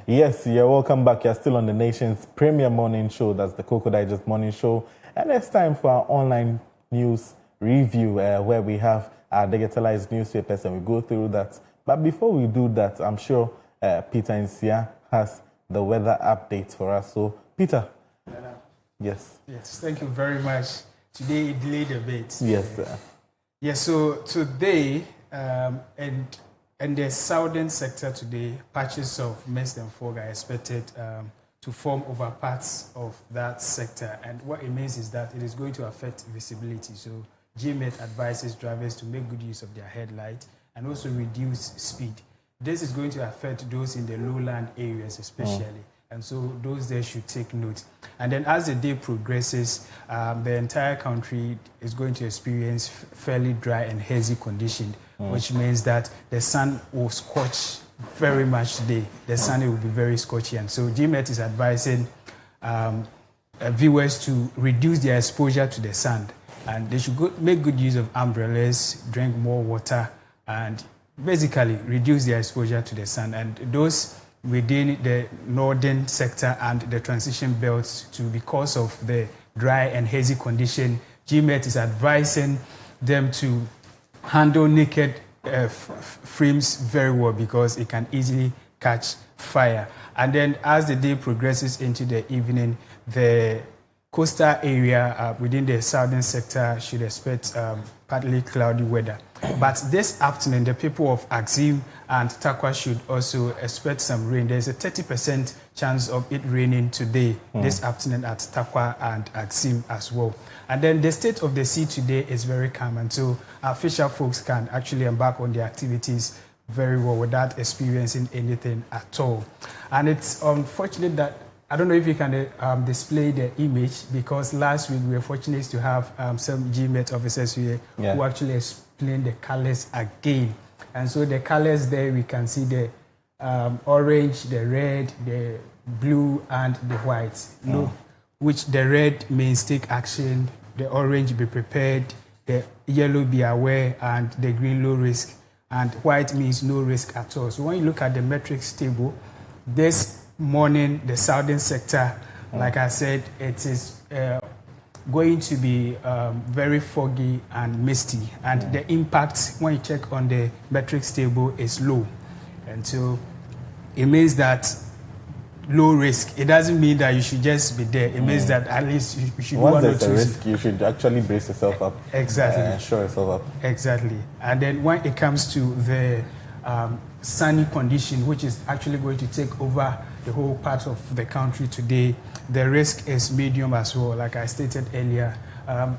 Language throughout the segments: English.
Yes, you're welcome back. You're still on the nation's premier morning show. That's the Koko Digest Morning Show. And it's time for our online news review where we have our digitalized newspapers and we go through that. But before we do that, I'm sure Peter Nsia has the weather updates for us. So, Peter. Yes. Yes, thank you very much. Today it delayed a bit. Yes, sir. Yes, so today, in the southern sector today, patches of mist and fog are expected to form over parts of that sector. And what it means is that it is going to affect visibility. So GMET advises drivers to make good use of their headlight and also reduce speed. This is going to affect those in the lowland areas especially. And so those there should take note. And then as the day progresses, the entire country is going to experience fairly dry and hazy conditions, which means that the sun will scorch very much today. The sun will be very scorchy. And so GMET is advising viewers to reduce their exposure to the sun. And they should make good use of umbrellas, drink more water, and basically reduce their exposure to the sun. And those within the northern sector and the transition belts, because of the dry and hazy condition, GMET is advising them to handle naked frames very well because it can easily catch fire. And then as the day progresses into the evening, the coastal area within the southern sector should expect partly cloudy weather. But this afternoon, the people of Axim and Takwa should also expect some rain. There's a 30% chance of it raining today, this afternoon at Takwa and Axim as well. And then the state of the sea today is very calm, and so our fisher folks can actually embark on their activities very well without experiencing anything at all. And it's unfortunate that I don't know if you can display the image, because last week we were fortunate to have some GMET officers here who actually explained the colors again. And so the colors there, we can see the orange, the red, the blue, and the white. Which the red means take action, the orange be prepared, the yellow be aware, and the green low risk, and white means no risk at all. So when you look at the metrics table, this morning, the southern sector, like I said, it is going to be very foggy and misty. And the impact, when you check on the metrics table, is low. And so it means that low risk. It doesn't mean that you should just be there. It means that at least you should Once there's a risk, you should actually brace yourself up. Exactly. Shore yourself up. Exactly. And then when it comes to the sunny condition, which is actually going to take over the whole part of the country today, the risk is medium as well. Like I stated earlier,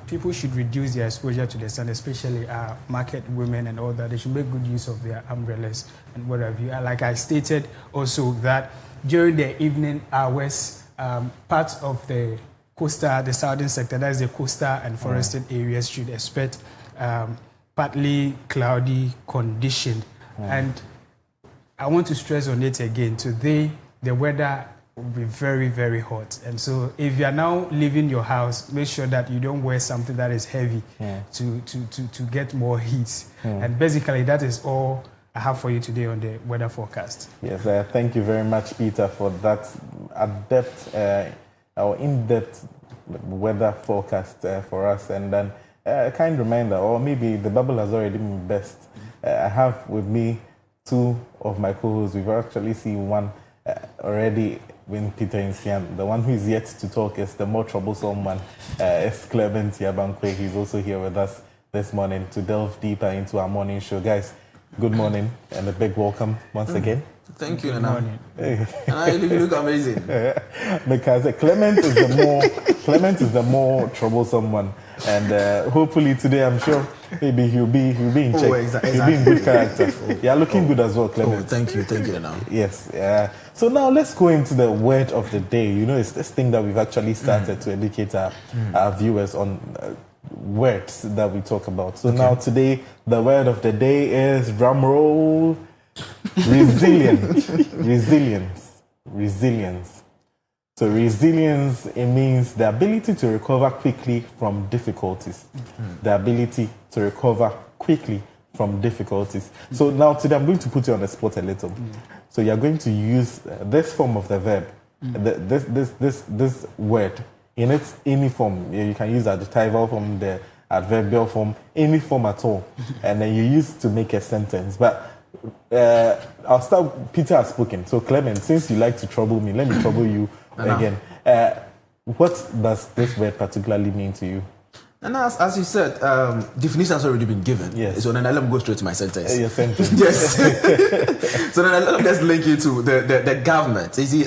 people should reduce their exposure to the sun, especially market women and all that. They should make good use of their umbrellas and whatever. Like I stated also that during the evening hours, parts of the coastal, the southern sector, that is the coastal and forested areas, should expect partly cloudy condition. And I want to stress on it again. Today, the weather will be very, very hot. And so if you are now leaving your house, make sure that you don't wear something that is heavy to get more heat. And basically, that is all I have for you today on the weather forecast. Yes, thank you very much, Peter, for that adept or in-depth weather forecast for us. And then a kind reminder, or maybe the bubble has already been best. I have with me two of my co-hosts. We've actually seen one already with Peter Nsiam. The one who is yet to talk is the more troublesome one. It's Clement Yabankwe. He's also here with us this morning to delve deeper into our morning show. Guys, good morning and a big welcome once again. Thank you, Nana. And you look amazing. Because Clement is the more troublesome one, and hopefully today, I'm sure maybe he'll be in check. Exactly. He'll be in good character. Yeah, looking good as well, Clement. Thank you, Nana. Yes. So now let's go into the word of the day. You know, it's this thing that we've actually started to educate our viewers on words that we talk about. So now today, the word of the day is drum roll. Resilience. So resilience, it means the ability to recover quickly from difficulties. The ability to recover quickly from difficulties. So now today I'm going to put you on the spot a little. So you're going to use this form of the verb, this word in its any form. You can use adjectival form, the adverbial form, any form at all, and then you use to make a sentence. But I'll start. Peter has spoken. So Clement, since you like to trouble me, let me trouble you again. What does this word particularly mean to you? And as you said, definition has already been given. Yes. So then let me go straight to my sentence. Your sentence. Yes. So then let me just link you to the government. You see,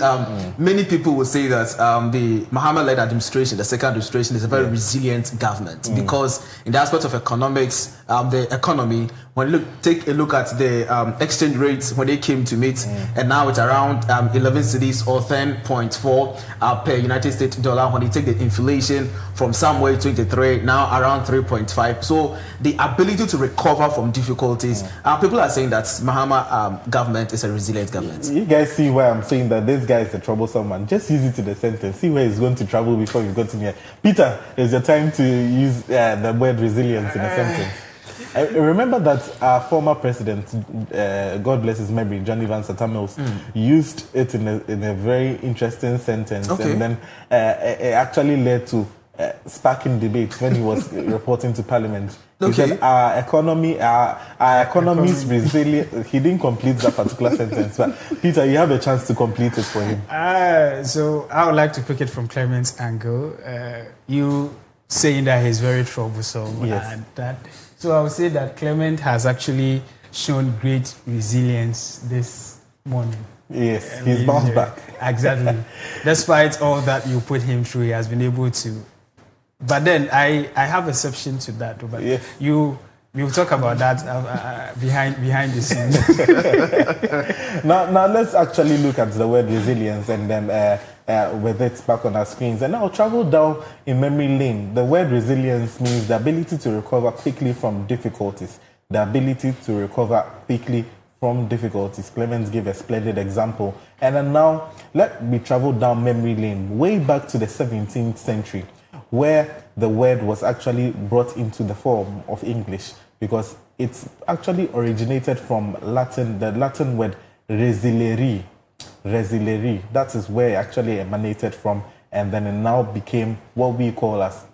many people will say that the Mahama-led administration, the second administration, is a very resilient government because in the aspect of economics, the economy, when you take a look at the exchange rates when they came to meet, and now it's around 11 cities or 10.4 per United States dollar. When you take the inflation from somewhere 23, now around 3.5. So the ability to recover from difficulties, people are saying that Mahama government is a resilient government. You guys see why I'm saying that this guy is a troublesome man. Just use it to the sentence. See where he's going to travel before you've gotten here. Peter, it's your time to use the word resilience in a sentence. I remember that our former president, God bless his memory, John Evans Mills, used it in a very interesting sentence, and then it actually led to sparking debate when he was reporting to Parliament. He said our economy is resilient. He didn't complete that particular sentence, but Peter, you have a chance to complete it for him. So I would like to pick it from Clement's angle. You saying that he's very troublesome, and that. So I would say that Clement has actually shown great resilience this morning. Yes, he's bounced back. Exactly. Despite all that you put him through, he has been able to. But then I have exception to that. But we'll talk about that behind the scenes. Now let's actually look at the word resilience and then with it back on our screens. And now travel down in memory lane. The word resilience means the ability to recover quickly from difficulties. The ability to recover quickly from difficulties. Clemens gave a splendid example. And then now let me travel down memory lane way back to the 17th century, where the word was actually brought into the form of English, because it's actually originated from Latin, the Latin word resileri. That is where it actually emanated from, and then it now became what we call as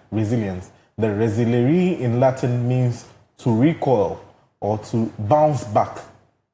resilience. The resileri in Latin means to recoil or to bounce back.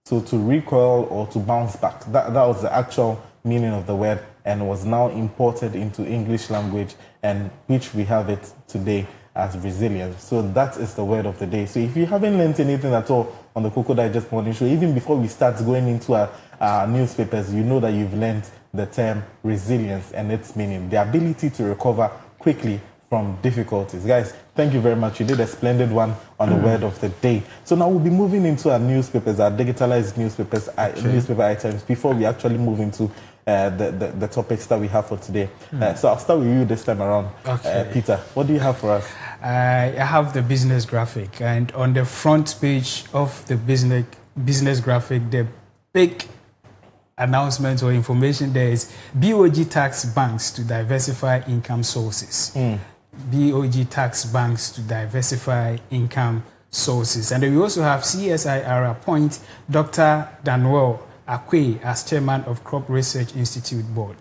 So to recoil or to bounce back. That was the actual meaning of the word, and was now imported into English language, and which we have it today as resilience. So that is the word of the day. So if you haven't learned anything at all on the Koko Digest Morning Show, even before we start going into our newspapers, you know that you've learned the term resilience and its meaning, the ability to recover quickly from difficulties. Guys, thank you very much. You did a splendid one on the word of the day. So now we'll be moving into our newspapers, our digitalized newspapers, newspaper items, before we actually move into the topics that we have for today. So I'll start with you this time around. Peter, what do you have for us? I have the business graphic, and on the front page of the business graphic, the big announcement or information there is BOG tax banks to diversify income sources. BOG tax banks to diversify income sources. And then we also have CSIR appoint Dr. Daniel Akwe as chairman of Crop Research Institute Board.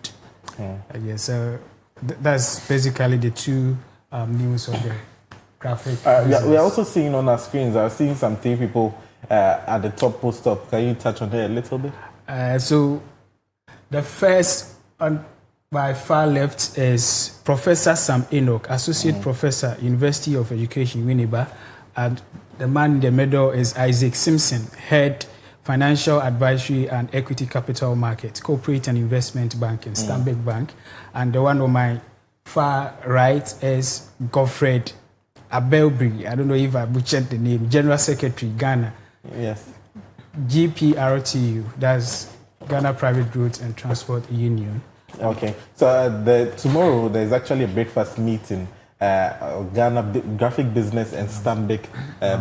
So that's basically the two news of the graphic. We are also seeing on our screens, I'm seeing some three people at the top post-up. Can you touch on that a little bit? So the first on by far left is Professor Sam Enoch, Associate Professor, University of Education, Winneba, and the man in the middle is Isaac Simpson, Head, Financial Advisory and Equity Capital Market, Corporate and Investment Banking, Stanbic Bank, and the one on my far right is Godfred Abelbri. I don't know if I butchered the name. General Secretary, Ghana. Yes. GPRTU, that's Ghana Private Roads and Transport Union. Okay, so tomorrow there's actually a breakfast meeting, Ghana Graphic Business and Stanbic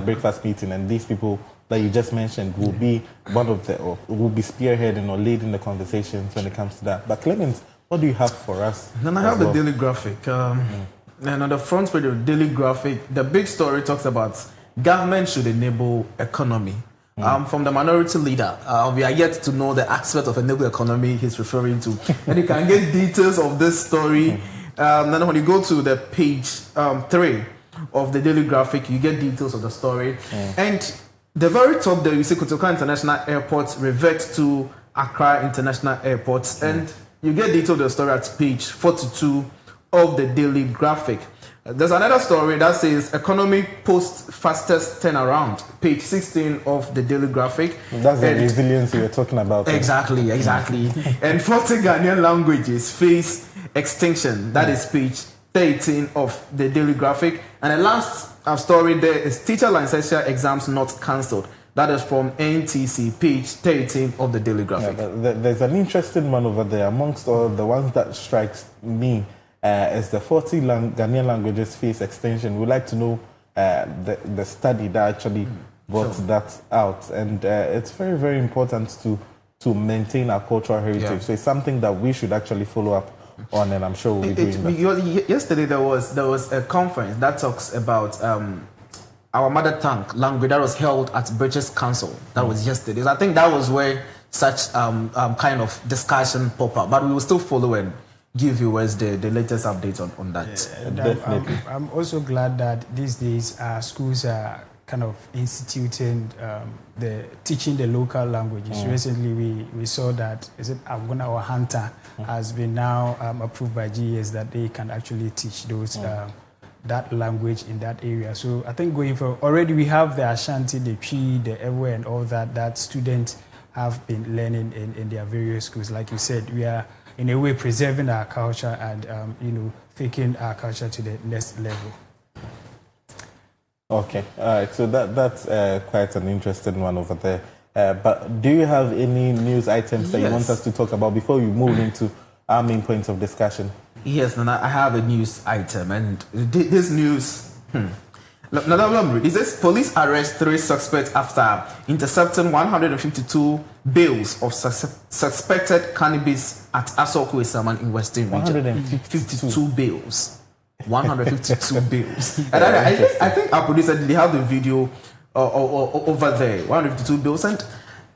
breakfast meeting, and these people that you just mentioned will be one of the, or will be spearheading or leading the conversations when it comes to that. But Clemens, what do you have for us? Then I have the daily graphic, and on the front page of the daily graphic, the big story talks about government should enable economy. From the minority leader, we are yet to know the aspect of enable economy he's referring to. And you can get details of this story. Then when you go to the page 3 of the Daily Graphic, you get details of the story. And the very top there, you see Koko International Airport revert to Accra International Airport. And you get details of the story at page 42 of the Daily Graphic. There's another story that says economy post fastest turnaround, page 16 of the Daily Graphic. That's the resilience you were talking about. Exactly. And 40 Ghanaian languages face extinction. That is page 13 of the Daily Graphic. And the last story there is teacher licensure exams not cancelled. That is from NTC, page 13 of the Daily Graphic. Yeah, there's an interesting one over there. Amongst all the ones that strikes me, as the 40 Ghanaian languages face extension. We'd like to know the study that actually brought that out. And it's very, very important to maintain our cultural heritage. Yeah. So it's something that we should actually follow up on, and I'm sure we'll be doing that. Yesterday there was a conference that talks about our mother tongue language that was held at British Council. That was yesterday. So I think that was where such kind of discussion pop up. But we will still follow and give viewers the latest updates on that. Yeah, definitely. I'm also glad that these days schools are kind of instituting teaching the local languages. Recently, we saw that Aguna or Hunter has been now approved by GES that they can actually teach those that language in that area. So I think going forward, already we have the Ashanti, the Twi, the Ewe, and all that students have been learning in their various schools. Like you said, we are in a way preserving our culture and taking our culture to the next level. Okay, all right. So that's quite an interesting one over there. But do you have any news items that you want us to talk about before we move into our main points of discussion? Yes, and I have a news item, and this news. It says police arrest 3 suspects after intercepting 152 bales of suspected cannabis at Asoko Esaman in Western Region. 152 bales. 152 bales. And I think our producer, they have the video over there. 152 bales. And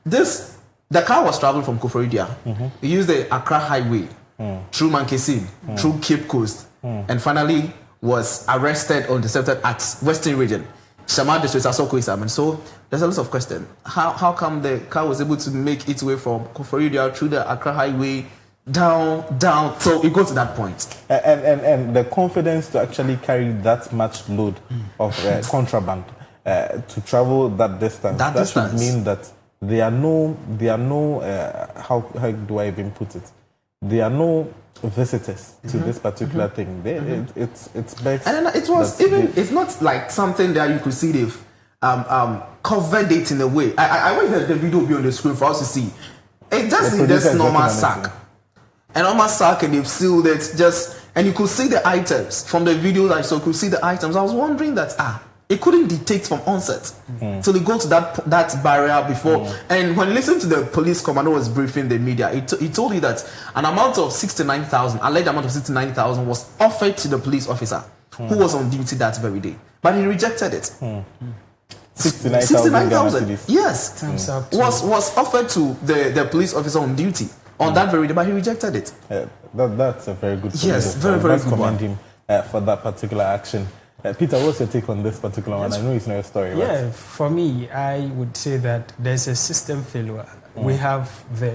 the car was traveling from Koforidua. He used the Accra Highway through Mankesim, through Cape Coast, and finally was arrested or intercepted at Western Region, Shaman District, Asoko Esaman. So there's a lot of questions. How come the car was able to make its way from Koforidua through the Accra Highway down? So it goes to that point. And the confidence to actually carry that much load of contraband to travel that distance. That should mean that there are no how do I even put it? There are no visitors to this particular thing. It's best. And it was even. It's not like something that you could see they've covered it in a way. I wish the video will be on the screen for us to see. It's just in this normal sack. A normal sack, and they've sealed it. And you could see the items from the video. I could see the items. I was wondering that it couldn't detect from onset till it got to that barrier before. And when you listen to the police commander was briefing the media, he told you that an amount of 69,000, alleged amount of 69,000 was offered to the police officer who was on duty that very day, but he rejected it. 69,000, yes, was offered to the police officer on duty on that very day, but he rejected it. That's a very good. Yes, very good commend him for that particular action. Peter, what's your take on this particular one? I know it's not a story. Yeah, for me, I would say that there's a system failure. We have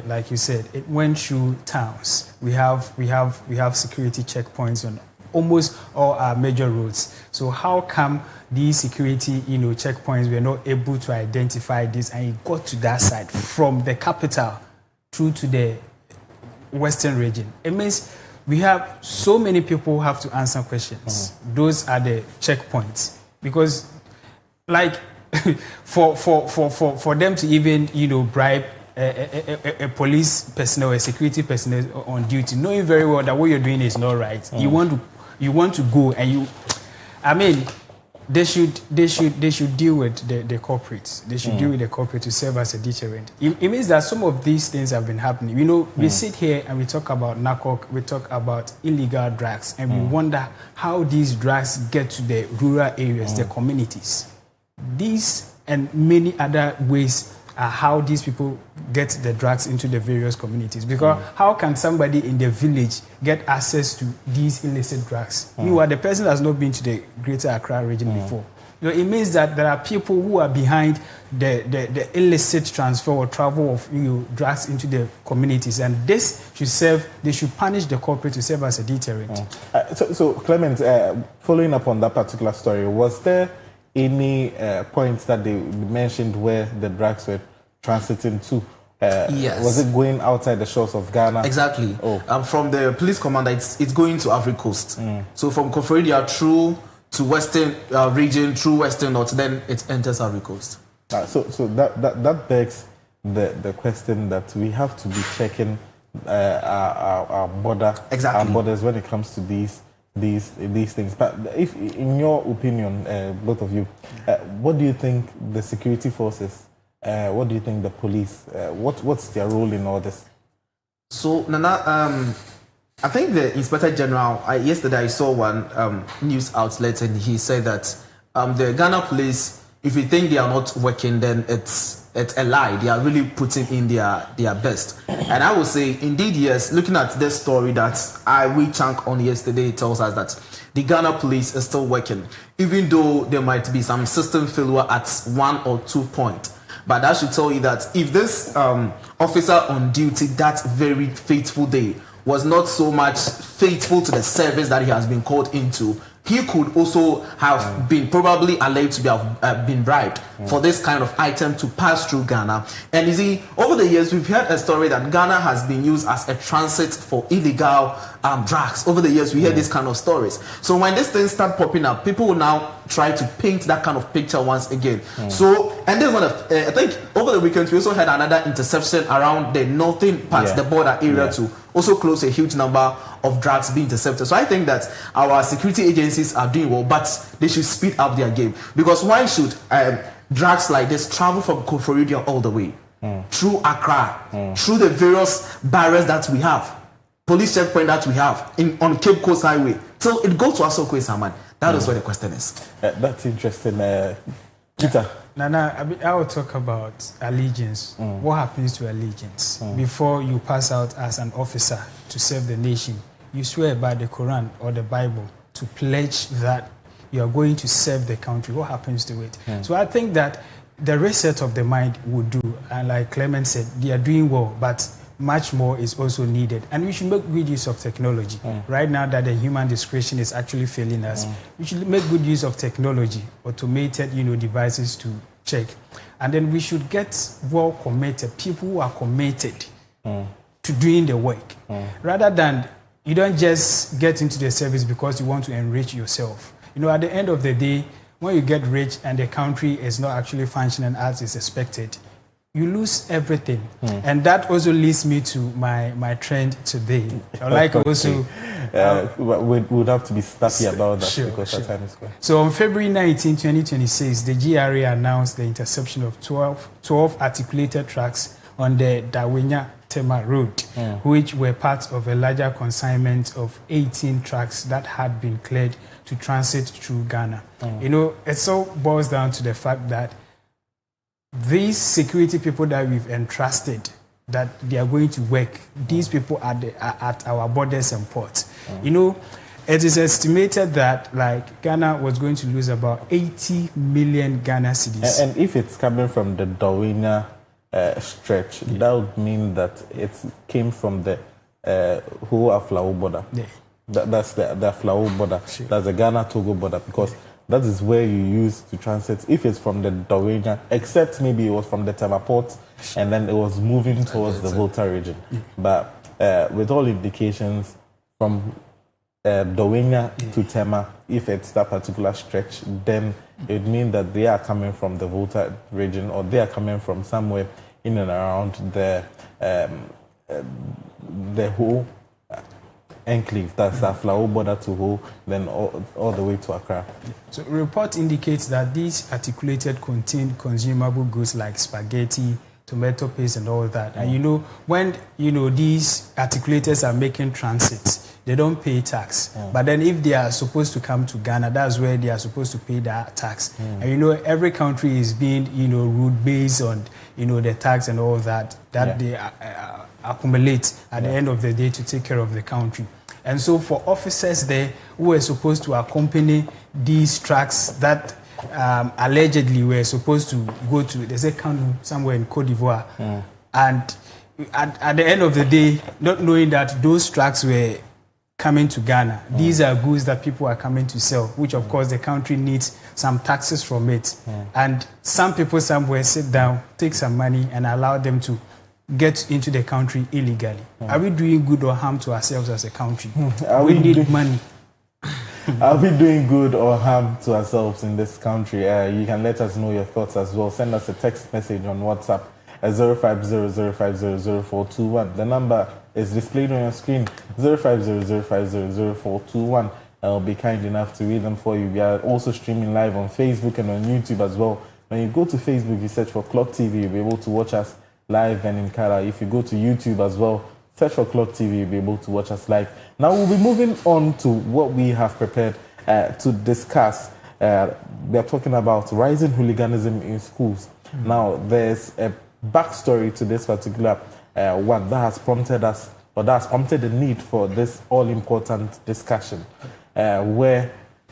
like you said, it went through towns. We have security checkpoints on almost all our major roads. So how come these security checkpoints were not able to identify this, and it got to that side from the capital through to the Western region? It means we have so many people who have to answer questions. Those are the checkpoints, because like for them to even bribe a police personnel, a security personnel on duty, knowing very well that what you're doing is not right. You want to go, and they should deal with the corporates. They should deal with the corporate to serve as a deterrent. It means that some of these things have been happening. We sit here and we talk about narcotics, we talk about illegal drugs, and we wonder how these drugs get to the rural areas, the communities. these and many other ways are how these people get the drugs into the various communities. Because how can somebody in the village get access to these illicit drugs? Meanwhile, the person has not been to the Greater Accra region before. So it means that there are people who are behind the illicit transfer or travel of drugs into the communities, and this should serve. They should punish the culprit to serve as a deterrent. So Clement, following up on that particular story, was there any points that they mentioned where the drugs were transiting to? Yes. Was it going outside the shores of Ghana? Exactly. From the police commander, it's going to Ivory Coast. So from Koforidua through to Western region, through Western North, then it enters Ivory Coast. So that begs the question that we have to be checking our borders when it comes to these things. But if, in your opinion, both of you, what do you think the security forces, what do you think the police, what's their role in all this? So Nana, I think the Inspector General, yesterday I saw one news outlet, and he said that the Ghana police, if you think they are not working, then it's a lie. They are really putting in their best. And I would say, indeed, yes, looking at this story that we chunk on yesterday, tells us that the Ghana police is still working, even though there might be some system failure at 1 or 2 points. But that should tell you that if this officer on duty that very fateful day was not so much faithful to the service that he has been called into, he could also have been probably alleged to have been bribed for this kind of item to pass through Ghana. And you see, over the years, we've heard a story that Ghana has been used as a transit for illegal drugs. Over the years, we hear these kind of stories. So when these things start popping up, people will now try to paint that kind of picture once again. So, and there's one of, I think over the weekend, we also had another interception around the northern part, the border area to also close a huge number of drugs being intercepted. So I think that our security agencies are doing well, but they should speed up their game. Because why should drugs like this travel from Koforidua all the way through Accra, through the various barriers that we have, police checkpoint that we have on Cape Coast Highway, till it goes to Asoko Saman? That is where the question is. That's interesting. Peter? Nana, I will talk about allegiance. What happens to allegiance? Before you pass out as an officer to serve the nation, you swear by the Quran or the Bible to pledge that you are going to serve the country. What happens to it? So I think that the reset of the mind would do. And like Clement said, they are doing well, but much more is also needed. And we should make good use of technology. Right now that the human discretion is actually failing us, we should make good use of technology, automated devices to check. And then we should get well committed, people who are committed to doing the work. Rather than you don't just get into the service because you want to enrich yourself. At the end of the day, when you get rich and the country is not actually functioning as is expected, you lose everything. And that also leads me to my trend today. I like also... we would have to be snappy about that because our time is gone. So on February 19, 2026, the GRA announced the interception of 12 articulated trucks on the Dawenya-Tema Road, which were part of a larger consignment of 18 trucks that had been cleared to transit through Ghana. It all boils down to the fact that these security people that we've entrusted, that they are going to work, these people are at our borders and ports. It is estimated that Ghana was going to lose about 80 million Ghana cedis. And if it's coming from the Dawenya stretch, that would mean that it came from the whole Aflao border. That's the Aflao border. That's the Ghana-Togo border, because that is where you use to transit. If it's from the Dawenya, except maybe it was from the Tema port, and then it was moving towards the Volta region. But with all indications, from Dawenya to Tema, if it's that particular stretch, then it means that they are coming from the Volta region, or they are coming from somewhere in and around the whole enclave. That's the Aflao border to Ho, then all the way to Accra. So report indicates that these articulated contain consumable goods like spaghetti, tomato paste and all that. And when these articulators are making transits, they don't pay tax. But then if they are supposed to come to Ghana, that's where they are supposed to pay that tax. And every country is being ruled based on the tax and all that they accumulate at the end of the day to take care of the country. And so for officers there who are supposed to accompany these trucks that allegedly were supposed to go to, they say, somewhere in Cote d'Ivoire, and at the end of the day, not knowing that those trucks were coming to Ghana, these are goods that people are coming to sell, which of course the country needs some taxes from it. And some people somewhere sit down, take some money and allow them to get into the country illegally. Are we doing good or harm to ourselves as a country? We need money. Are we doing good or harm to ourselves in this country? You can let us know your thoughts as well. Send us a text message on WhatsApp at 0500500421. The number is displayed on your screen, 0500500421. I'll be kind enough to read them for you. We are also streaming live on Facebook and on YouTube as well. When you go to Facebook, you search for Clock TV, you'll be able to watch us live and in color. If you go to YouTube as well, search for Clock TV, you'll be able to watch us live. Now we'll be moving on to what we have prepared to discuss. We are talking about rising hooliganism in schools. Now there's a backstory to this particular one that has prompted us, or that has prompted the need for this all-important discussion, where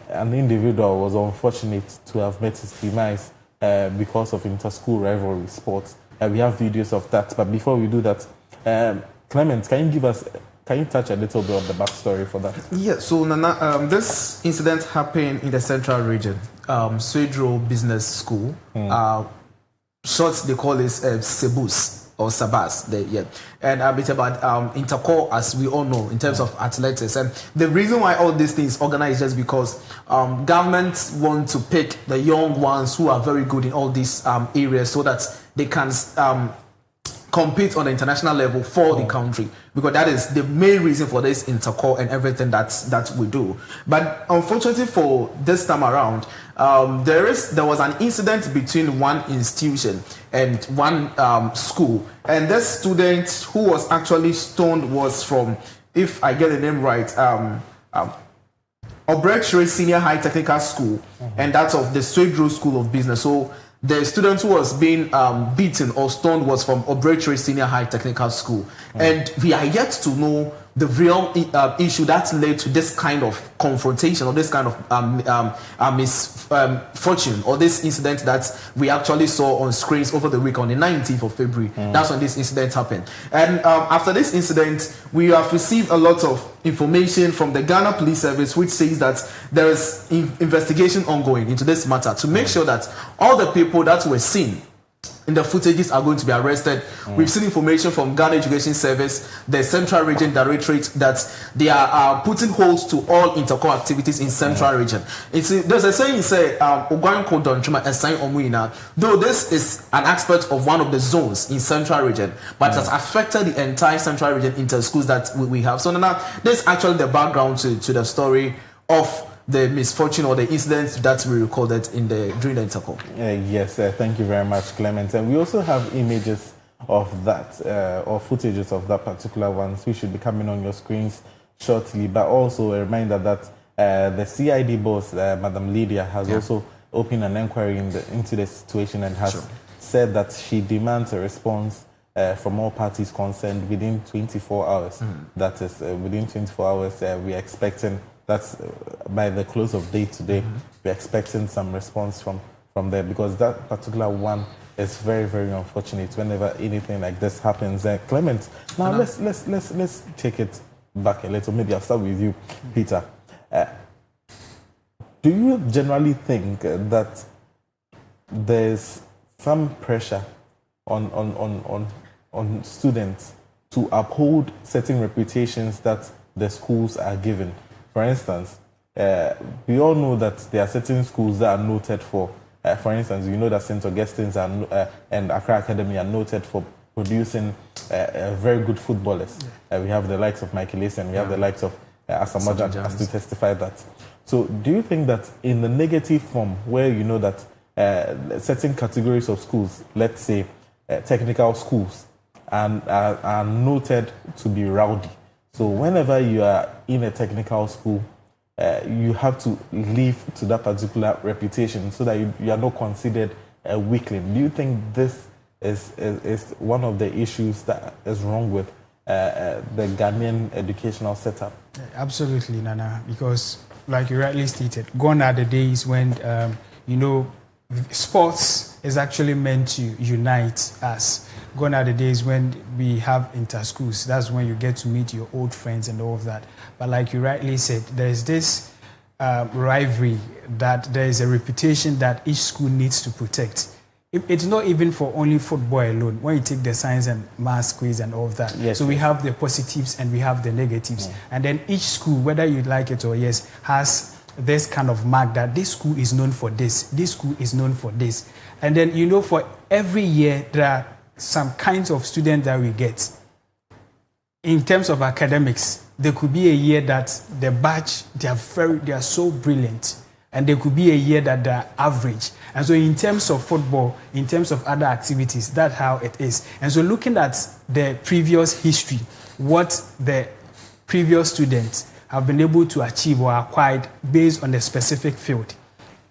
an individual was unfortunate to have met his demise because of inter-school rivalry sports. We have videos of that, but before we do that, Clement, can you touch a little bit of the backstory for that? Yeah, so Nana, this incident happened in the central region, Swedro Business School. Short, they call this Sebus or Sabas. And a bit about intercore, as we all know, in terms of athletics. And the reason why all these things organized is just because governments want to pick the young ones who are very good in all these areas so that they can compete on the international level for the country, because that is the main reason for this intercore and everything that we do. But unfortunately for this time around, there was an incident between one institution and one school, and this student who was actually stoned was from, if I get the name right, Obretre Senior High Technical School, and that's of the Swedro School of Business. So the student who was being beaten or stoned was from Obretre Senior High Technical School. And we are yet to know the real issue that led to this kind of confrontation or this kind of misfortune or this incident that we actually saw on screens over the week on the 19th of February. That's when this incident happened. And after this incident, we have received a lot of information from the Ghana Police Service, which says that there is investigation ongoing into this matter to make sure that all the people that were seen in the footages are going to be arrested. We've seen information from Ghana Education Service, the Central Region Directorate, that they are putting holds to all intercore activities in Central Region. There's a saying, say, though this is an aspect of one of the zones in Central Region, but it has affected the entire Central Region inter-schools that we have. So now, this is actually the background to the story of the misfortune or the incidents that we recorded during the intercom. Yes, thank you very much, Clement. And we also have images of that, or footages of that particular one, which should be coming on your screens shortly. But also a reminder that the CID boss, Madam Lydia, has also opened an inquiry into the situation and has said that she demands a response from all parties concerned within 24 hours. That is, within 24 hours, we are expecting. That's by the close of day today. We're expecting some response from there, because that particular one is very, very unfortunate whenever anything like this happens. Clement, now let's take it back a little. Maybe I'll start with you, Peter. Do you generally think that there's some pressure on students to uphold certain reputations that the schools are given? For instance, we all know that there are certain schools that are noted for instance, you know that St. Augustine's and Accra Academy are noted for producing very good footballers. We have the likes of Michael Eason, we have the likes of Asamoah as to testify that. So do you think that in the negative form, where you know that certain categories of schools, let's say technical schools are noted to be rowdy. So whenever you are in a technical school, you have to live to that particular reputation so that you are not considered a weakling. Do you think this is one of the issues that is wrong with the Ghanaian educational setup? Absolutely, Nana, because like you rightly stated, gone are the days when, sports is actually meant to unite us. Gone are the days when we have inter-schools. That's when you get to meet your old friends and all of that. But like you rightly said, there's this rivalry that there is a reputation that each school needs to protect. It's not even for only football alone. When you take the science and maths quiz and all of that. Yes, so we have the positives and we have the negatives. And then each school, whether you like it or yes, has this kind of mark that this school is known for this school is known for this. And then, for every year, there are some kinds of students that we get. In terms of academics, there could be a year that the batch, they are so brilliant. And there could be a year that they're average. And so in terms of football, in terms of other activities, that's how it is. And so looking at the previous history, what the previous students have been able to achieve or acquired based on the specific field,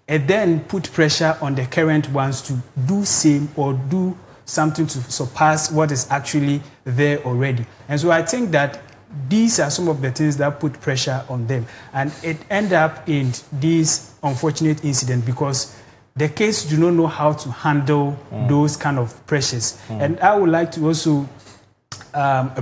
it then put pressure on the current ones to do same or do something to surpass what is actually there already. And so I think that these are some of the things that put pressure on them. And it ended up in this unfortunate incident because the kids do not know how to handle those kind of pressures. And I would like to also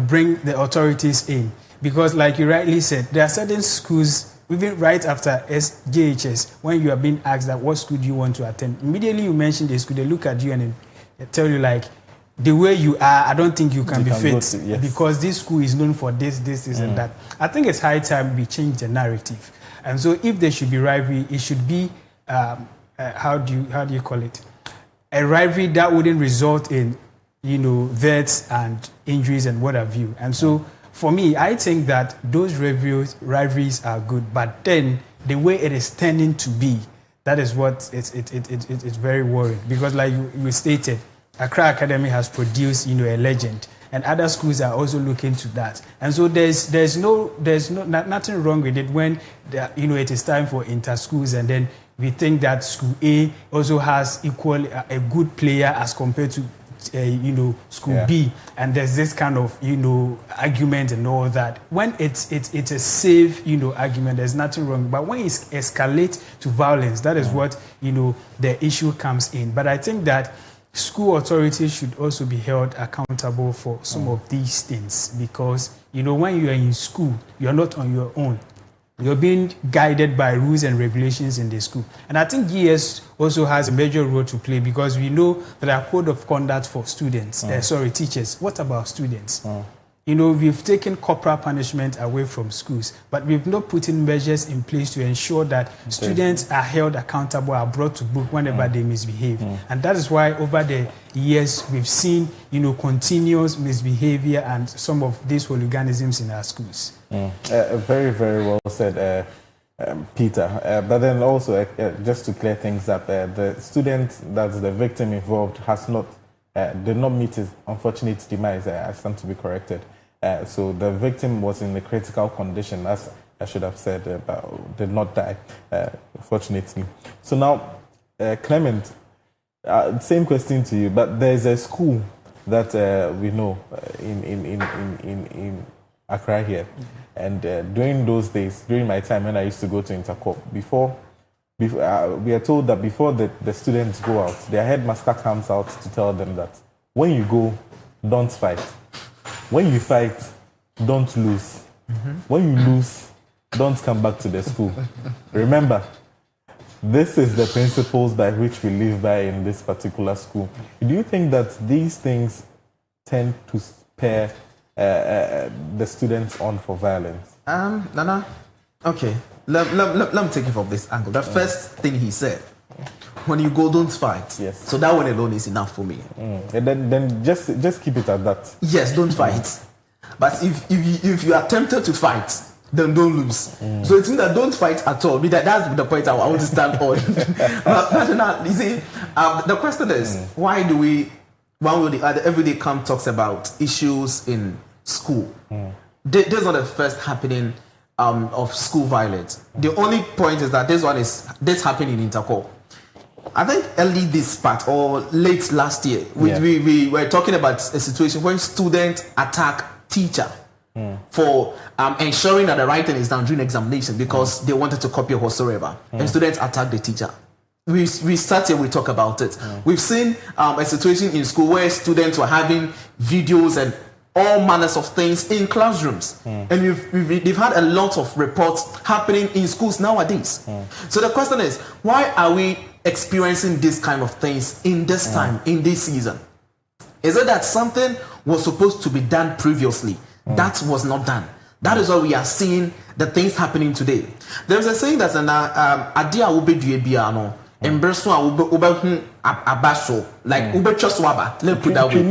bring the authorities in because like you rightly said, there are certain schools, even right after SJHS, when you are being asked that what school do you want to attend, immediately you mention the school, they look at you and they tell you like, the way you are, I don't think you can be fit because this school is known for this, and that. I think it's high time we change the narrative. And so if there should be rivalry, it should be, how do you call it? A rivalry that wouldn't result in, deaths and injuries and what have you. And so for me, I think that those rivalries are good, but then the way it is tending to be, that is what it's very worrying because like you stated, Accra Academy has produced, a legend, and other schools are also looking to that. And so there's nothing wrong with it when it is time for inter schools, and then we think that school A also has equally a good player as compared to school B, and there's this kind of argument and all that. When it's a safe argument, there's nothing wrong. But when it escalates to violence, that is what the issue comes in. But I think that school authorities should also be held accountable for some of these things because, when you are in school, you're not on your own. You're being guided by rules and regulations in the school. And I think GS also has a major role to play because we know there are code of conduct for students, teachers. What about students? We've taken corporal punishment away from schools, but we've not put in measures in place to ensure that students are held accountable, are brought to book whenever they misbehave. And that is why over the years we've seen, continuous misbehavior and some of these hooliganisms in our schools. Very, very well said, Peter. But then also, just to clear things up, the student that's the victim involved did not meet his unfortunate demise. I stand to be corrected. So the victim was in a critical condition, as I should have said, but did not die, fortunately. So now, Clement, same question to you, but there's a school that we know in Accra here. And during those days, during my time when I used to go to Intercorp, we are told that before the students go out, their headmaster comes out to tell them that when you go, don't fight. When you fight, don't lose. When you lose, don't come back to the school. Remember, this is the principles by which we live by in this particular school. Do you think that these things tend to spur the students on for violence? Nana, okay. Let me take it from this angle. The first thing he said, when you go, don't fight. Yes. So that one alone is enough for me. And then just keep it at that. Yes, don't fight. But if you are tempted to fight, then don't lose. So it means that don't fight at all. That's the point I want to stand on. But now, you see, the question is, why do we one way or the other, every day talks about issues in school. This is not the first happening of school violence. The only point is that this happened in Interco. I think early this part or late last year, we were talking about a situation where students attack teacher for ensuring that the writing is done during examination because they wanted to copy or whatsoever, and students attack the teacher. We start here, we talk about it. We've seen a situation in school where students were having videos and all manners of things in classrooms. And we've had a lot of reports happening in schools nowadays. So the question is, why are we experiencing this kind of things in this time, in this season? Is it that something was supposed to be done previously that was not done? That is why we are seeing the things happening today. There's a saying that's an idea will be duebiano. Embrace abaso like ube swaba. Let's put that way.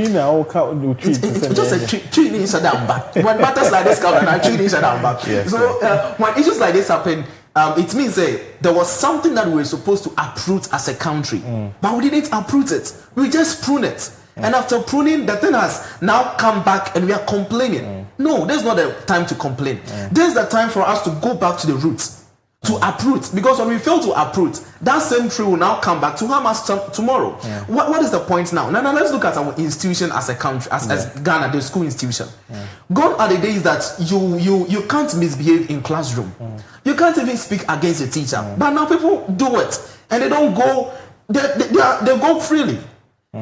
It's just a tree in down back. When matters like this come and tree in down back. So when issues like this happen, it means there was something that we were supposed to uproot as a country, but we didn't uproot it. We just prune it. And after pruning, the thing has now come back and we are complaining. No, there's not the time to complain. There's the time for us to go back to the roots, to uproot. Because when we fail to uproot, that same tree will now come back to harm us tomorrow. What is the point now? Now let's look at our institution as a country, as Ghana, the school institution. Gone are the days that you can't misbehave in classroom. You can't even speak against the teacher. But now people do it. And they don't go, they go freely.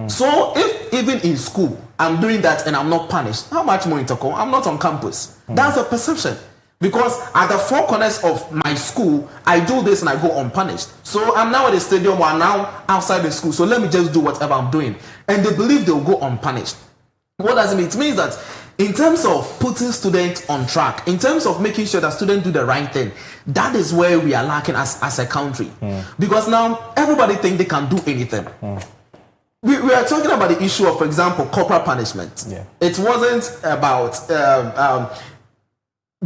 So if even in school I'm doing that and I'm not punished, how much more Interco? I'm not on campus. That's a perception. Because at the four corners of my school, I do this and I go unpunished. So I'm now at the stadium or I'm now outside the school. So let me just do whatever I'm doing. And they believe they'll go unpunished. What does it mean? It means that in terms of putting students on track, in terms of making sure that students do the right thing, that is where we are lacking as a country. Because now everybody thinks they can do anything. We are talking about the issue of, for example, corporal punishment. It wasn't about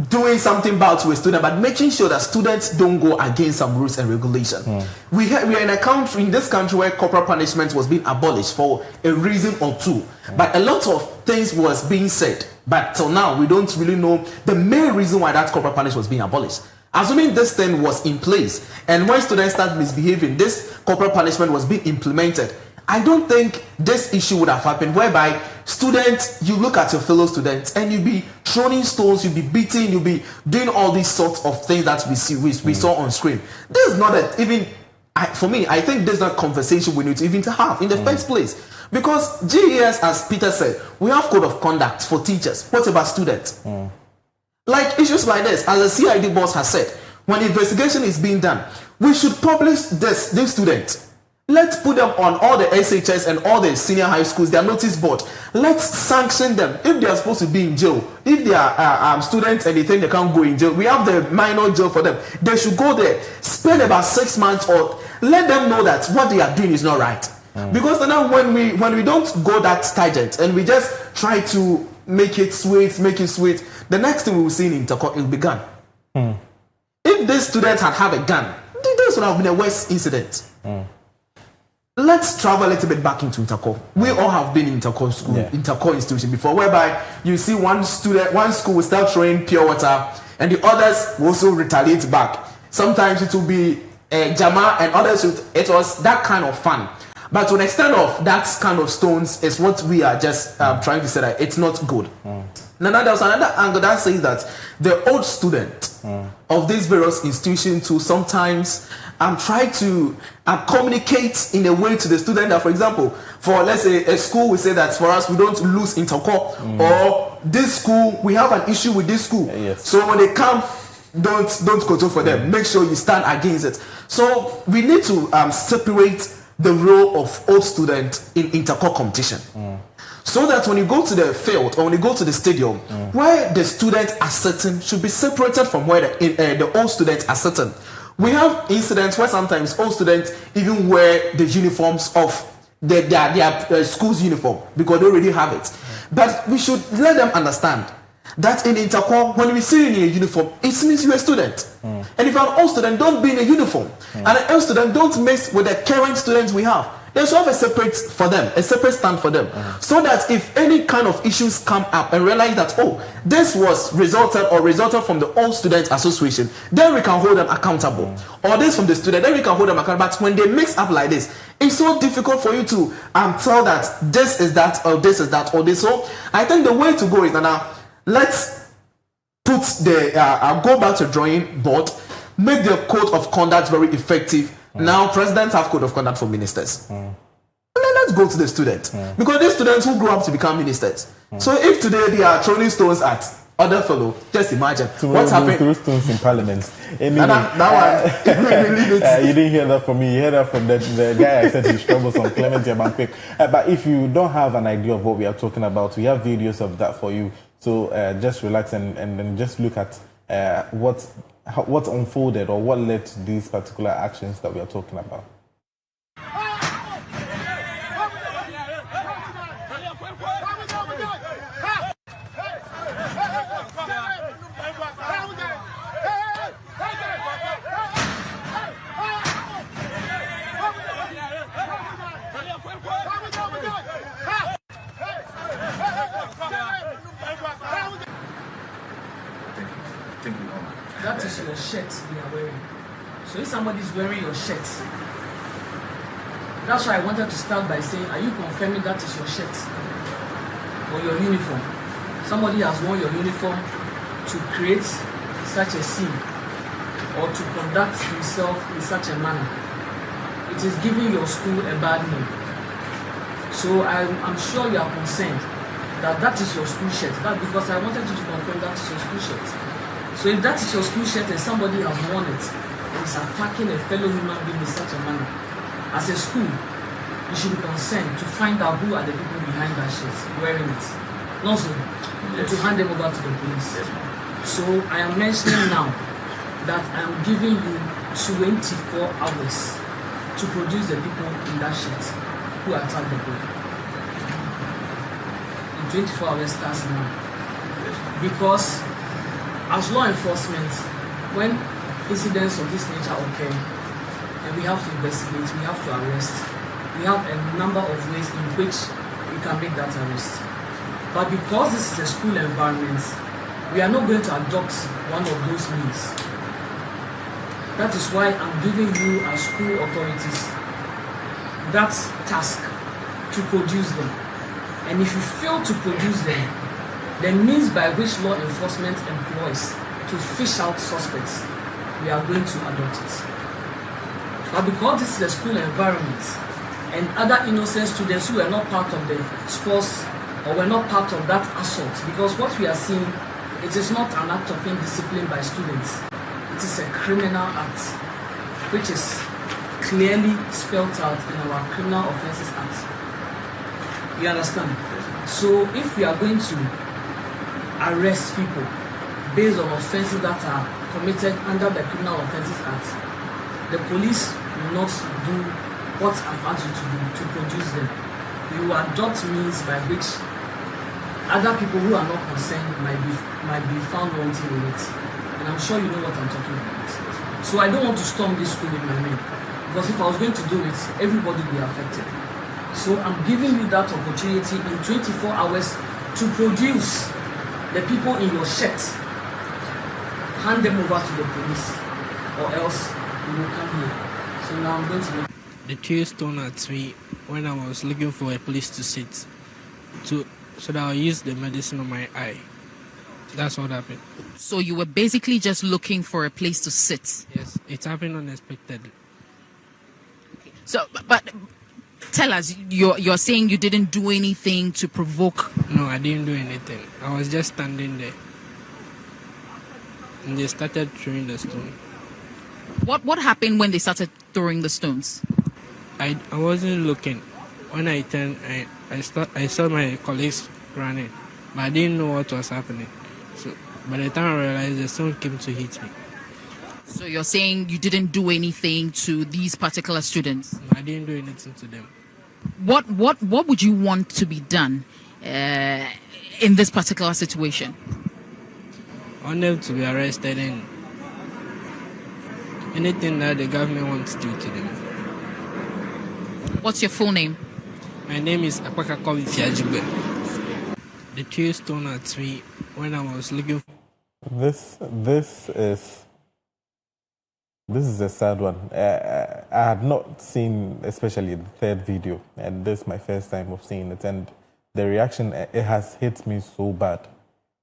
doing something bad to a student, but making sure that students don't go against some rules and regulations. We are in this country where corporal punishment was being abolished for a reason or two. But a lot of things was being said. But till now, we don't really know the main reason why that corporal punishment was being abolished. Assuming this thing was in place, and when students start misbehaving, this corporal punishment was being implemented, I don't think this issue would have happened, whereby students, you look at your fellow students and you be throwing stones, you be beating, you be doing all these sorts of things that we saw on screen. This is not for me, I think there's not a conversation we need to even to have in the first place. Because GES, as Peter said, we have code of conduct for teachers. What about students? Like issues like this, as the CID boss has said, when investigation is being done, we should publish these students. Let's put them on all the SHS and all the senior high schools, their notice board. Let's sanction them. If they are supposed to be in jail, if they are students and they think they can't go in jail, we have the minor jail for them. They should go there, spend about 6 months, or let them know that what they are doing is not right. Because now when we don't go that tangent and we just try to make it sweet, the next thing we will see in Interco will be gun. If these students had a gun, this would have been a worse incident. Let's travel a little bit back into Interco. We all have been in Interco school, Interco institution before, whereby you see one school will start throwing pure water, and the others will also retaliate back. Sometimes it will be Jama, and others it was that kind of fun. But to an extent of that kind of stones is what we are just trying to say that it's not good. Now there's another angle that says that the old student of these various institutions to sometimes try to communicate in a way to the student that, for example, for let's say a school, we say that for us we don't lose Interco, or this school we have an issue with this school. So when they come, don't go to for them. Make sure you stand against it. So we need to separate the role of old student in Interco competition. So that when you go to the field or when you go to the stadium, where the students are sitting should be separated from where the old students are sitting. We have incidents where sometimes old students even wear the uniforms of their school's uniform because they already have it. But we should let them understand that in Interco, when we see you in a uniform, it means you're a student. And if you're an old student, don't be in a uniform. And an old student, don't mix with the current students we have. they should have a separate stand for them, so that if any kind of issues come up and realize that, oh, this was resulted from the All Students Association, then we can hold them accountable. Or this from the student, then we can hold them accountable. But when they mix up like this, it's so difficult for you to tell that this is that, or this is that, or this. So I think the way to go is that now let's put I'll go back to drawing board, make the code of conduct very effective. Now presidents have code of conduct for ministers. And then let's go to the students. Because these students who grow up to become ministers. So if today they are throwing stones at other fellow, just imagine what's happening. Throw stones in parliament. Anyway, that one, you didn't hear that from me. You heard that from the guy I said he struggles on Clement Yabankwe. But if you don't have an idea of what we are talking about, we have videos of that for you. So just relax and then just look at what unfolded or what led to these particular actions that we are talking about. That is your shirt they are wearing. So if somebody is wearing your shirt, that's why I wanted to start by saying, are you confirming that is your shirt or your uniform? Somebody has worn your uniform to create such a scene or to conduct himself in such a manner. It is giving your school a bad name. So I'm sure you are concerned that is your school shirt. That's because I wanted you to confirm that is your school shirt. So if that is your school shirt and somebody has worn it and is attacking a fellow human being in such a manner, as a school, you should be concerned to find out who are the people behind that shirt wearing it. Not so, to hand them over to the police. So I am mentioning now that I am giving you 24 hours to produce the people in that shirt who attacked the boy. In 24 hours starts now. Because as law enforcement, when incidents of this nature occur, and we have to investigate, we have to arrest, we have a number of ways in which we can make that arrest. But because this is a school environment, we are not going to adopt one of those means. That is why I'm giving you as school authorities that task to produce them. And if you fail to produce them, the means by which law enforcement employs to fish out suspects, we are going to adopt it. But because this is a school environment and other innocent students who were not part of the sports or were not part of that assault, because what we are seeing, it is not an act of indiscipline by students. It is a criminal act, which is clearly spelled out in our Criminal Offences Act. You understand? So if we are going to arrest people based on offences that are committed under the Criminal Offences Act, the police will not do what I've asked you to do to produce them. You will adopt means by which other people who are not concerned might be found wanting in it. And I'm sure you know what I'm talking about. So I don't want to storm this school with my name, because if I was going to do it, everybody will be affected. So I'm giving you that opportunity in 24 hours to produce the people in your shirt. Hand them over to the police, or else you will come here. So now I'm going to... They threw a stone at me when I was looking for a place to sit, so that I'll use the medicine on my eye. That's what happened. So you were basically just looking for a place to sit? Yes, it happened unexpectedly. So, but tell us, you're saying you didn't do anything to provoke? No, I didn't do anything. I was just standing there. And they started throwing the stone. What happened when they started throwing the stones? I wasn't looking. When I turned, I saw my colleagues running, but I didn't know what was happening. So by the time I realized, the stone came to hit me. So you're saying you didn't do anything to these particular students? No, I didn't do anything to them. What would you want to be done in this particular situation? I want them to be arrested and anything that the government wants to do to them. What's your full name? My name is Apakakovi Fiajibe. The tears thrown at me when I was looking for This is a sad one. I had not seen, especially the third video, and this is my first time of seeing it. And the reaction, it has hit me so bad.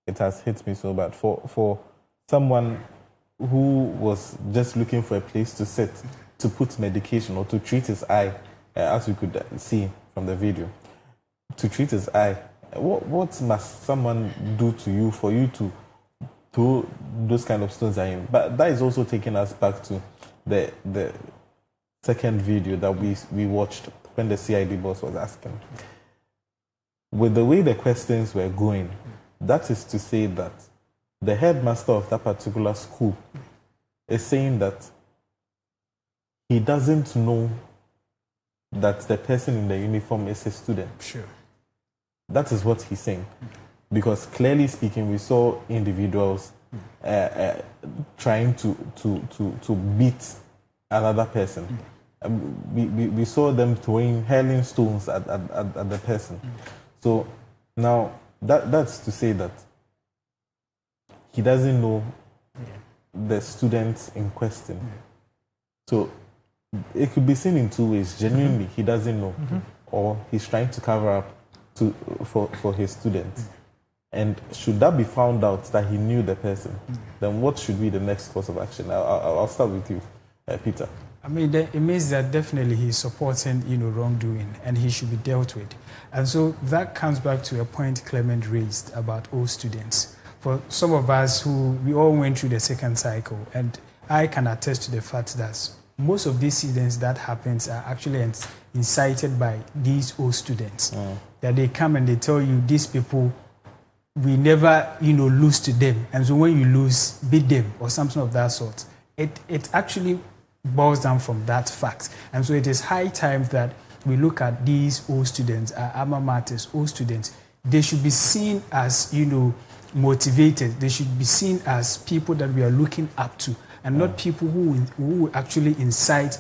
It has hit me so bad. For someone who was just looking for a place to sit, to put medication or to treat his eye, as we could see from the video, to treat his eye, what must someone do to you for you to throw those kind of stones at him? But that is also taking us back to the second video that we watched when the CID boss was asking. With the way the questions were going, that is to say that the headmaster of that particular school is saying that he doesn't know that the person in the uniform is a student. Sure. That is what he's saying. Because clearly speaking, we saw individuals trying to beat another person. We saw them hurling stones at the person. So now that's to say that he doesn't know the students in question. So it could be seen in two ways. Genuinely, he doesn't know, or he's trying to cover up for his students. And should that be found out that he knew the person, then what should be the next course of action? I'll start with you, Peter. I mean, it means that definitely he's supporting, wrongdoing, and he should be dealt with. And so that comes back to a point Clement raised about all students. For some of us we all went through the second cycle, and I can attest to the fact that most of these incidents that happens are actually incited by these old students. That they come and they tell you, these people, we never, lose to them. And so when you lose, beat them or something of that sort. It actually boils down from that fact. And so it is high time that we look at these old students, our alma maters, old students. They should be seen as, motivated. They should be seen as people that we are looking up to, and not people who actually incite,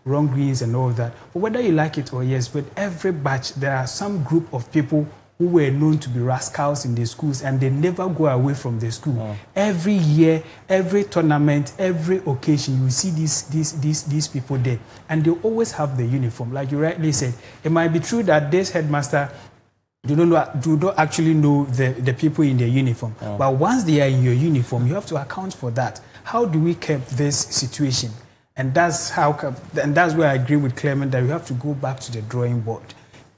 wrongdoings and all of that. But whether you like it or yes, with every batch, there are some group of people who were known to be rascals in the schools, and they never go away from the school. Every year, every tournament, every occasion, you see these people there, and they always have the uniform. Like you rightly said, it might be true that this headmaster do not actually know the people in their uniform, but once they are in your uniform, you have to account for that. How do we keep this situation? And that's where I agree with Clement that we have to go back to the drawing board.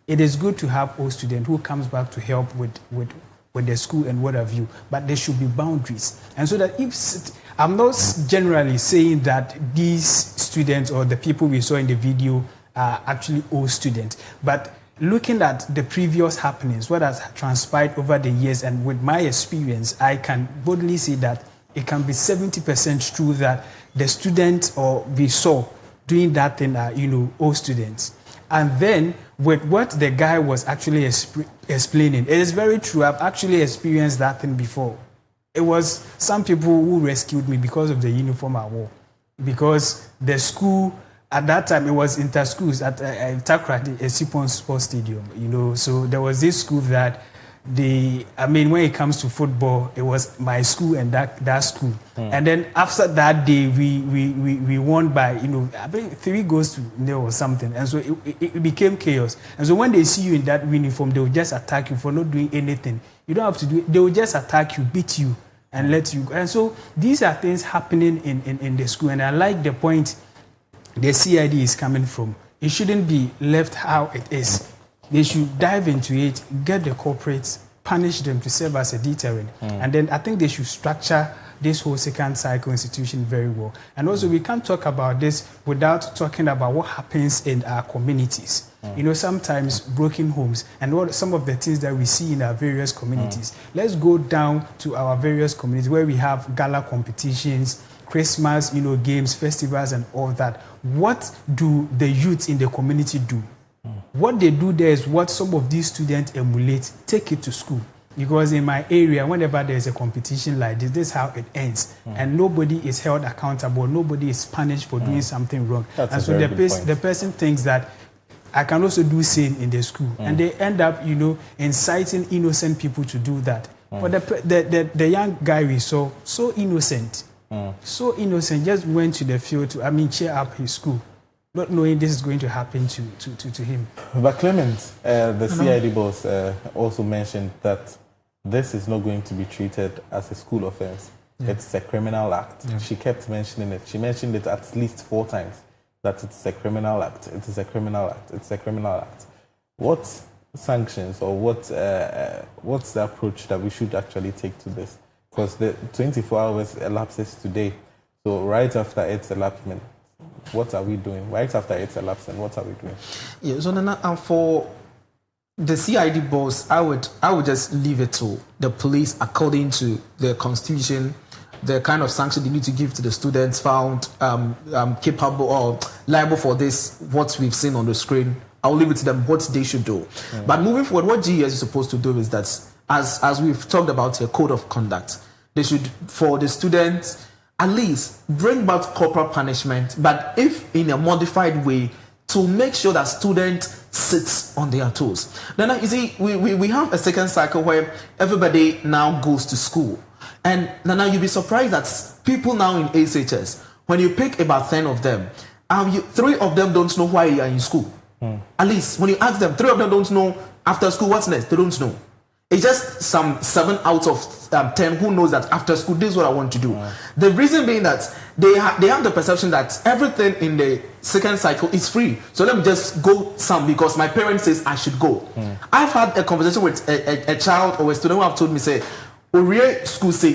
It is good to have a student who comes back to help with the school and what have you, but there should be boundaries. And so that I'm not generally saying that these students or the people we saw in the video are actually old students, but looking at the previous happenings, what has transpired over the years, and with my experience, I can boldly say that it can be 70% true that the students or we saw doing that thing are, old students. And then with what the guy was actually explaining, it is very true. I've actually experienced that thing before. It was some people who rescued me because of the uniform I wore. Because the school, at that time, it was inter-schools at Takra, a Sipon Sports Stadium, So there was this school that when it comes to football, it was my school and that school. And then after that day, we won by, 3 goals to 0 or something. And so it became chaos. And so when they see you in that uniform, they will just attack you for not doing anything. You don't have to do it. They will just attack you, beat you, and let you go. And so these are things happening in the school. And I like the point the CID is coming from. It shouldn't be left how it is. They should dive into it, get the corporates, punish them to serve as a deterrent. And then I think they should structure this whole second cycle institution very well. And also we can't talk about this without talking about what happens in our communities. Sometimes broken homes and some of the things that we see in our various communities. Let's go down to our various communities where we have gala competitions, Christmas, games, festivals and all that. What do the youth in the community do? What they do there is what some of these students emulate, take it to school. Because in my area, whenever there's a competition like this is how it ends. And nobody is held accountable, nobody is punished for doing something wrong. That's and so the person thinks that I can also do same in the school. And they end up, inciting innocent people to do that. But the young guy we saw, so innocent, just went to the field to, cheer up his school, not knowing this is going to happen to him. But Clement, the CID boss also mentioned that this is not going to be treated as a school offense. Yeah. It's a criminal act. Yeah. She kept mentioning it. She mentioned it at least 4 times, that it's a criminal act. It is a criminal act. It's a criminal act. What sanctions or what's the approach that we should actually take to this? Because the 24 hours elapses today. So right after its elapsement, what are we doing? Right after its elapsement, what are we doing? Yeah, so now for the CID boss, I would just leave it to the police according to the constitution, the kind of sanction they need to give to the students found capable or liable for this, what we've seen on the screen. I'll leave it to them what they should do. But moving forward, what GES is supposed to do is that, as we've talked about a code of conduct, they should, for the students, at least bring back corporal punishment, but if in a modified way, to make sure that students sit on their toes. Then you see, we have a second cycle where everybody now goes to school. And now you'll be surprised that people now in SHS, when you pick about 10 of them, 3 of them don't know why you are in school. At least when you ask them, 3 of them don't know after school what's next. They don't know. It's just some 7 out of 10 who knows that after school this is what I want to do. The reason being that they have the perception that everything in the second cycle is free. So let me just go some because my parents says I should go. I've had a conversation with a child or a student who have told me, say, Uriye school say,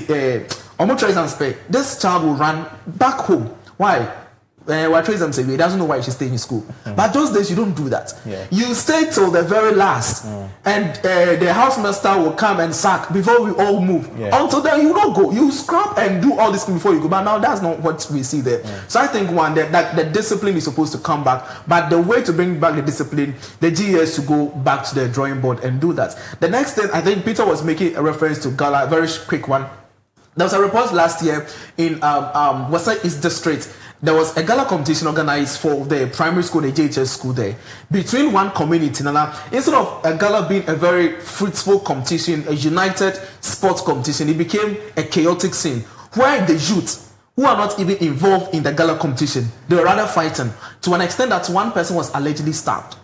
this child will run back home. Why? We're trying to say he doesn't know why she's staying in school. But those days you don't do that. You stay till the very last, and the housemaster will come and sack before we all move. Until then you don't go. You scrap and do all this before you go. But now that's not what we see there. So I think that the discipline is supposed to come back. But the way to bring back the discipline, the GES to go back to the drawing board and do that. The next thing, I think Peter was making a reference to Gala, a very quick one. There was a report last year in Wasa East District. There was a gala competition organized for the primary school, the JHS school there, between one community. Instead of a gala being a very fruitful competition, a united sports competition, it became a chaotic scene where the youth, who are not even involved in the gala competition, they were rather fighting to an extent that one person was allegedly stabbed.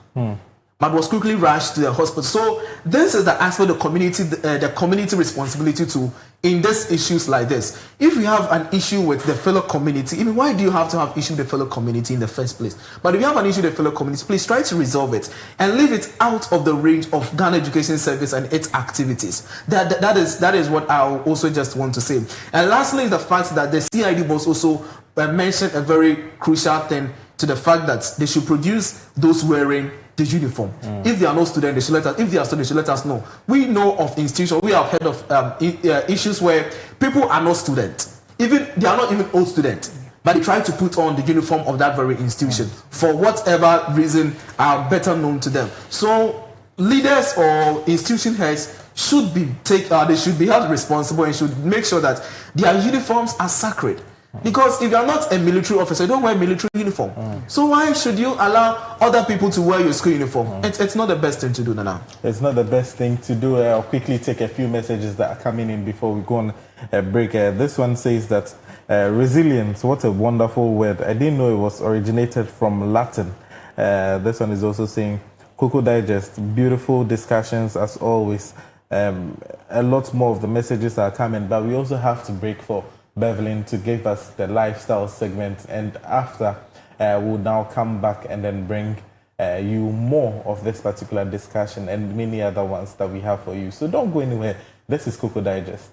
But was quickly rushed to the hospital. So this is the aspect of the community responsibility to in these issues like this. If you have an issue with the fellow community, even why do you have to have issue with the fellow community in the first place? But if you have an issue with the fellow community, please try to resolve it and leave it out of the range of Ghana Education Service and its activities. That is what I also just want to say. And lastly is the fact that the CID boss also mentioned a very crucial thing to the fact that they should produce those wearing the uniform. If they are no students, they should let us. If they are students, they should let us know. We know of institutions. We have heard of issues where people are not students. Even they are not even old students, but they try to put on the uniform of that very institution for whatever reason are better known to them. So leaders or institution heads should be they should be held responsible and should make sure that their uniforms are sacred. Because if you're not a military officer, you don't wear military uniform. So why should you allow other people to wear your school uniform? It's not the best thing to do, Nana. It's not the best thing to do. I'll quickly take a few messages that are coming in before we go on a break. This one says that resilience, what a wonderful word. I didn't know it was originated from Latin. This one is also saying, Koko Digest, beautiful discussions as always. A lot more of the messages are coming, but we also have to break for Bevelin to give us the lifestyle segment, and after we'll now come back and then bring you more of this particular discussion and many other ones that we have for you. So don't go anywhere. This is Koko Digest.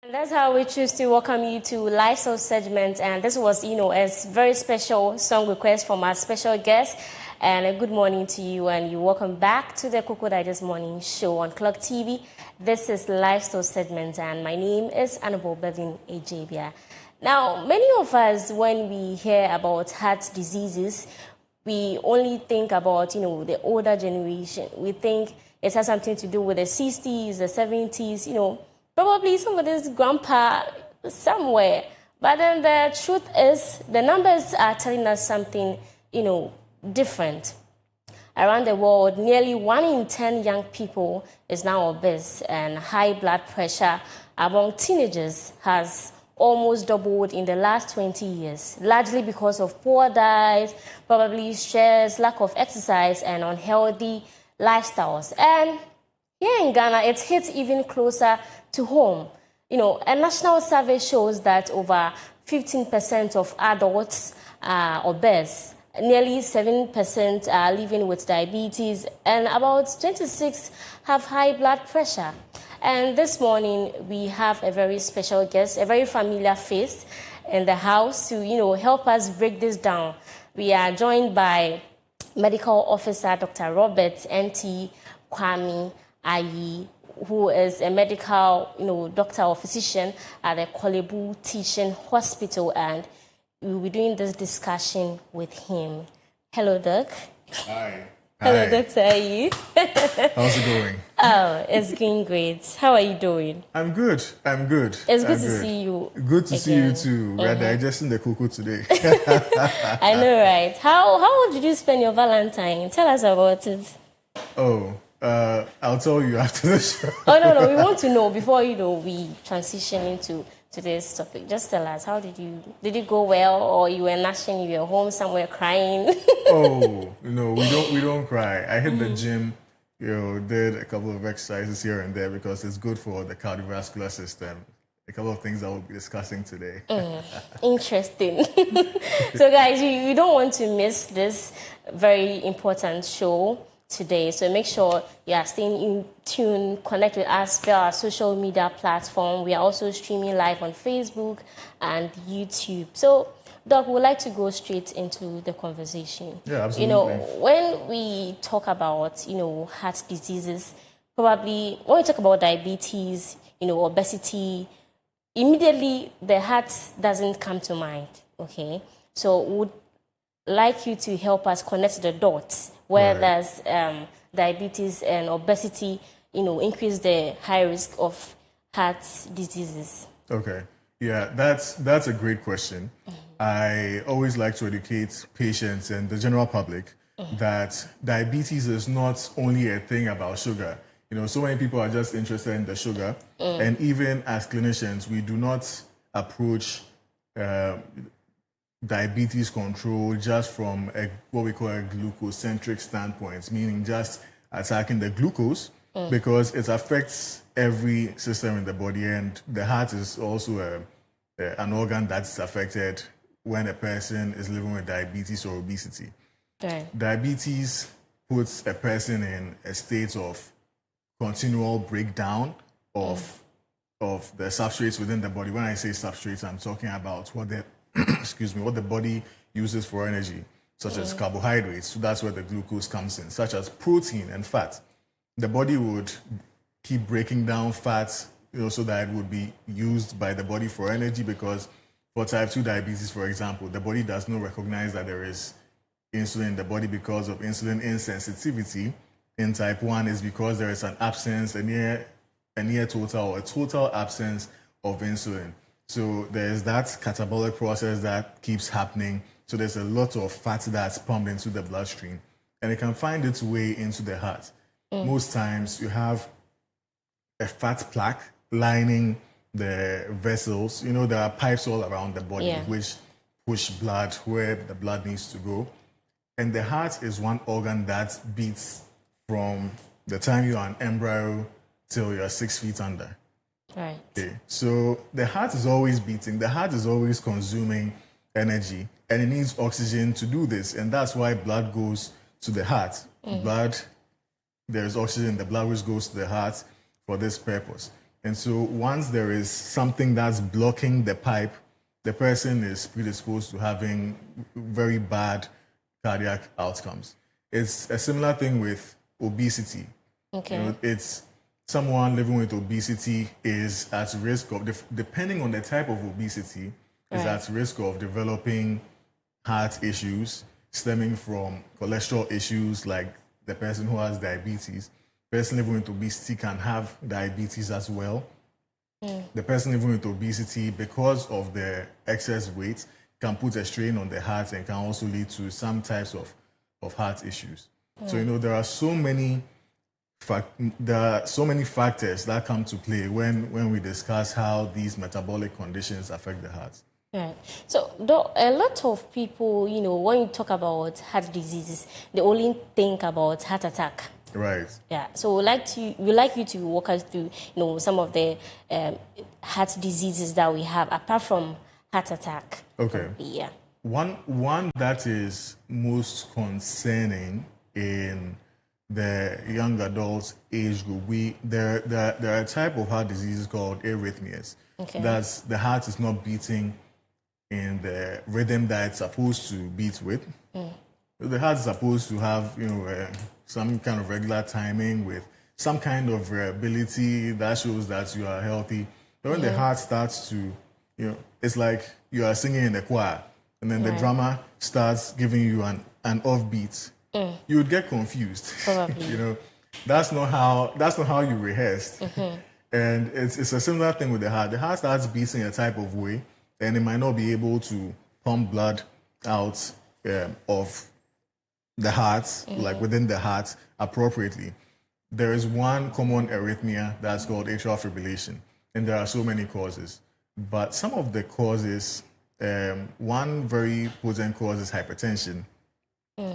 And that's how we choose to welcome you to Lifestyle segment. And this was, a very special song request from our special guest. And a good morning to you. And you welcome back to the Koko Digest Morning Show on Clock TV. This is Lifestyle segment, and my name is Annabelle Bevin Ejabia. Now, many of us, when we hear about heart diseases, we only think about, the older generation. We think it has something to do with the 60s, the 70s, probably somebody's grandpa somewhere. But then the truth is, the numbers are telling us something, different. Around the world, nearly 1 in 10 young people is now obese, and high blood pressure among teenagers has almost doubled in the last 20 years, largely because of poor diet, probably stress, lack of exercise, and unhealthy lifestyles. And here in Ghana, it hits even closer to home. A national survey shows that over 15% of adults are obese. Nearly 7% are living with diabetes, and about 26% have high blood pressure. And this morning, we have a very special guest, a very familiar face in the house to, help us break this down. We are joined by Medical Officer Dr. Robert N.T. Kwame Ayi, who is a medical, doctor or physician at the Kolebu Teaching Hospital, and we'll be doing this discussion with him. Hello, Doc. Hi. Hello, Dr. Ayi. How's it going? Oh, it's going great. How are you doing? I'm good. It's good to see you. Good to see again. you too. We're digesting the cocoa today. I know, right? How did you spend your Valentine? Tell us about it. Oh, I'll tell you after the show. Oh, no, we want to know before, we transition into today's topic. Just tell us, did it go well, or you were gnashing, you were home somewhere crying? Oh, no, we don't cry. I hit the gym, did a couple of exercises here and there because it's good for the cardiovascular system. A couple of things I will be discussing today. Interesting. So, guys, you don't want to miss this very important show today. So make sure you are staying in tune, connect with us via our social media platform. We are also streaming live on Facebook and YouTube. So, Doc, we'd like to go straight into the conversation. Yeah, absolutely. When we talk about, heart diseases, probably when we talk about diabetes, obesity, immediately the heart doesn't come to mind, okay? So would like you to help us connect the dots where there's diabetes and obesity, increase the high risk of heart diseases. Okay. Yeah, that's a great question. I always like to educate patients and the general public that diabetes is not only a thing about sugar. So many people are just interested in the sugar. And even as clinicians, we do not approach diabetes control just from what we call a glucocentric standpoint, meaning just attacking the glucose because it affects every system in the body, and the heart is also an organ that's affected when a person is living with diabetes or obesity. Right. Diabetes puts a person in a state of continual breakdown of the substrates within the body. When I say substrates, I'm talking about what the what the body uses for energy, such as carbohydrates. So that's where the glucose comes in, such as protein and fat. The body would keep breaking down fats, so that it would be used by the body for energy, because for type 2 diabetes, for example, the body does not recognize that there is insulin in the body because of insulin insensitivity. In type 1 is because there is an absence, a near total or a total absence of insulin. So there's that catabolic process that keeps happening. So there's a lot of fat that's pumped into the bloodstream, and it can find its way into the heart. Most times you have a fat plaque lining the vessels. There are pipes all around the body which push blood where the blood needs to go. And the heart is one organ that beats from the time you are an embryo till you're 6 feet under. Right. Okay. So the heart is always beating. The heart is always consuming energy, and it needs oxygen to do this. And that's why blood goes to the heart. There's oxygen in the blood which goes to the heart for this purpose. And so once there is something that's blocking the pipe, the person is predisposed to having very bad cardiac outcomes. It's a similar thing with obesity. Okay. You know, it's someone living with obesity is at risk of, depending on the type of obesity, is at risk of developing heart issues stemming from cholesterol issues, like the person who has diabetes. Person living with obesity can have diabetes as well. The person living with obesity, because of their excess weight, can put a strain on the heart and can also lead to some types of heart issues. So, you know, there are so many factors that come to play when we discuss how these metabolic conditions affect the heart. Right. So, though a lot of people, you know, when you talk about heart diseases, they only think about heart attack. Right. Yeah. So, we like you to walk us through, you know, some of the heart diseases that we have apart from heart attack. Okay. Yeah. One that is most concerning in the young adults age group, there are a type of heart diseases called arrhythmias. Okay. That's the heart is not beating in the rhythm that it's supposed to beat with. The heart is supposed to have, you know, some kind of regular timing with some kind of variability that shows that you are healthy. But when the heart starts to, you know, it's like you are singing in the choir, and then the drummer starts giving you an offbeat. You would get confused. Probably. You know, that's not how you rehearsed. And it's a similar thing with the heart. The heart starts beating a type of way, and it might not be able to pump blood out of the heart, like within the heart, appropriately. There is one common arrhythmia that's called atrial fibrillation, and there are so many causes. But some of the causes, one very potent cause is hypertension,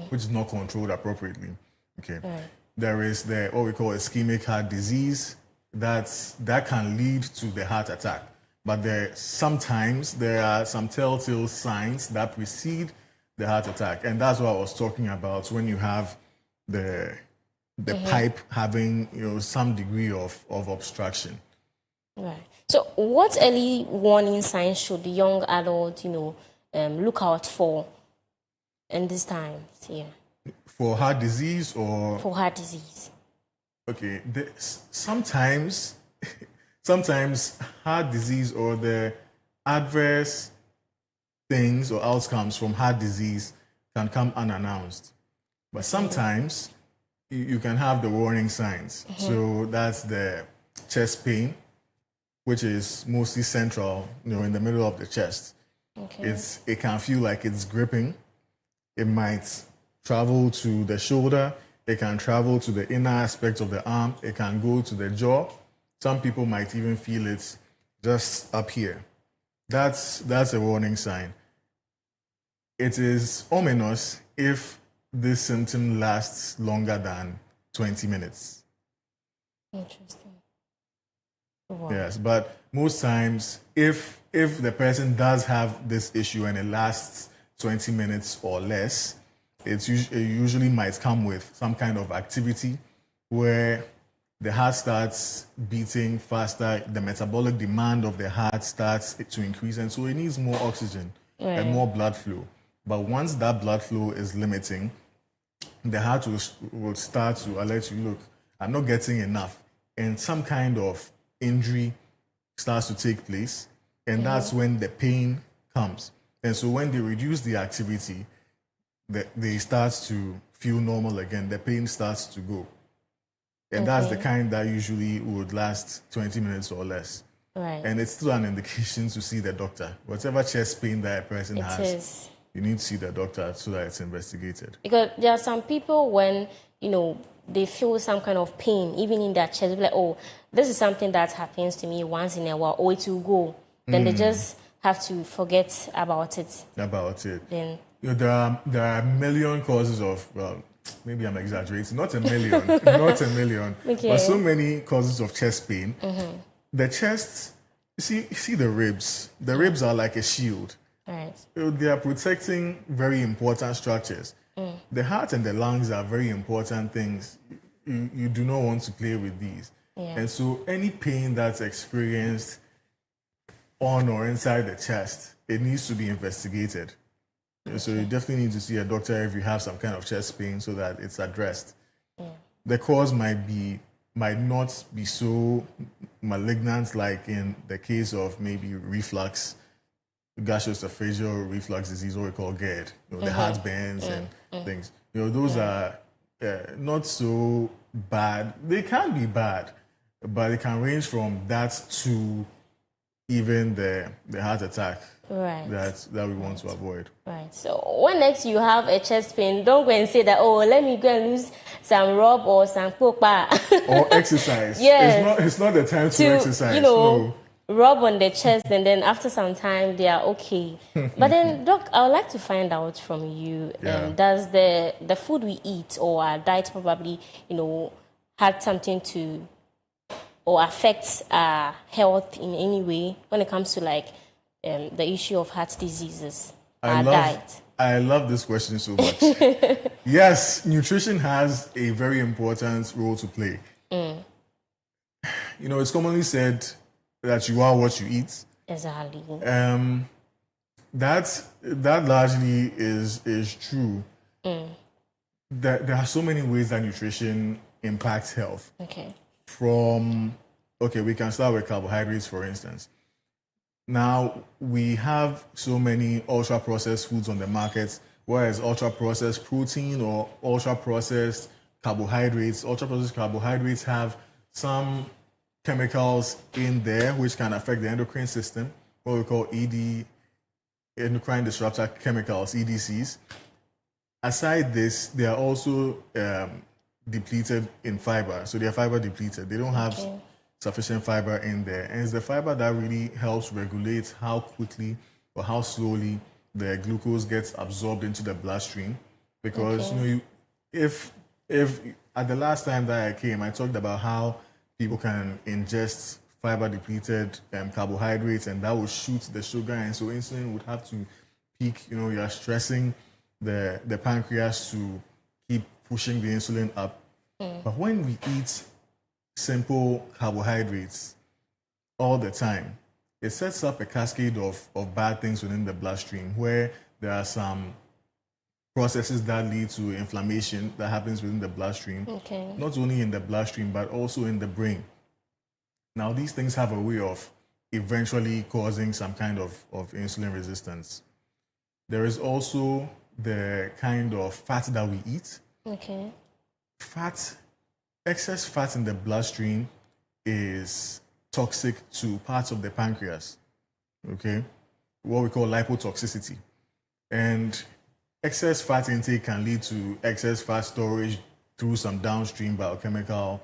which is not controlled appropriately. Okay. There is what we call ischemic heart disease that can lead to the heart attack. But sometimes there are some telltale signs that precede the heart attack, and that's what I was talking about when you have the pipe having, you know, some degree of obstruction. Right. So, what early warning signs should the young adult, you know, look out for in this time? Yeah. For heart disease or for heart disease? Okay. Sometimes heart disease or the adverse things or outcomes from heart disease can come unannounced. But sometimes you can have the warning signs. So that's the chest pain, which is mostly central, you know, in the middle of the chest. Okay. It can feel like it's gripping. It might travel to the shoulder. It can travel to the inner aspect of the arm. It can go to the jaw. Some people might even feel it just up here. That's a warning sign. It is ominous if this symptom lasts longer than 20 minutes. Interesting. Wow. Yes, but most times, if the person does have this issue and it lasts 20 minutes or less, it usually might come with some kind of activity where the heart starts beating faster, the metabolic demand of the heart starts to increase, and so it needs more oxygen and more blood flow. But once that blood flow is limiting, the heart will start to alert you, look, I'm not getting enough. And some kind of injury starts to take place. And that's when the pain comes. And so when they reduce the activity, they start to feel normal again. The pain starts to go. And that's the kind that usually would last 20 minutes or less. Right. And it's still an indication to see the doctor. Whatever chest pain that a person has, you need to see the doctor so that it's investigated. Because there are some people when, you know, they feel some kind of pain, even in their chest, like, oh, this is something that happens to me once in a while, or it will go. Then they just have to forget about it. Then, you know, there are a million causes of, well, maybe I'm exaggerating, not a million, but so many causes of chest pain. The chest, you see the ribs. The ribs are like a shield. Right. They are protecting very important structures. The heart and the lungs are very important things. You do not want to play with these. Yeah. And so any pain that's experienced on or inside the chest, it needs to be investigated. So you definitely need to see a doctor if you have some kind of chest pain so that it's addressed. Yeah. The cause might not be so malignant like in the case of maybe reflux, gastroesophageal reflux disease, or we call GERD, the heartburns and things. Those are not so bad. They can be bad, but it can range from that to even the heart attack that we want to avoid. Right. So when next you have a chest pain, don't go and say that, oh, let me go and lose some rub or some popa. Or exercise. Yes. It's not the time to exercise. No. Rub on the chest, and then after some time they are okay. But then, Doc, I would like to find out from you, does the food we eat or our diet probably, had something to or affects our health in any way when it comes to the issue of heart diseases? Diet. I love this question so much. Yes, nutrition has a very important role to play. It's commonly said that you are what you eat. Exactly. That largely is true. There are so many ways that nutrition impacts health. Okay. We can start with carbohydrates, for instance. Now, we have so many ultra-processed foods on the market, whereas ultra-processed protein or ultra-processed carbohydrates. Ultra-processed carbohydrates have some chemicals in there which can affect the endocrine system, what we call endocrine disruptor chemicals, EDCs. Aside this, they are also depleted in fiber. So they are fiber depleted. They don't have sufficient fiber in there. And it's the fiber that really helps regulate how quickly or how slowly the glucose gets absorbed into the bloodstream. Because if at the last time that I came, I talked about how people can ingest fiber depleted carbohydrates, and that will shoot the sugar, and so insulin would have to peak. You're stressing the pancreas to keep pushing the insulin up. But when we eat simple carbohydrates all the time, it sets up a cascade of bad things within the bloodstream, where there are some processes that lead to inflammation that happens within the bloodstream, not only in the bloodstream, but also in the brain. Now, these things have a way of eventually causing some kind of insulin resistance. There is also the kind of fat that we eat. Excess fat in the bloodstream is toxic to parts of the pancreas, what we call lipotoxicity. And excess fat intake can lead to excess fat storage through some downstream biochemical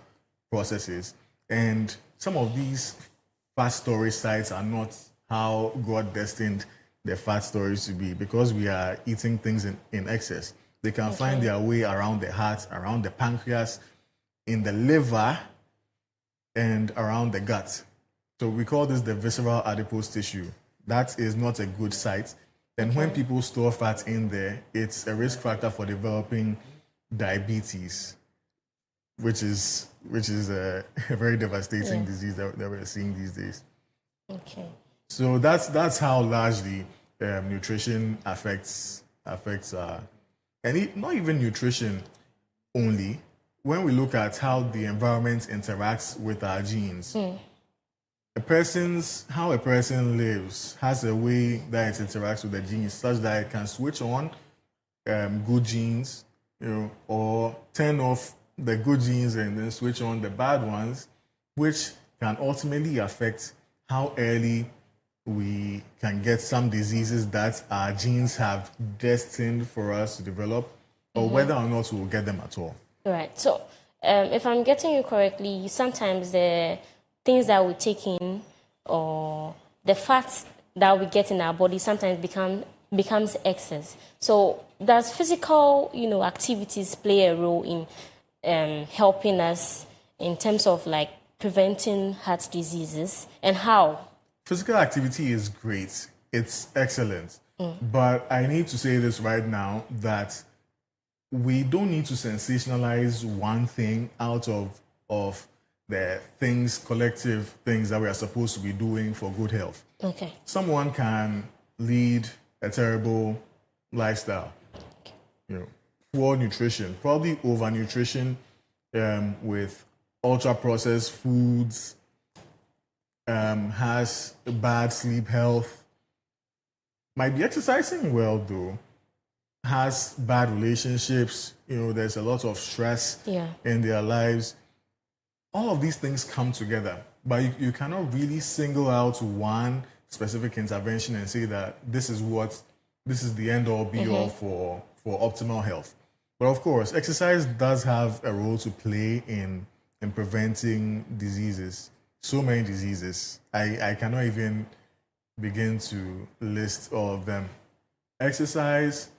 processes. And some of these fat storage sites are not how God destined the fat storage to be, because we are eating things in excess. They can find their way around the heart, around the pancreas, in the liver, and around the gut. So we call this the visceral adipose tissue. That is not a good site. And when people store fat in there, it's a risk factor for developing diabetes, which is a very devastating disease that we're seeing these days. So that's how largely nutrition affects and not even nutrition only. When we look at how the environment interacts with our genes, how a person lives has a way that it interacts with the genes, such that it can switch on good genes, or turn off the good genes and then switch on the bad ones, which can ultimately affect how early we can get some diseases that our genes have destined for us to develop, or whether or not we'll get them at all. Right. So, if I'm getting you correctly, sometimes the things that we take in, or the fats that we get in our body, sometimes becomes excess. So, does physical, activities play a role in helping us in terms of preventing heart diseases, and how? Physical activity is great. It's excellent. But I need to say this right now, that we don't need to sensationalize one thing out of the things, collective things that we are supposed to be doing for good health. Okay. Someone can lead a terrible lifestyle. You know, poor nutrition, probably overnutrition, with ultra processed foods, has bad sleep health, might be exercising well though, has bad relationships, there's a lot of stress in their lives. All of these things come together, but you cannot really single out one specific intervention and say that this is the end all be all for optimal health. But of course, exercise does have a role to play in preventing diseases, so many diseases. I cannot even begin to list all of them. Exercise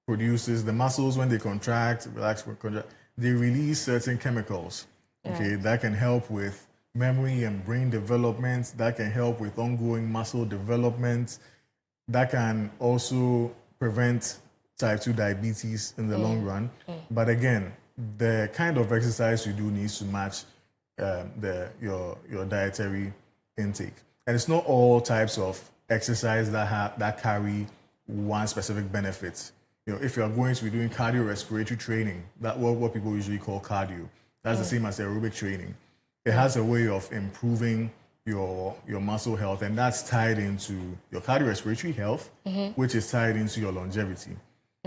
produces the muscles when they contract, relax, contract, they release certain chemicals, that can help with memory and brain development, that can help with ongoing muscle development, that can also prevent type 2 diabetes in the long run. But again, the kind of exercise you do needs to match your dietary intake. And it's not all types of exercise that carry one specific benefit. If you're going to be doing cardiorespiratory training, that what people usually call cardio, that's the same as aerobic training. It has a way of improving your muscle health, and that's tied into your cardiorespiratory health, which is tied into your longevity.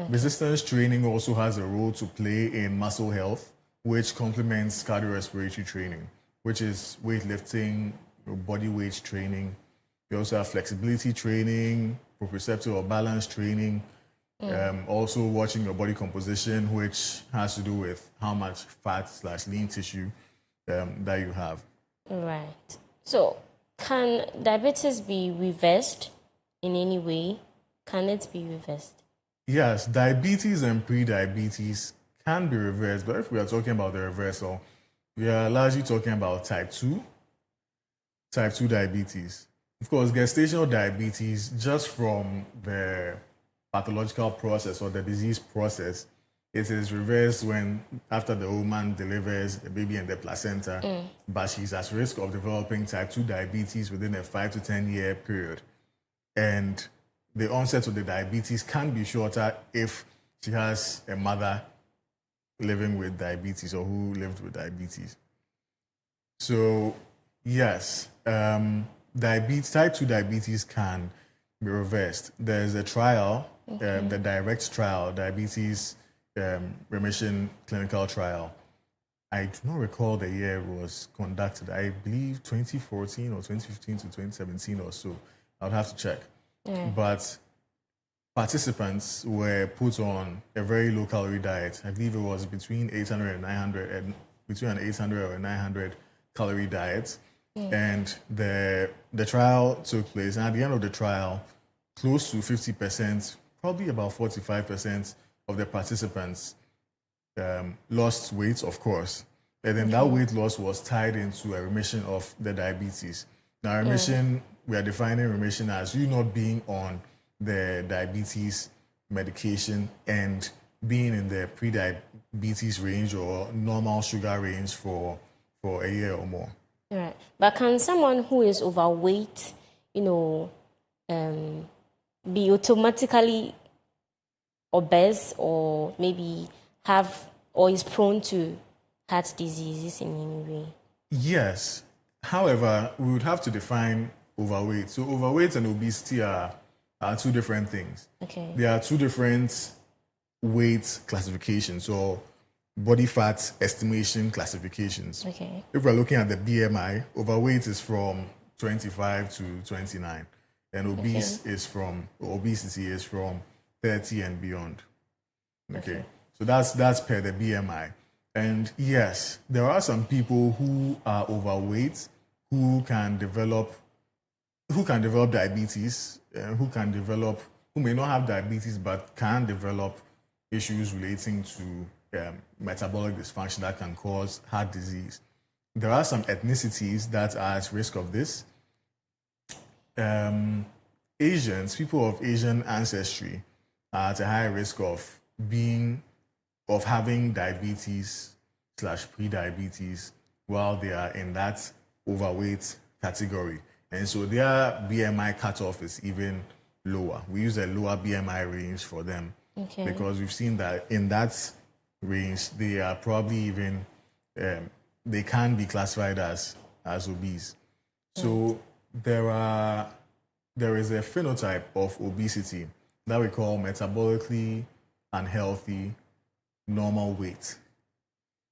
Resistance training also has a role to play in muscle health, which complements cardiorespiratory training, which is weightlifting, body weight training. You also have flexibility training, proprioceptive or balance training, also watching your body composition, which has to do with how much fat/lean tissue that you have. Right. So, can diabetes be reversed in any way? Can it be reversed? Yes, diabetes and pre-diabetes can be reversed, but if we are talking about the reversal, we are largely talking about type 2 diabetes. Of course, gestational diabetes, just from the pathological process or the disease process, it is reversed after the woman delivers the baby in the placenta, but she's at risk of developing type 2 diabetes within a 5 to 10 year period. And the onset of the diabetes can be shorter if she has a mother living with diabetes or who lived with diabetes. So, yes, type 2 diabetes can be reversed. There's a trial, the DIRECT trial, diabetes remission clinical trial. I do not recall the year it was conducted. I believe 2014 or 2015 to 2017 or so. I'll have to check. But participants were put on a very low calorie diet. I believe it was between 800 and 900, and between an 800 or 900 calorie diet. And the trial took place. And at the end of the trial, close to 50%, probably about 45% of the participants lost weight, of course. And then that weight loss was tied into a remission of the diabetes. Now, remission, we are defining remission as you not being on the diabetes medication and being in the pre-diabetes range or normal sugar range for a year or more. Right. But can someone who is overweight, be automatically obese or maybe is prone to heart diseases in any way? Yes. However, we would have to define overweight. So overweight and obesity are two different things. Okay. There are two different weight classifications or body fat estimation classifications. Okay. If we're looking at the BMI, overweight is from 25 to 29, and obesity is from 30 and beyond. Okay. So that's per the BMI. And yes, there are some people who are overweight who can develop diabetes, who may not have diabetes but can develop issues relating to metabolic dysfunction that can cause heart disease. There are some ethnicities that are at risk of this. Asians, people of Asian ancestry, are at a high risk of having diabetes /pre-diabetes while they are in that overweight category. And so their BMI cutoff is even lower. We use a lower BMI range for them because we've seen that in that range, they are probably even, they can be classified as obese. So there is a phenotype of obesity that we call metabolically unhealthy normal weight.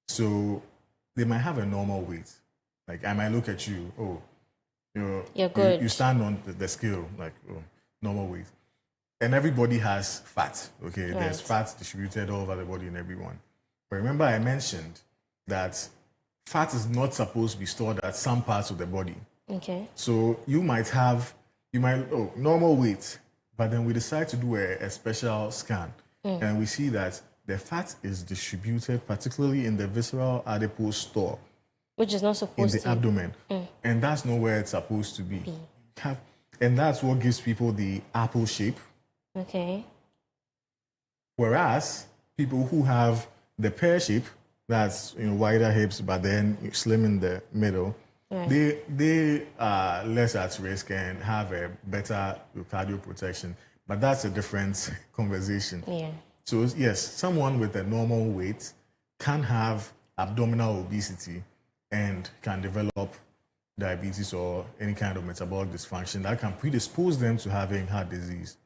So they might have a normal weight. Like I might look at you, oh, you're good. You stand on the scale, like normal weight. And everybody has fat, okay? Right. There's fat distributed all over the body in everyone. But remember I mentioned that fat is not supposed to be stored at some parts of the body. Okay. So you might normal weight, but then we decide to do a special scan. And we see that the fat is distributed, particularly in the visceral adipose store. Which is not supposed to. In the abdomen. And that's not where it's supposed to be. And that's what gives people the apple shape. Okay. Whereas people who have the pear shape, that's wider hips, but then slim in the middle, right. They are less at risk and have a better cardio protection. But that's a different conversation. Yeah. So yes, someone with a normal weight can have abdominal obesity and can develop diabetes or any kind of metabolic dysfunction that can predispose them to having heart disease.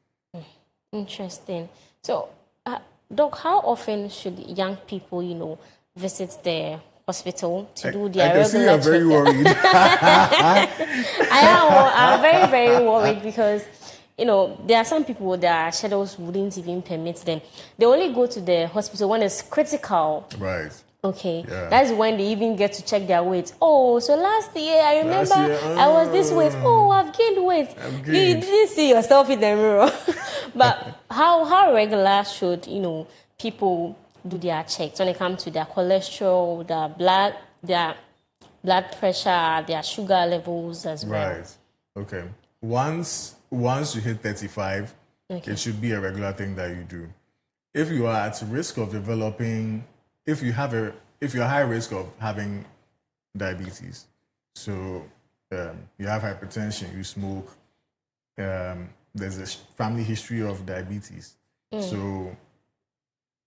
Interesting. So, Doc, how often should young people, visit the hospital to do their regular I can see you're very worried. I'm very, very worried because, there are some people that schedules wouldn't even permit them. They only go to the hospital when it's critical. Right. Okay, that's when they even get to check their weight. Oh, so last year I remember I was this weight. Oh, I've gained weight. You didn't see yourself in the mirror. But how regular should people do their checks when it comes to their cholesterol, their blood pressure, their sugar levels as well? Right. Okay. Once you hit 35, it should be a regular thing that you do. If you are at risk of developing if you're high risk of having diabetes, so you have hypertension, you smoke, there's a family history of diabetes. So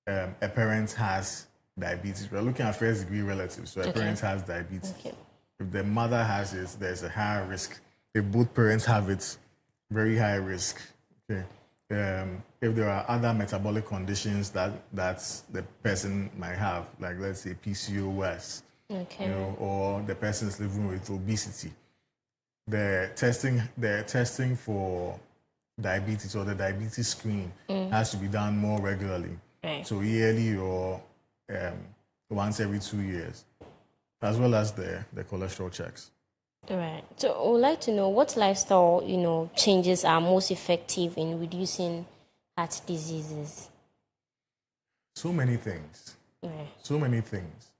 a parent has diabetes. We're looking at first degree relatives. So a parent has diabetes. Okay. If the mother has it, there's a higher risk. If both parents have it, very high risk. Okay. If there are other metabolic conditions that the person might have, like let's say PCOS, or the person's living with obesity, the testing for diabetes or the diabetes screen has to be done more regularly. Right. So yearly or once every 2 years, as well as the cholesterol checks. Right. So I would like to know what lifestyle, changes are most effective in reducing heart diseases. So many things. Right. So many things.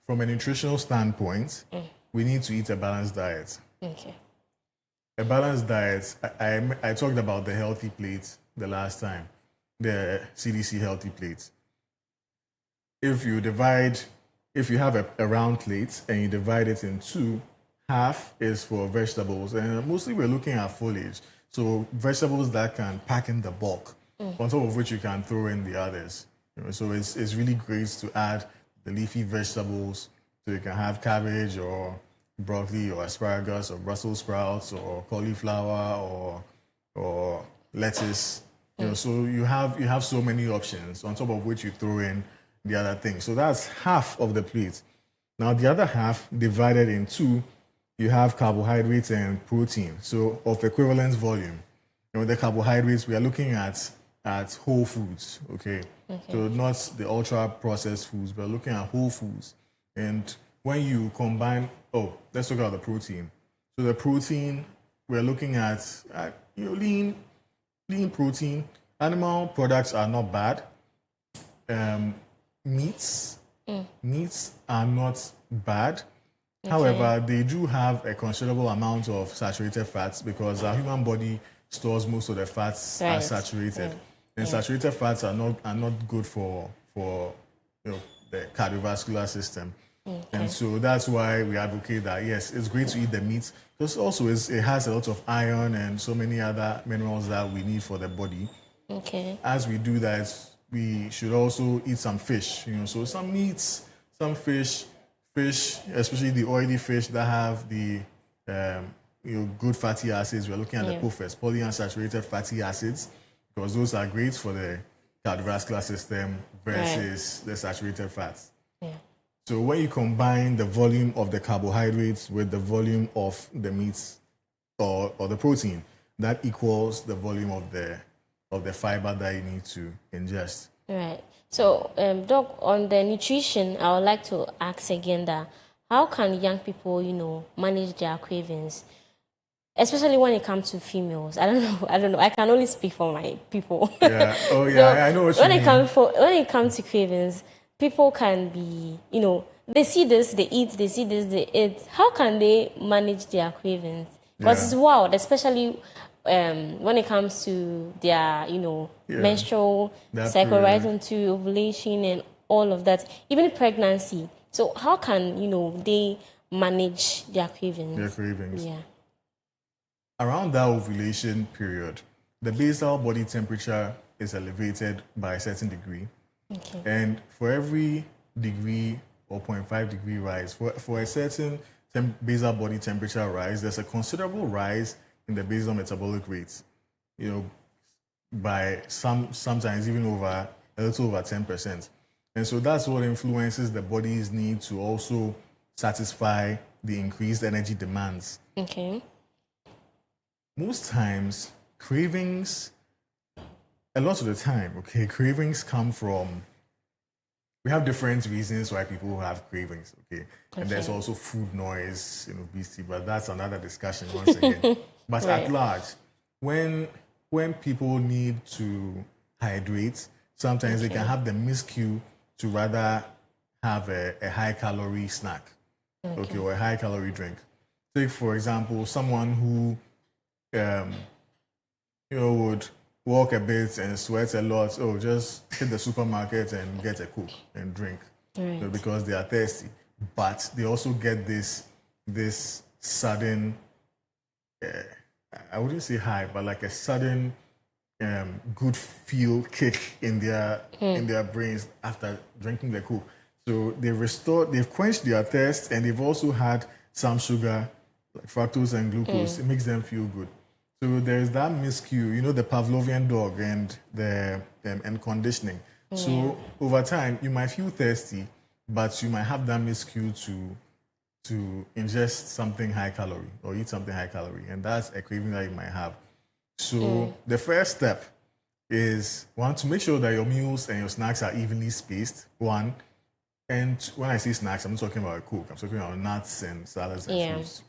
From a nutritional standpoint, we need to eat a balanced diet. Okay. A balanced diet, I talked about the healthy plate the last time, the CDC healthy plate. If you have a round plate and you divide it in two, half is for vegetables, and mostly we're looking at foliage. So vegetables that can pack in the bulk, on top of which you can throw in the others. So it's really great to add the leafy vegetables. So you can have cabbage or broccoli or asparagus or Brussels sprouts or cauliflower or lettuce. So you have so many options, on top of which you throw in the other thing. So that's half of the plate. Now the other half, divided in two, you have carbohydrates and protein. So of equivalent volume. The carbohydrates, we are looking at whole foods, okay? So not the ultra processed foods, but looking at whole foods. And when you combine, let's talk about the protein. So the protein, we're looking at lean protein. Animal products are not bad. Meats are not bad. Okay. However, they do have a considerable amount of saturated fats because our human body stores most of the fats as saturated. Right. And saturated fats are not good for the cardiovascular system. And so that's why we advocate that, yes, it's great to eat the meat, because also it has a lot of iron and so many other minerals that we need for the body. Okay. As we do that, we should also eat some fish, so some meats, some fish, especially the oily fish that have the good fatty acids. We're looking at the POFAs, polyunsaturated fatty acids, because those are great for the cardiovascular system versus the saturated fats. Yeah. So when you combine the volume of the carbohydrates with the volume of the meats or the protein, that equals the volume of the fiber that you need to ingest. Right. So, Doc, on the nutrition, I would like to ask again that how can young people, manage their cravings, especially when it comes to females? I don't know. I can only speak for my people. Yeah. Oh, yeah. So I know what you mean. When it comes to cravings, people can be, they see this, they eat. They see this, they eat. How can they manage their cravings? Because it's wild, especially when it comes to their, menstrual cycle right into ovulation and all of that, even pregnancy. So how can, they manage their cravings? Their cravings. Yeah. Around that ovulation period, the basal body temperature is elevated by a certain degree. Okay. And for every degree or 0.5 degree rise, for a certain basal body temperature rise, there's a considerable rise in the basal metabolic rates, by sometimes even a little over 10%. And so that's what influences the body's need to also satisfy the increased energy demands. Okay. Most times, cravings, a lot of the time, cravings come from, we have different reasons why people have cravings, And there's also food noise, obesity, but that's another discussion once again. But at large, when people need to hydrate, sometimes they can have the miscue to rather have a high-calorie snack, or a high-calorie drink. Take, for example, someone who, would walk a bit and sweat a lot. Oh, just hit the supermarket and get a Coke and drink, because they are thirsty. But they also get this sudden, I wouldn't say high, but like a sudden good feel kick in their brains after drinking the Coke. So they've quenched their thirst, and they've also had some sugar, like fructose and glucose. It makes them feel good. So there's that miscue, the Pavlovian dog and conditioning. So over time, you might feel thirsty, but you might have that miscue to ingest something high calorie or eat something high calorie, and that's a craving that you might have. So the first step is, to make sure that your meals and your snacks are evenly spaced. And when I say snacks, I'm not talking about a Coke. I'm talking about nuts and salads and fruits.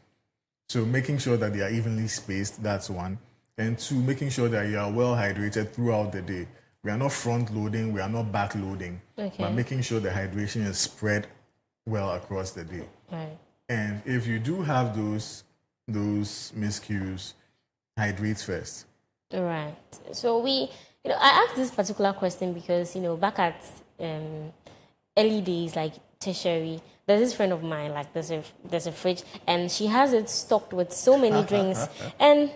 So making sure that they are evenly spaced, that's one. And two, making sure that you are well hydrated throughout the day. We are not front loading, we are not back loading, but making sure the hydration is spread well across the day. Right. And if you do have those miscues, hydrate first. Right. So I asked this particular question because, back at early days, like tertiary, there's this friend of mine, like there's a fridge, and she has it stocked with so many drinks. And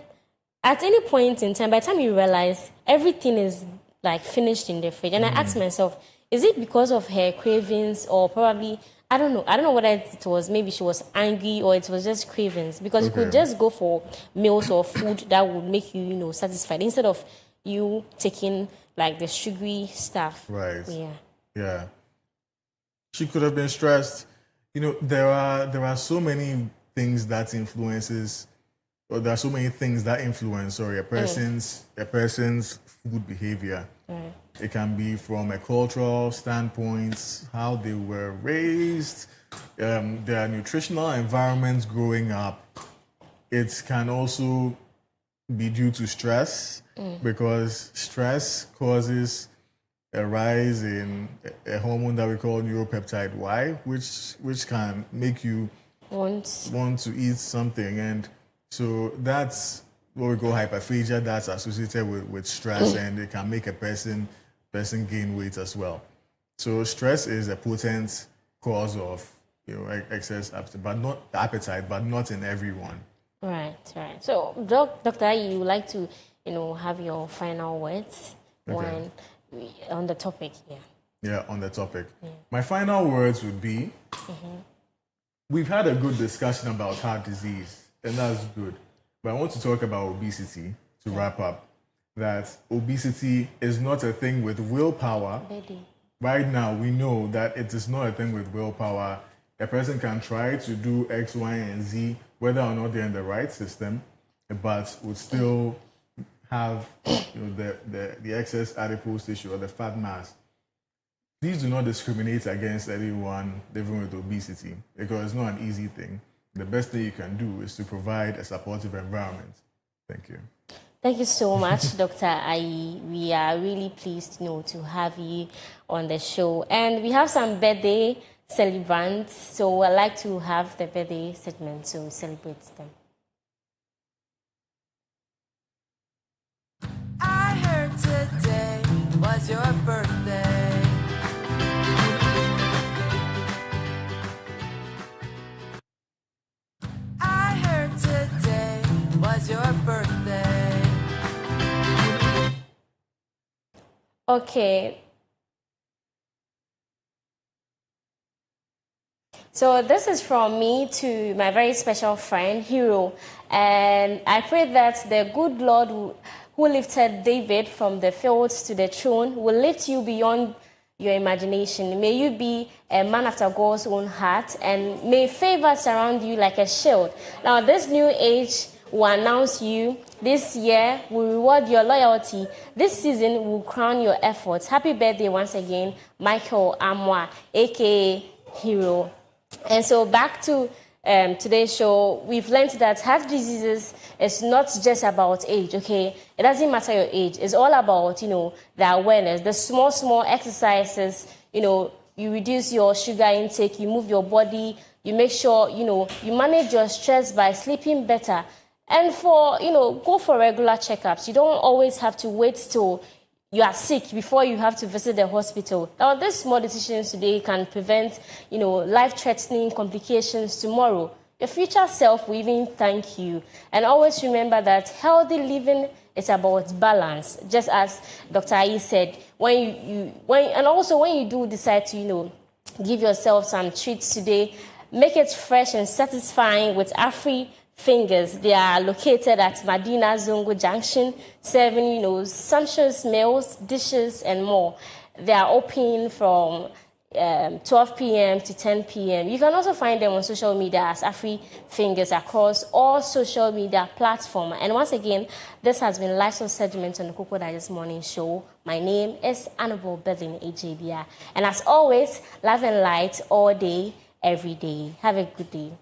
at any point in time, by the time you realize everything is like finished in the fridge, and I asked myself, is it because of her cravings, or probably I don't know whether it was, maybe she was angry, or it was just cravings, because you could just go for meals or food that would make you, satisfied, instead of you taking like the sugary stuff. Right. Yeah. She could have been stressed. There are so many things that influence a person's food behavior. Right. It can be from a cultural standpoint, how they were raised, their nutritional environments growing up. It can also be due to stress, because stress causes a rise in a hormone that we call neuropeptide Y, which can make you want to eat something. And so that's what we call hyperphagia, that's associated with stress, and it can make a person gain weight as well. So stress is a potent cause of excess appetite, but not in everyone. Right. So, Dr. you would like to, have your final words on the topic here. Yeah, on the topic. Yeah. My final words would be, we've had a good discussion about heart disease, and that's good. But I want to talk about obesity to wrap up. That obesity is not a thing with willpower. Right now, we know that it is not a thing with willpower. A person can try to do X, Y, and Z, whether or not they're in the right system, but would still have the excess adipose tissue or the fat mass. Please do not discriminate against anyone living with obesity, because it's not an easy thing. The best thing you can do is to provide a supportive environment. Thank you. Thank you so much, Dr. Ayi. We are really pleased to have you on the show. And we have some birthday celebrants, so I'd like to have the birthday segment to celebrate them. I heard today was your birthday. I heard today was your birthday. Okay. So this is from me to my very special friend, Hero. And I pray that the good Lord who lifted David from the fields to the throne will lift you beyond your imagination. May you be a man after God's own heart, and may favor surround you like a shield. Now, this new age will announce you. This year will reward your loyalty. This season will crown your efforts. Happy birthday once again, Michael Amwa, aka Hero. And so back to today's show, we've learned that heart diseases is not just about age, okay? It doesn't matter your age. It's all about, the awareness, the small exercises, you reduce your sugar intake, you move your body, you make sure, you manage your stress by sleeping better. And go for regular checkups. You don't always have to wait till you are sick before you have to visit the hospital. Now, these small decisions today can prevent, life-threatening complications tomorrow. Your future self will even thank you. And always remember that healthy living is about balance. Just as Dr. Ayi said, when you do decide to, give yourself some treats today, make it fresh and satisfying with Afri Fingers. They are located at Medina Zongo Junction, serving, sumptuous meals, dishes, and more. They are open from 12 p.m. to 10 p.m. You can also find them on social media as Afri Fingers across all social media platforms. And once again, this has been Lifestyle Segment on the Koko Digest Morning Show. My name is Annabelle Bedlin AJBR. And as always, love and light all day, every day. Have a good day.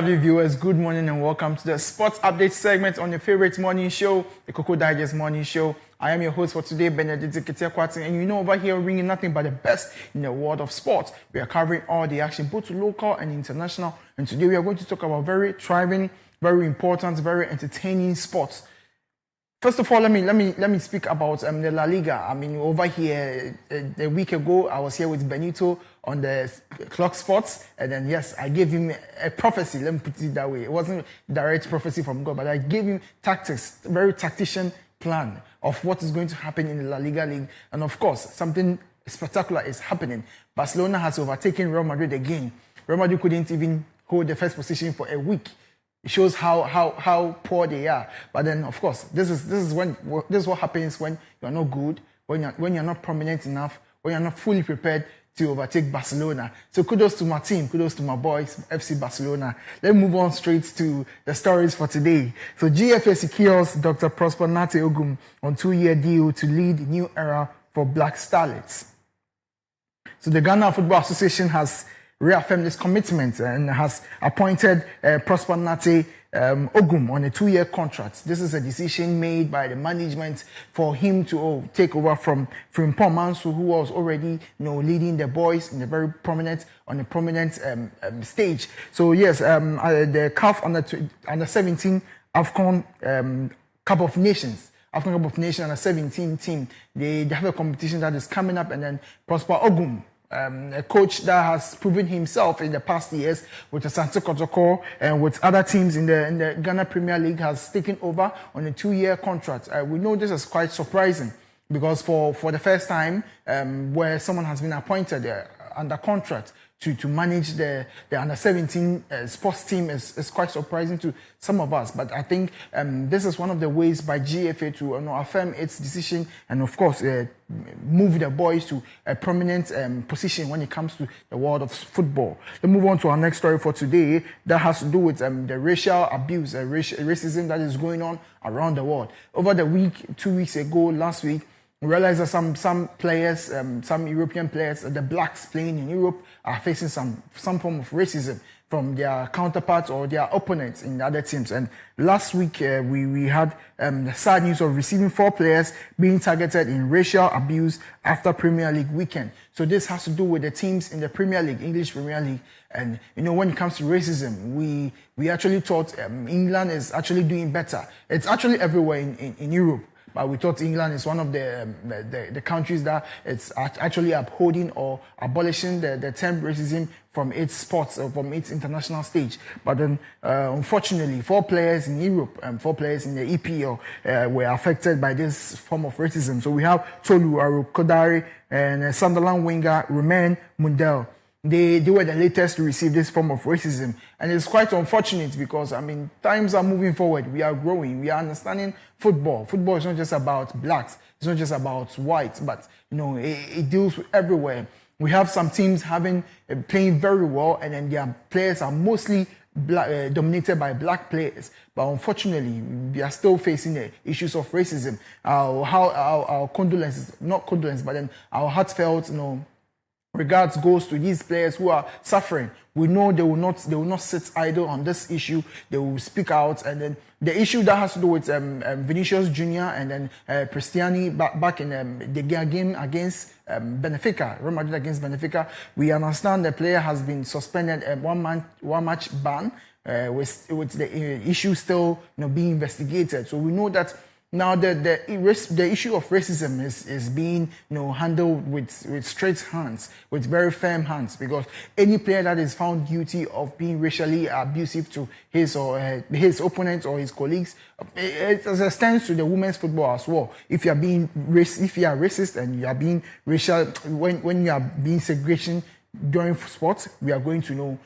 lovely viewers, good morning and welcome to the Sports Update segment on your favorite morning show, the Koko Digest Morning Show. I am your host for today, Benedict Ketekwati, and you know over here bringing nothing but the best in the world of sports. We are covering all the action, both local and international, and today we are going to talk about very thriving, very important, very entertaining sports. First of all, let me speak about the La Liga. I mean, over here a week ago, I was here with Benito on the Clock Sports, and then yes, I gave him a prophecy. Let me put it that way. It wasn't direct prophecy from God, but I gave him tactics, very tactician plan of what is going to happen in the La Liga league, and of course, something spectacular is happening. Barcelona has overtaken Real Madrid again. Real Madrid couldn't even hold the first position for a week. It shows how poor they are. But then, of course, this is what happens when you're not good, when you're not prominent enough, when you're not fully prepared to overtake Barcelona. So kudos to my team, kudos to my boys, FC Barcelona. Let's move on straight to the stories for today. So GFA secures Dr. Prosper Nate Ogum on 2-year deal to lead new era for Black Starlets. So the Ghana Football Association has reaffirmed this commitment and has appointed Prosper Nate Ogum on a 2-year contract. This is a decision made by the management for him to take over from Frimpong Manso, who was already leading the boys in a very prominent stage. So yes, the CAF under 17 AFCON Cup of Nations. African Cup of Nations under 17 team. They have a competition that is coming up, and then Prosper Ogum, a coach that has proven himself in the past years with Asante Kotoko and with other teams in the Ghana Premier League, has taken over on a 2-year contract. We know this is quite surprising because for the first time where someone has been appointed under contract to manage the under 17 sports team is quite surprising to some of us. But I think this is one of the ways by GFA to affirm its decision and, of course, move the boys to a prominent position when it comes to the world of football. Let's move on to our next story for today that has to do with the racial abuse, racism that is going on around the world. Over the week, 2 weeks ago, last week, we realized that some players, some European players, the blacks playing in Europe, are facing some form of racism from their counterparts or their opponents in other teams. And last week, we had the sad news of receiving 4 players being targeted in racial abuse after Premier League weekend. So this has to do with the teams in the Premier League, English Premier League. And, when it comes to racism, we actually thought England is actually doing better. It's actually everywhere in Europe. But we thought England is one of the countries that it's actually upholding or abolishing the term racism from its sports or from its international stage. But then, unfortunately, 4 players in Europe and 4 players in the EPL were affected by this form of racism. So we have Tolu Arokodare and Sunderland winger Romain Mundell. They were the latest to receive this form of racism. And it's quite unfortunate because, times are moving forward. We are growing. We are understanding football. Football is not just about blacks. It's not just about whites, but, it deals with everywhere. We have some teams playing very well, and then their players are mostly dominated by black players. But unfortunately, we are still facing the issues of racism. Our condolences, not condolences, but then our heartfelt, regards goes to these players who are suffering. We know they will not sit idle on this issue. They will speak out, and then the issue that has to do with Vinicius Junior and then Cristiani back in the game against Benfica, Real Madrid against Benfica. We understand the player has been suspended a one match ban with the issue still being investigated. So we know that. Now the issue of racism is being handled with straight hands, with very firm hands, because any player that is found guilty of being racially abusive to his or his opponents or his colleagues, it extends to the women's football as well. If you are racist and you are being racial when you are being segregation during sports, we are going to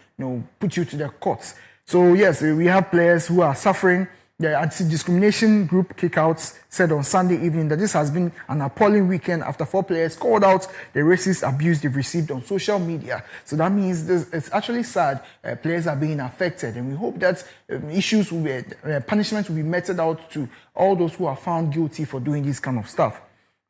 put you to the courts. So yes, we have players who are suffering. The anti-discrimination group Kickouts said on Sunday evening that this has been an appalling weekend after 4 players called out the racist abuse they've received on social media. So that means it's actually sad players are being affected, and we hope that punishment will be meted out to all those who are found guilty for doing this kind of stuff.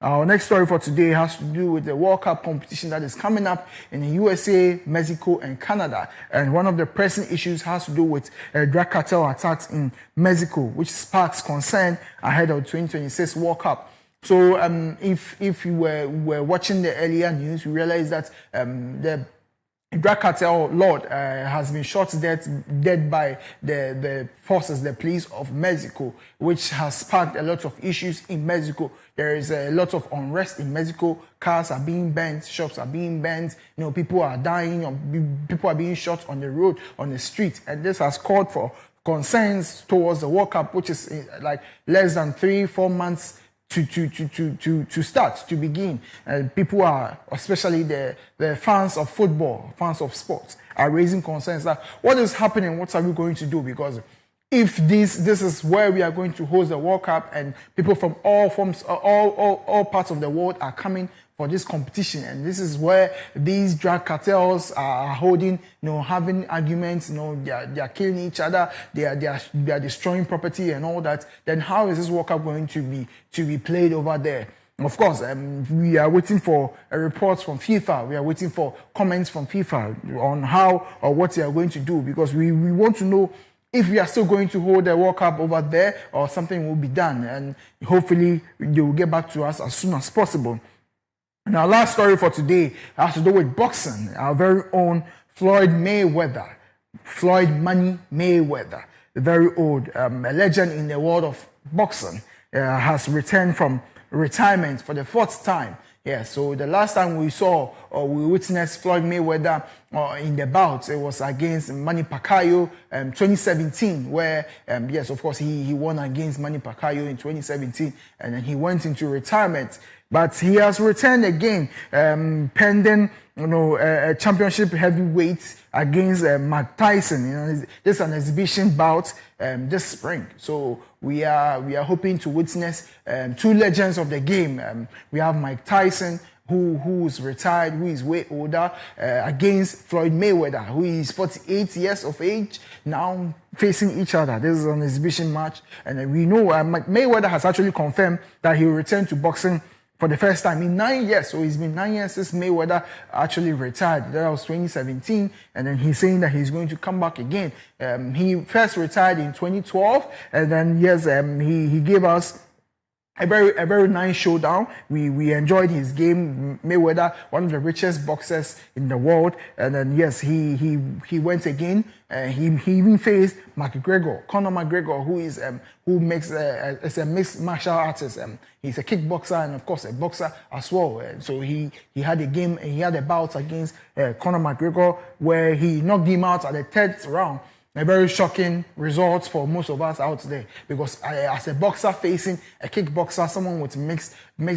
Our next story for today has to do with the World Cup competition that is coming up in the USA, Mexico, and Canada. And one of the pressing issues has to do with drug cartel attacks in Mexico, which sparks concern ahead of 2026 World Cup. So if you were watching the earlier news, you realize that the drug cartel lord has been shot dead by the forces, the police of Mexico, which has sparked a lot of issues in Mexico. There is a lot of unrest in Mexico. Cars are being burnt, shops are being burnt. People are dying, people are being shot on the road, on the street, and this has called for concerns towards the World Cup, which is like less than 3-4 months to start, to begin. People are, especially the fans of football, fans of sports, are raising concerns that what is happening, what are we going to do? Because if this is where we are going to host the World Cup and people from all parts of the world are coming for this competition, and this is where these drug cartels are holding, having arguments, they are killing each other, they are destroying property and all that, then how is this World Cup going to be played over there? Of course, we are waiting for reports from FIFA. We are waiting for comments from FIFA on how or what they are going to do, because we want to know if we are still going to hold the World Cup over there or something will be done. And hopefully they will get back to us as soon as possible. And our last story for today has to do with boxing. Our very own Floyd Mayweather, Floyd Money Mayweather, the very old, a legend in the world of boxing, has returned from retirement for the 4th time. Yeah, so the last time we saw or we witnessed Floyd Mayweather in the bout, it was against Manny Pacquiao 2017, where, yes, of course, he won against Manny Pacquiao in 2017, and then he went into retirement. But he has returned again, pending, a championship heavyweight against Mike Tyson. This is an exhibition bout this spring. So we are hoping to witness 2 legends of the game. We have Mike Tyson, who is retired, who is way older, against Floyd Mayweather, who is 48 years of age, now facing each other. This is an exhibition match, and we know Mayweather has actually confirmed that he will return to boxing for the first time in 9 years. So it's been 9 years since Mayweather actually retired. That was 2017, and then he's saying that he's going to come back again. He first retired in 2012, and then yes, he gave us a very nice showdown. We enjoyed his game. Mayweather, one of the richest boxers in the world, and then yes, he went again. He even faced Conor McGregor, who is a mixed martial artist. He's a kickboxer and of course a boxer as well. So he had a game, he had a bout against Conor McGregor where he knocked him out at the 3rd round. A very shocking result for most of us out there, because as a boxer facing a kickboxer, someone with mixed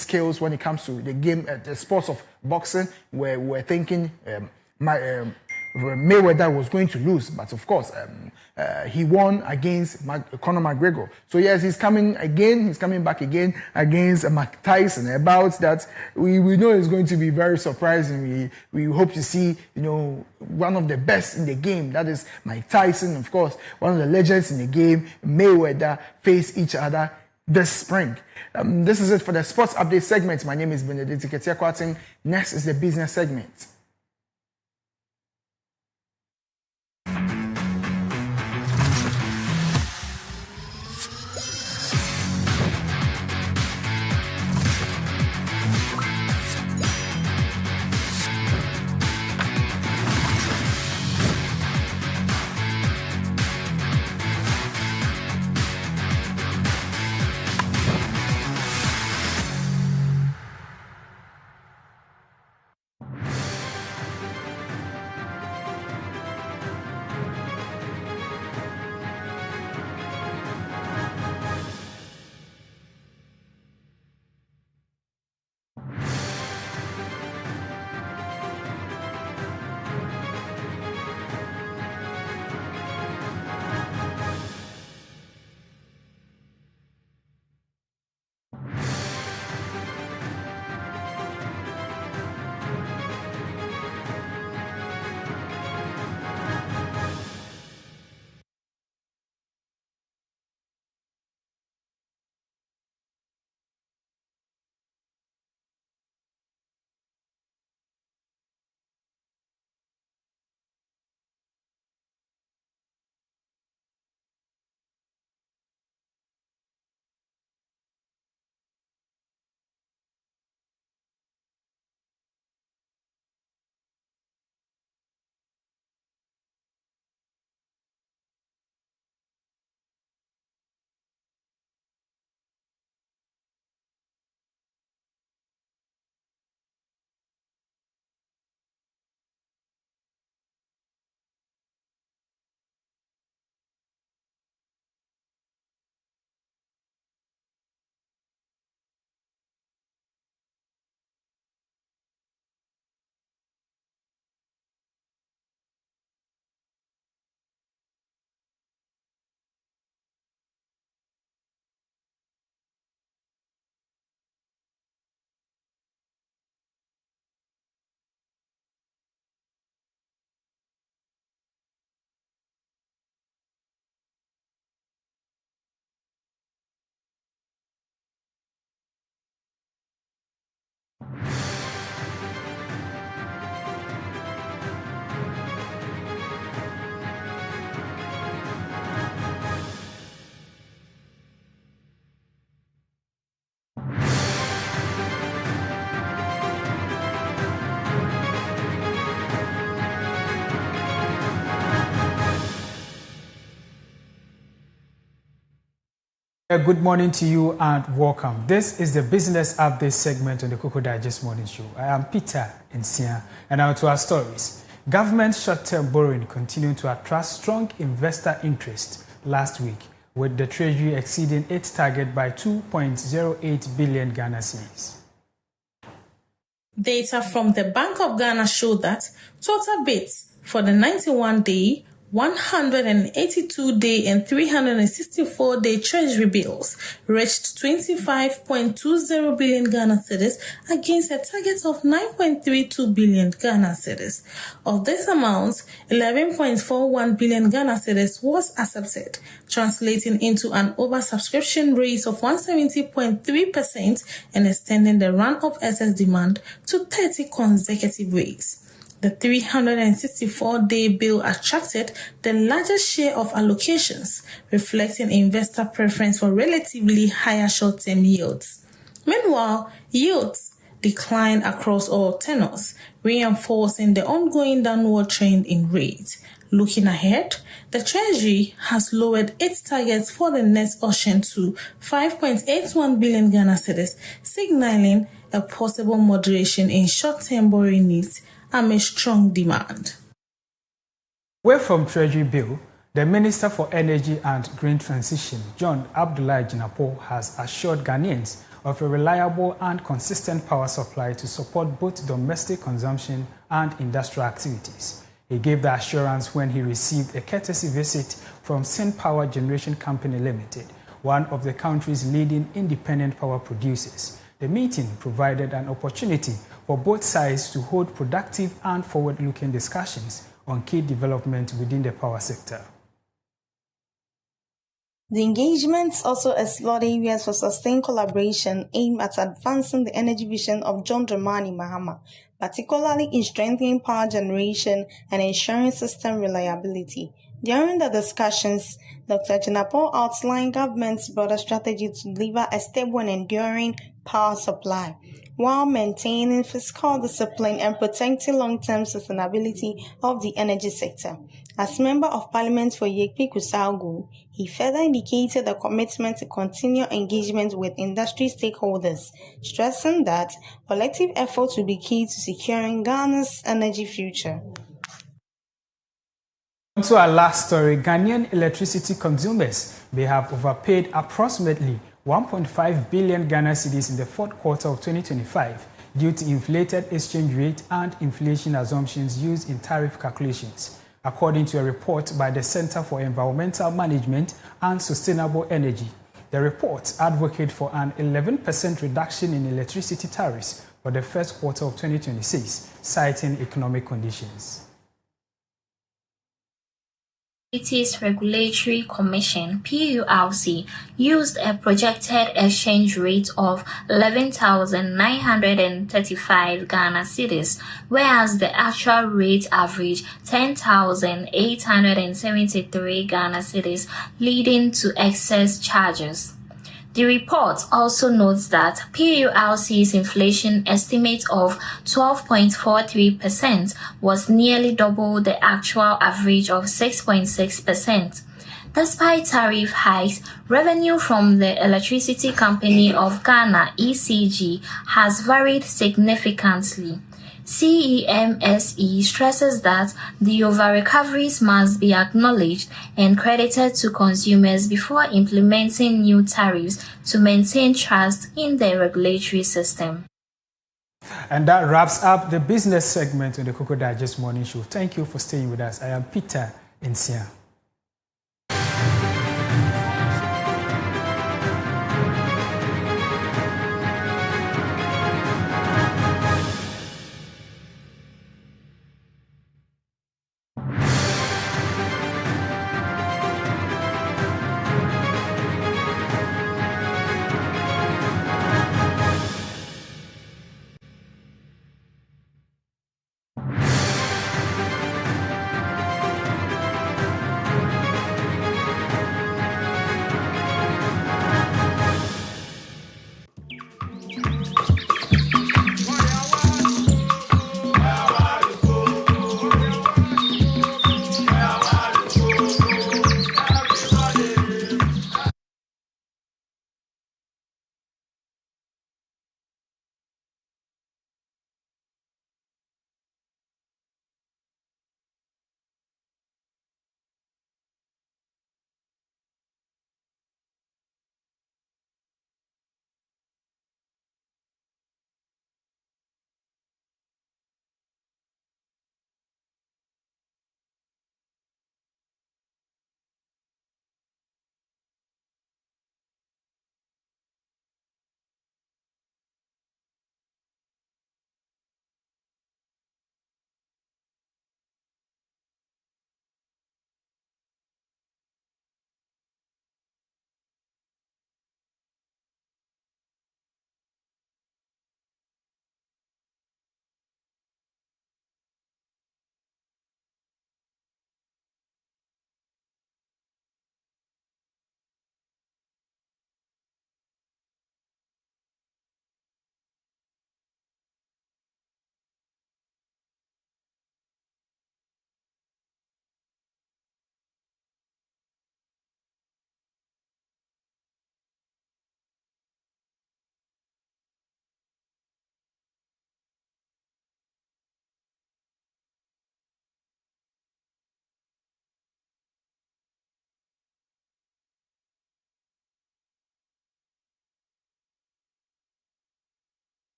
skills when it comes to the game, the sports of boxing, where we're thinking Mayweather was going to lose, but of course he won against Conor McGregor. So yes, he's coming back again against Mike Tyson. About that, we know it's going to be very surprising. We hope to see one of the best in the game, that is Mike Tyson, of course, one of the legends in the game, Mayweather, face each other this spring. This is it for the sports update segment. My name is Benedict Ketia. Next is the business segment. Good morning to you and welcome. This is the Business Update segment on the Koko Digest Morning Show. I am Peter Nsia, and now to our stories. Government short-term borrowing continued to attract strong investor interest last week, with the Treasury exceeding its target by 2.08 billion Ghana cedis. Data from the Bank of Ghana showed that total bids for the 91-day, 182-day and 364-day Treasury bills reached 25.20 billion Ghana cedis against a target of 9.32 billion Ghana cedis. Of this amount, 11.41 billion Ghana cedis was accepted, translating into an oversubscription rate of 170.3% and extending the run of excess demand to 30 consecutive weeks. The 364-day bill attracted the largest share of allocations, reflecting investor preference for relatively higher short-term yields. Meanwhile, yields declined across all tenors, reinforcing the ongoing downward trend in rates. Looking ahead, the Treasury has lowered its targets for the next auction to 5.81 billion Ghana cedis, signaling a possible moderation in short-term borrowing needs amid strong demand. Away from Treasury bill, the Minister for Energy and Green Transition, John Abdullahi Jinapor, has assured Ghanaians of a reliable and consistent power supply to support both domestic consumption and industrial activities. He gave the assurance when he received a courtesy visit from Sin Power Generation Company Limited, one of the country's leading independent power producers. The meeting provided an opportunity for both sides to hold productive and forward-looking discussions on key developments within the power sector. The engagements also explored areas for sustained collaboration aimed at advancing the energy vision of John Dramani Mahama, particularly in strengthening power generation and ensuring system reliability. During the discussions, Dr. Jinapor outlined government's broader strategy to deliver a stable and enduring power supply, while maintaining fiscal discipline and protecting long-term sustainability of the energy sector. As Member of Parliament for Yekpi Kusaugu, he further indicated a commitment to continue engagement with industry stakeholders, stressing that collective efforts will be key to securing Ghana's energy future. On to our last story, Ghanaian electricity consumers may have overpaid approximately 1.5 billion Ghana cedis in the fourth quarter of 2025 due to inflated exchange rate and inflation assumptions used in tariff calculations, according to a report by the Center for Environmental Management and Sustainable Energy. The report advocates for an 11% reduction in electricity tariffs for the first quarter of 2026, citing economic conditions. Securities Regulatory Commission (PURC) used a projected exchange rate of 11,935 Ghana cedis, whereas the actual rate averaged 10,873 Ghana cedis, leading to excess charges. The report also notes that PURC's inflation estimate of 12.43% was nearly double the actual average of 6.6%. Despite tariff hikes, revenue from the Electricity Company of Ghana (ECG) has varied significantly. CEMSE stresses that the over-recoveries must be acknowledged and credited to consumers before implementing new tariffs to maintain trust in the regulatory system. And that wraps up the business segment on the Koko Digest Morning Show. Thank you for staying with us. I am Peter Nsia.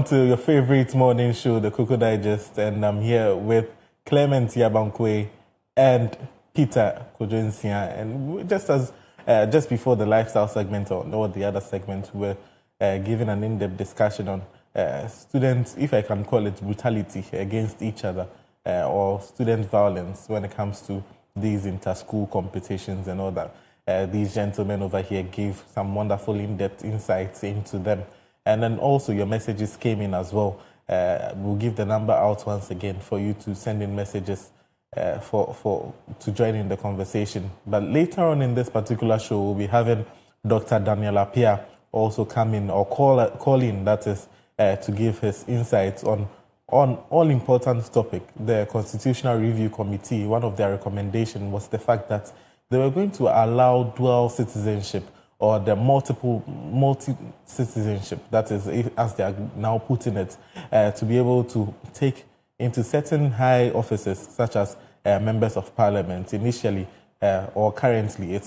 to your favorite morning show, the Koko Digest, and I'm here with Clement Yabankwe and Peter Kojoinsia. And just before the lifestyle segment or the other segment, we're giving an in-depth discussion on students, if I can call it brutality against each other, or student violence when it comes to these inter-school competitions and all that. These gentlemen over here gave some wonderful in-depth insights into them. And then also your messages came in as well. We'll give the number out once again for you to send in messages to join in the conversation. But later on in this particular show, we'll be having Dr. Daniel Appiah also come in, or call in, that is, to give his insights on all important topic. The Constitutional Review Committee, one of their recommendations was the fact that they were going to allow dual citizenship, or the multi-citizenship, that is, as they are now putting it, to be able to take into certain high offices, such as members of parliament. Initially, or currently,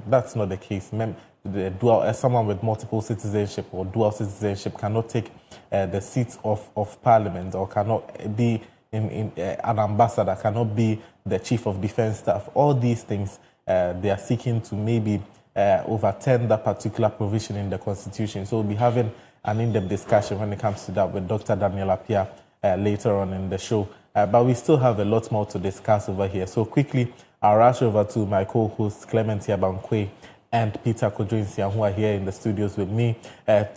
that's not the case. Someone with multiple citizenship or dual citizenship cannot take the seats of parliament, or cannot be an ambassador, cannot be the chief of defense staff. All these things, they are seeking to maybe overturn that particular provision in the Constitution. So we'll be having an in-depth discussion when it comes to that with Dr. Daniel Appiah later on in the show. But we still have a lot more to discuss over here. So quickly, I'll rush over to my co-hosts, Clement Yabankwe and Peter Kojoinsia, who are here in the studios with me,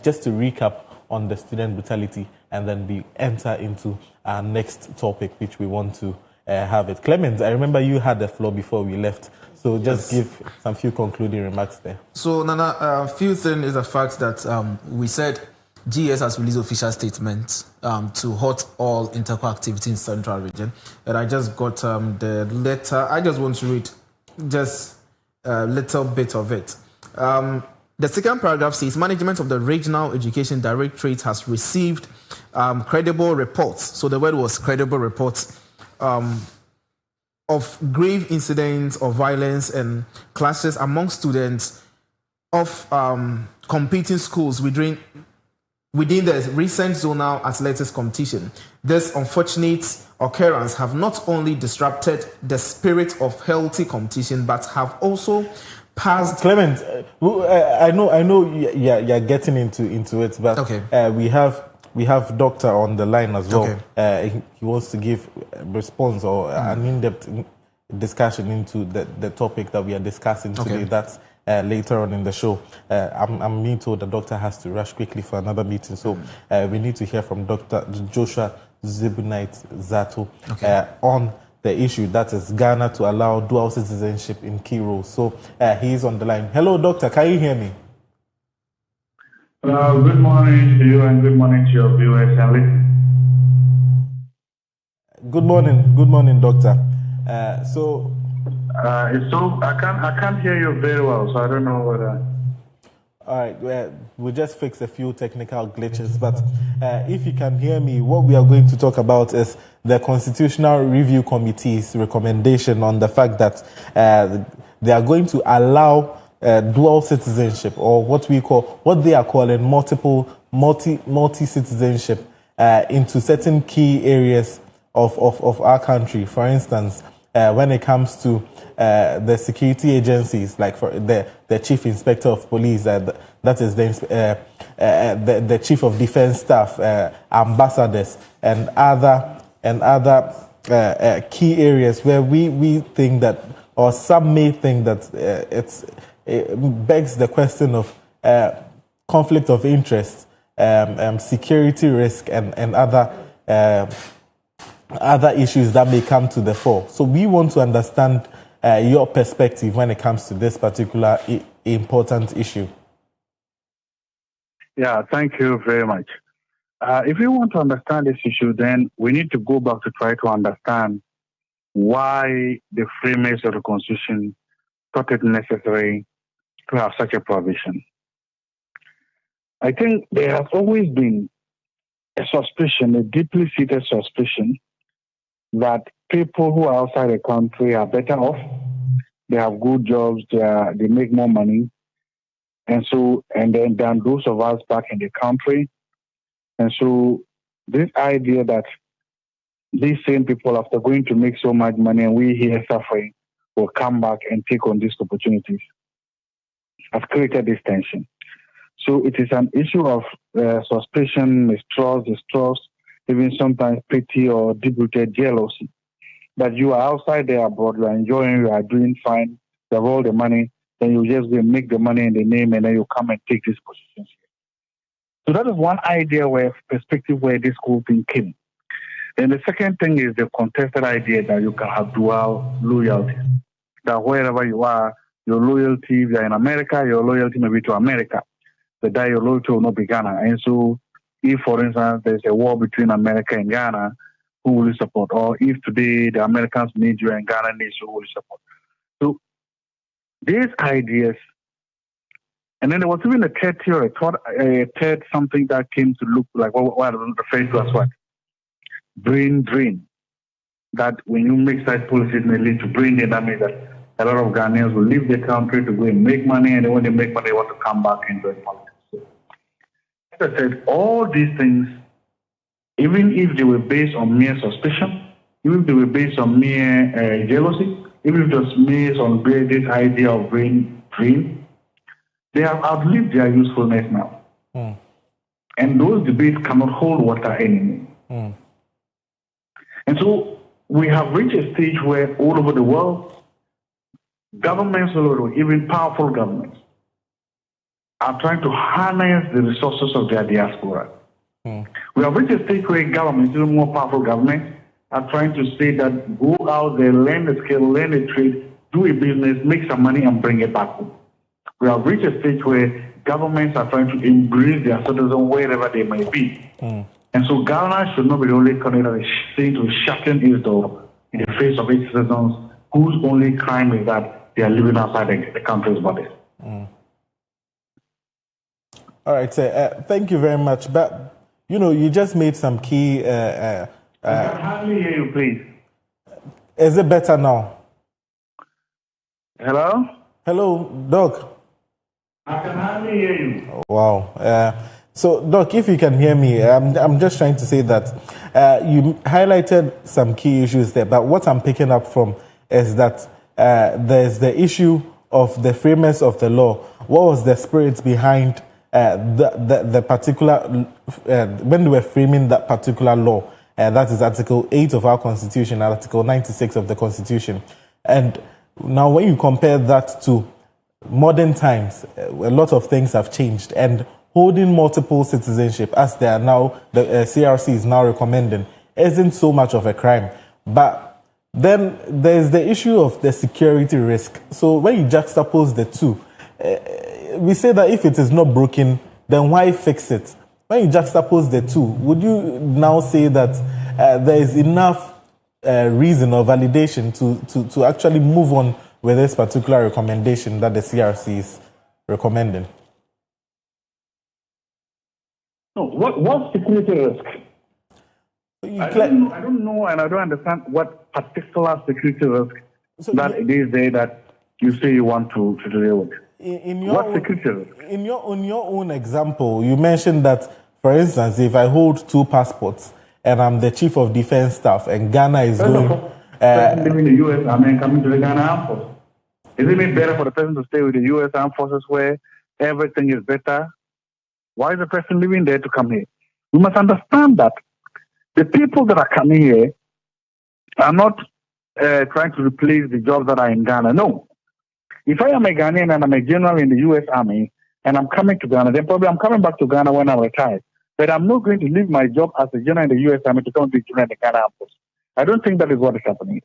just to recap on the student brutality, and then we enter into our next topic, which we want to have it. Clement, I remember you had the floor before we left, so just give some few concluding remarks there. So, Nana, a few things is the fact that we said GS has released official statements to halt all interco activity in Central Region, and I just got the letter. I just want to read just a little bit of it. The second paragraph says, management of the Regional Education Directorate has received credible reports. So the word was credible reports of grave incidents of violence and clashes among students of competing schools within the recent zonal athletics competition. This unfortunate occurrence have not only disrupted the spirit of healthy competition, but have also passed. Clement, I know you're getting into it, but okay. We have Doctor on the line as well. Okay. He wants to give a response or an in-depth discussion into the topic that we are discussing today. Okay. That's later on in the show. I'm being told the doctor has to rush quickly for another meeting, so we need to hear from Dr. Joshua Zebunite Zato on the issue, that is Ghana to allow dual citizenship in key roles. So he is on the line. Hello, doctor. Can you hear me? Good morning to you, and good morning to your viewers and listeners. Good morning, doctor. So I can't hear you very well, so I don't know whether. All right, we'll just fix a few technical glitches, but if you can hear me, what we are going to talk about is the Constitutional Review Committee's recommendation on the fact that they are going to allow dual citizenship, or what they are calling multi-citizenship into certain key areas of our country. For instance, when it comes to the security agencies, like for the chief inspector of police, that is the chief of defense staff, ambassadors, and other key areas where we think that, or some may think that it begs the question of conflict of interest, security risk, and other issues that may come to the fore. So we want to understand your perspective when it comes to this particular important issue. Yeah, thank you very much. If we want to understand this issue, then we need to go back to try to understand why the framers of the Constitution thought it necessary to have such a provision. I think there has always been a suspicion, a deeply seated suspicion, that people who are outside the country are better off. They have good jobs, they make more money, and then than those of us back in the country. And so this idea that these same people, after going to make so much money and we here suffering, will come back and take on these opportunities has created this tension. So it is an issue of suspicion, distrust, even sometimes pity or deep-rooted jealousy. That you are outside there abroad, you are enjoying, you are doing fine, you have all the money, then you just go and make the money in the name and then you come and take these positions. So that is one idea perspective where this whole thing came. Then the second thing is the contested idea that you can have dual loyalty. That wherever you are, your loyalty, if you're in America, your loyalty may be to America. But that your loyalty will not be Ghana. And so if, for instance, there's a war between America and Ghana, who will you support? Or if today the Americans need you and Ghana needs you, who will you support? So these ideas, and then there was even a third theory, a third something that came to look like what I'm referring to as what? Brain drain. That when you make such policies may lead to brain drain, that means that a lot of Ghanaians will leave the country to go and make money, and then when they make money, they want to come back and join politics. So, as I said, all these things, even if they were based on mere suspicion, even if they were based on mere jealousy, even if it was based on this idea of brain drain, they have outlived their usefulness now. Mm. And those debates cannot hold water anymore. Mm. And so we have reached a stage where all over the world, governments all over the world, even powerful governments, are trying to harness the resources of their diaspora. Mm. We have reached a stage where governments, even more powerful governments, are trying to say that go out there, learn the skill, learn the trade, do a business, make some money and bring it back home. We have reached a stage where governments are trying to embrace their citizens wherever they may be. Mm. And so Ghana should not be the only country that is saying to shutting its door in the face of its citizens whose only crime is that they are living outside the country's borders. Mm. All right, thank you very much. But, you just made some key... I can hardly hear you, please. Is it better now? Hello? Hello, Doc. I can hardly hear you. Wow. So, Doc, if you can hear me, I'm just trying to say that you highlighted some key issues there, but what I'm picking up from is that there's the issue of the framers of the law. What was the spirit behind the particular, when they were framing that particular law? That is Article 8 of our Constitution, Article 96 of the Constitution. And now when you compare that to modern times, a lot of things have changed. And holding multiple citizenship, as they are now, the CRC is now recommending, isn't so much of a crime. But then there's the issue of the security risk. So when you juxtapose the two, we say that if it is not broken, then why fix it? When you juxtapose the two, would you now say that there is enough reason or validation to actually move on with this particular recommendation that the CRC is recommending? No, what security risk? I don't know, and I don't understand what particular security risk it is there that you say you want to deal with. In your own example, you mentioned that, for instance, if I hold 2 passports and I'm the chief of defense staff and Ghana is going... living in the U.S., coming to the Ghana Armed Forces. Isn't it better for the person to stay with the U.S. Armed Forces where everything is better? Why is the person living there to come here? We must understand that the people that are coming here are not trying to replace the jobs that are in Ghana. No. If I am a Ghanaian and I'm a general in the U.S. Army and I'm coming to Ghana, then probably I'm coming back to Ghana when I'm retired. But I'm not going to leave my job as a general in the U.S. Army to come to general in the Ghana Armed Forces. I don't think that is what is happening.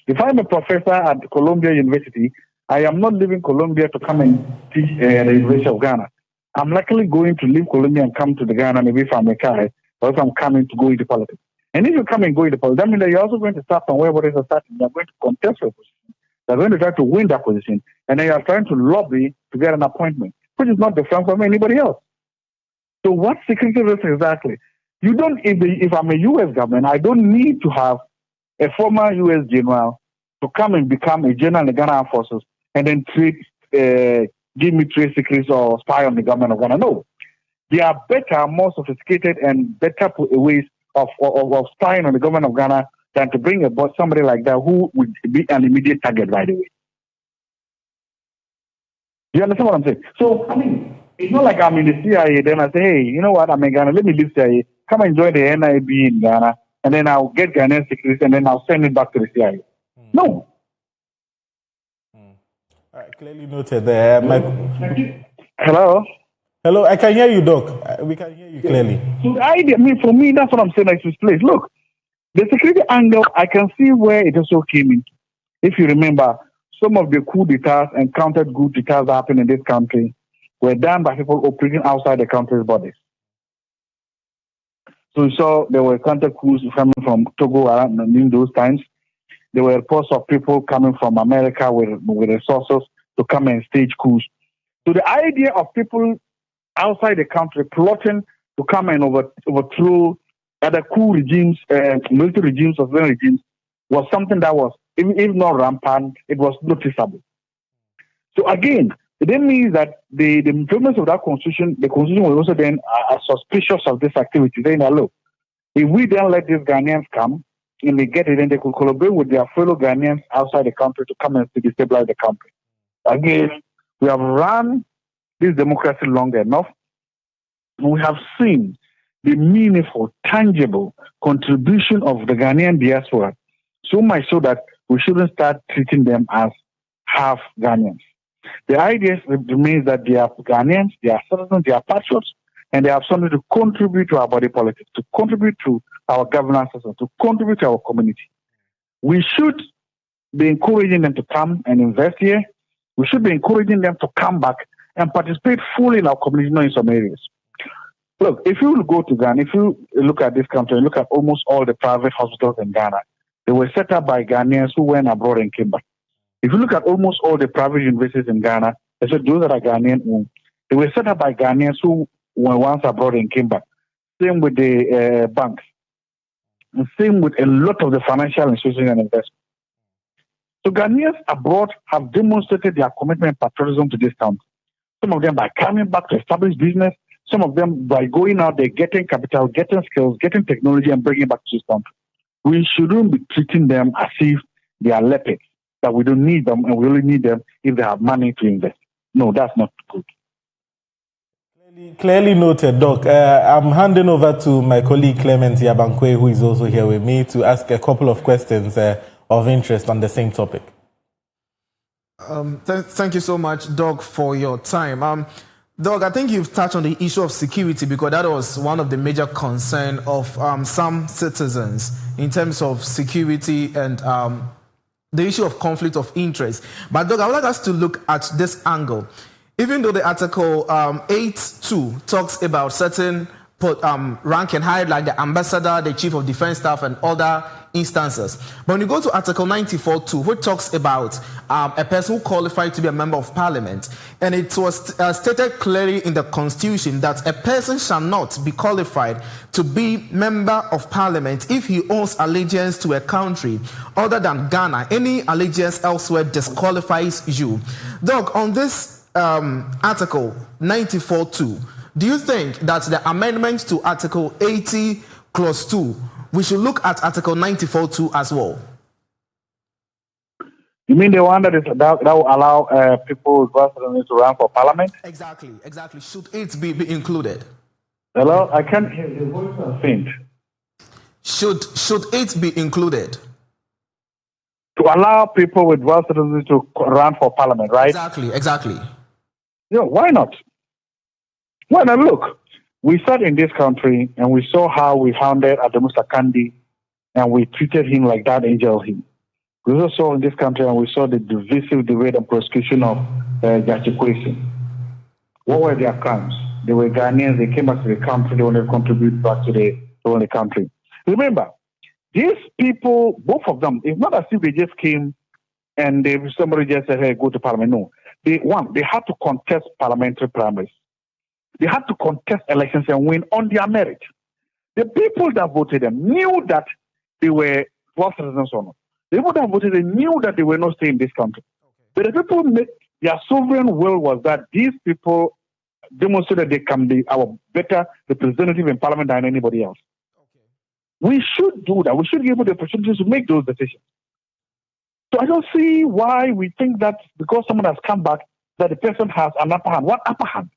If I'm a professor at Columbia University, I am not leaving Columbia to come and teach at the University of Ghana. I'm likely going to leave Columbia and come to the Ghana, maybe if I'm retired, or if I'm coming to go into politics. And if you come and go into politics, that means that you're also going to start from where others are starting. You're going to contest your position. They're going to try to win that position, and then you're trying to lobby to get an appointment, which is not different from anybody else. So what security risk exactly? You don't, if I'm a U.S. government, I don't need to have a former U.S. general to come and become a general in the Ghana Armed Forces and then give me trade secrets or spy on the government of Ghana. No. There are better, more sophisticated, and better ways of spying on the government of Ghana than to bring about somebody like that who would be an immediate target, by the way. You understand what I'm saying? So, I mean, it's not like I'm in the CIA, then I say, hey, you know what, I'm in Ghana, let me leave CIA, come and join the NIB in Ghana, and then I'll get Ghanaian security, and then I'll send it back to the CIA. No. Clearly noted there. Hello? Hello, I can hear you, Doc. We can hear you clearly. So the idea, for me, that's what I'm saying, like this place. Look, the security angle, I can see where it also came in. If you remember, some of the coup d'etats and countered coup d'etats that happened in this country were done by people operating outside the country's borders. So we saw there were counter coups coming from Togo around in those times. There were reports of people coming from America with resources to come and stage coups. So the idea of people outside the country plotting to come and overthrow other coup regimes, military regimes or civilian regimes was something that was, if not rampant, it was noticeable. So again, it then means that the implements of that constitution, the constitution was also then suspicious of this activity, saying that, look, if we then let these Ghanaians come and they get it, then they could collaborate with their fellow Ghanaians outside the country to come and to destabilize the country. Again, we have run this democracy long enough. We have seen the meaningful, tangible contribution of the Ghanaian diaspora, so much so that we shouldn't start treating them as half Ghanaians. The idea remains that they are Ghanaians, they are citizens, they are patriots, and they have something to contribute to our body politics, to contribute to our governance system, to contribute to our community. We should be encouraging them to come and invest here. We should be encouraging them to come back and participate fully in our community, not in some areas. Look, if you go to Ghana, if you look at this country and look at almost all the private hospitals in Ghana, they were set up by Ghanaians who went abroad and came back. If you look at almost all the private universities in Ghana, those that are Ghanaian owned, they were set up by Ghanaians who were once abroad and came back. Same with the banks. And same with a lot of the financial institutions and investments. So Ghanaians abroad have demonstrated their commitment and patriotism to this country. Some of them by coming back to establish business, some of them by going out there, getting capital, getting skills, getting technology, and bringing it back to this country. We shouldn't be treating them as if they are leopards, that we don't need them and we only need them if they have money to invest. No, that's not good. Clearly noted, Doc. I'm handing over to my colleague Clement Yabankwe, who is also here with me, to ask a couple of questions of interest on the same topic. Thank you so much, Doc, for your time. Doc, I think you've touched on the issue of security because that was one of the major concerns of some citizens in terms of security and the issue of conflict of interest. But Doc, I would like us to look at this angle. Even though the article 8.2 talks about certain rank and high, like the ambassador, the chief of defense staff, and other instances. But when you go to Article 94.2, which talks about a person who qualified to be a member of parliament, and it was stated clearly in the Constitution that a person shall not be qualified to be member of parliament if he owns allegiance to a country other than Ghana. Any allegiance elsewhere disqualifies you. Doc, on this Article 94.2, do you think that the amendment to Article 80 Clause 2, we should look at Article 94.2 as well? You mean the one that will allow people to run for parliament? Exactly. Should it be included? Hello, I can't hear your voice is faint. Should it be included? To allow people with dual citizenship to run for parliament, right? Exactly. Yeah, why not? Well, now look, we sat in this country and we saw how we hounded Adamu Sakandi and we treated him like that angel him. We also saw in this country and we saw the divisive debate and prosecution of Jachi Kwesi. What were their crimes? They were Ghanaians, they came back to the country, they wanted to contribute back to the country. Remember, these people, both of them, it's not as if they just came and somebody just said, hey, go to parliament. No. They had to contest parliamentary primaries. They had to contest elections and win on their merit. The people that voted them knew that they were dual citizens or not. The people that voted them knew that they were not staying in this country. But the people, their sovereign will was that these people demonstrated they can be our better representative in parliament than anybody else. Okay. We should do that. We should give them the opportunity to make those decisions. So I don't see why we think that because someone has come back, that the person has an upper hand. What upper hand?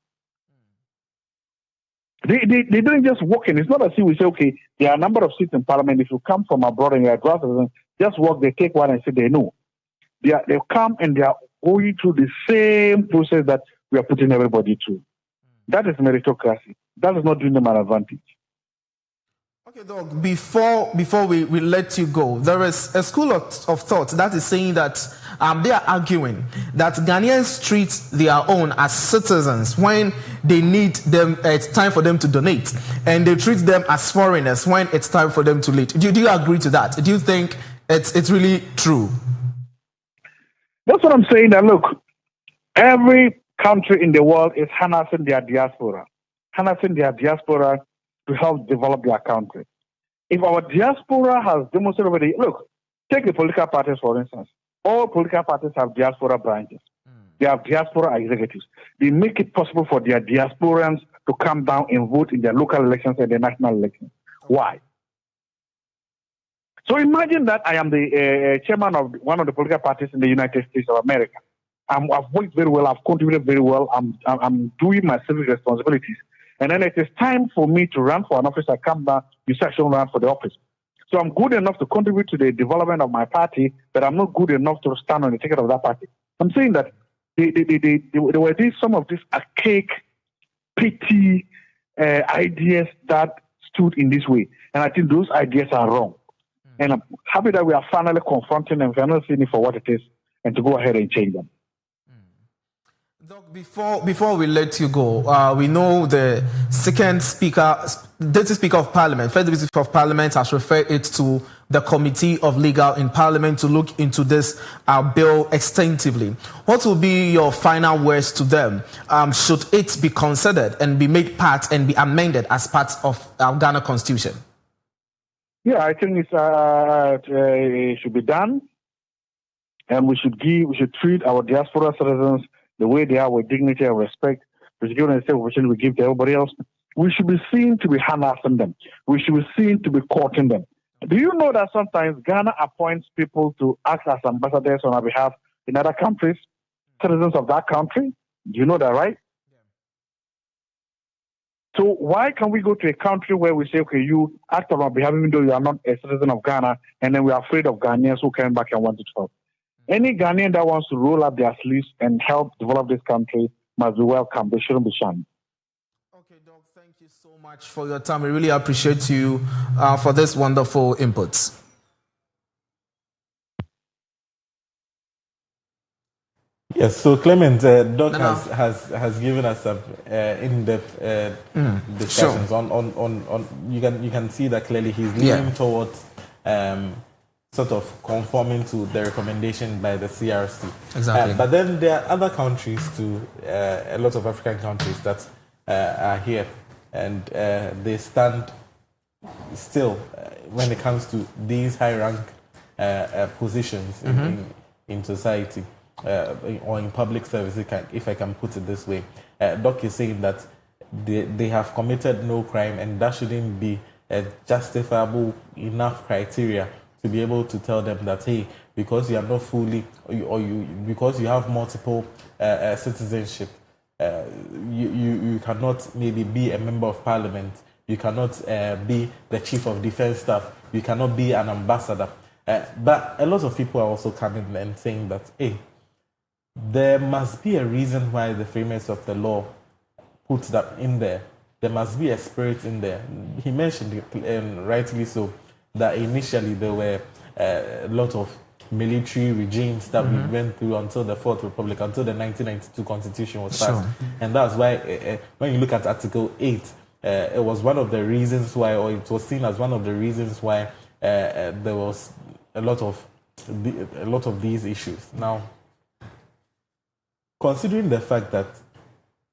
They don't just walk in. It's not as if we say, okay, there are a number of seats in parliament. If you come from abroad and you're a grassroots, just walk, they take one and say they know. They come and they are going through the same process that we are putting everybody through. That is meritocracy. That is not doing them an advantage. Okay, Doc, before we let you go, there is a school of thought that is saying that they are arguing that Ghanaians treat their own as citizens when they need them, it's time for them to donate, and they treat them as foreigners when it's time for them to lead. Do you agree to that? Do you think it's really true? That's what I'm saying. That look, every country in the world is harnessing their diaspora to help develop their country. If our diaspora has demonstrated already, look, take the political parties for instance. All political parties have diaspora branches. They have diaspora executives. They make it possible for their diasporans to come down and vote in their local elections and their national elections. Why? So imagine that I am the chairman of one of the political parties in the United States of America. I've worked very well. I've contributed very well. I'm doing my civic responsibilities. And then it is time for me to run for an office. I come back, you say I shouldn't run for the office. So I'm good enough to contribute to the development of my party, but I'm not good enough to stand on the ticket of that party. I'm saying that there were some of these archaic, petty ideas that stood in this way. And I think those ideas are wrong. And I'm happy that we are finally confronting them, finally seeing it for what it is, and to go ahead and change them. Doc, before we let you go, we know the second speaker, Deputy Speaker of Parliament, First Deputy Speaker of Parliament has referred it to the Committee of Legal in Parliament to look into this bill extensively. What will be your final words to them? Should it be considered and be made part and be amended as part of our Ghana Constitution? Yeah, I think it should be done, and we should treat our diaspora citizens the way they are, with dignity and respect. We should give them the same opportunity we give to everybody else. We should be seen to be harassing them. We should be seen to be courting them. Do you know that sometimes Ghana appoints people to act as ambassadors on our behalf in other countries, citizens of that country? Do you know that, right? So why can't we go to a country where we say, okay, you act on our behalf even though you are not a citizen of Ghana, and then we are afraid of Ghanaians who come back and want to help? Any Ghanaian that wants to roll up their sleeves and help develop this country must be welcome. They shouldn't be shunned. Okay, Doc, thank you so much for your time. We really appreciate you for this wonderful inputs. Yes, so Clement, Doc has given us some in-depth discussions. Sure. On you can see that clearly he's leaning towards sort of conforming to the recommendation by the CRC. Exactly. But then there are other countries too, a lot of African countries that are here, and they stand still when it comes to these high-rank positions in society or in public service, if I can put it this way. Doc is saying that they have committed no crime, and that shouldn't be a justifiable enough criteria to be able to tell them that, hey, because you are not fully, because you have multiple citizenship, you cannot maybe be a member of parliament, you cannot be the chief of defense staff, you cannot be an ambassador. But a lot of people are also coming and saying that, hey, there must be a reason why the framers of the law put that in there. There must be a spirit in there. He mentioned it, and rightly so, that initially there were a lot of military regimes that we went through until the Fourth Republic, until the 1992 Constitution was passed. Sure. And that's why, when you look at Article 8, it was one of the reasons why, or it was seen as one of the reasons why there was a lot of these issues. Now, considering the fact that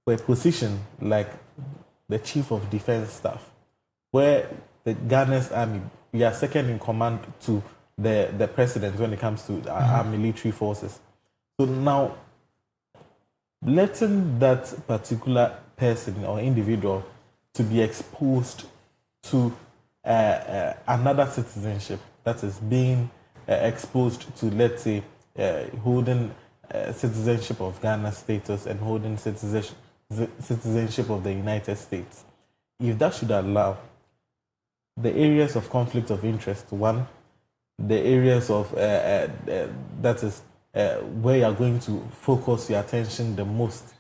for a position like the Chief of Defense Staff, where the Ghana's army, we are second in command to the president when it comes to our military forces. So now, letting that particular person or individual to be exposed to another citizenship, that is being exposed to, let's say, holding citizenship of Ghana status and holding citizenship of the United States. If that should allow the areas of conflict of interest, one, the areas of that is where you are going to focus your attention the most.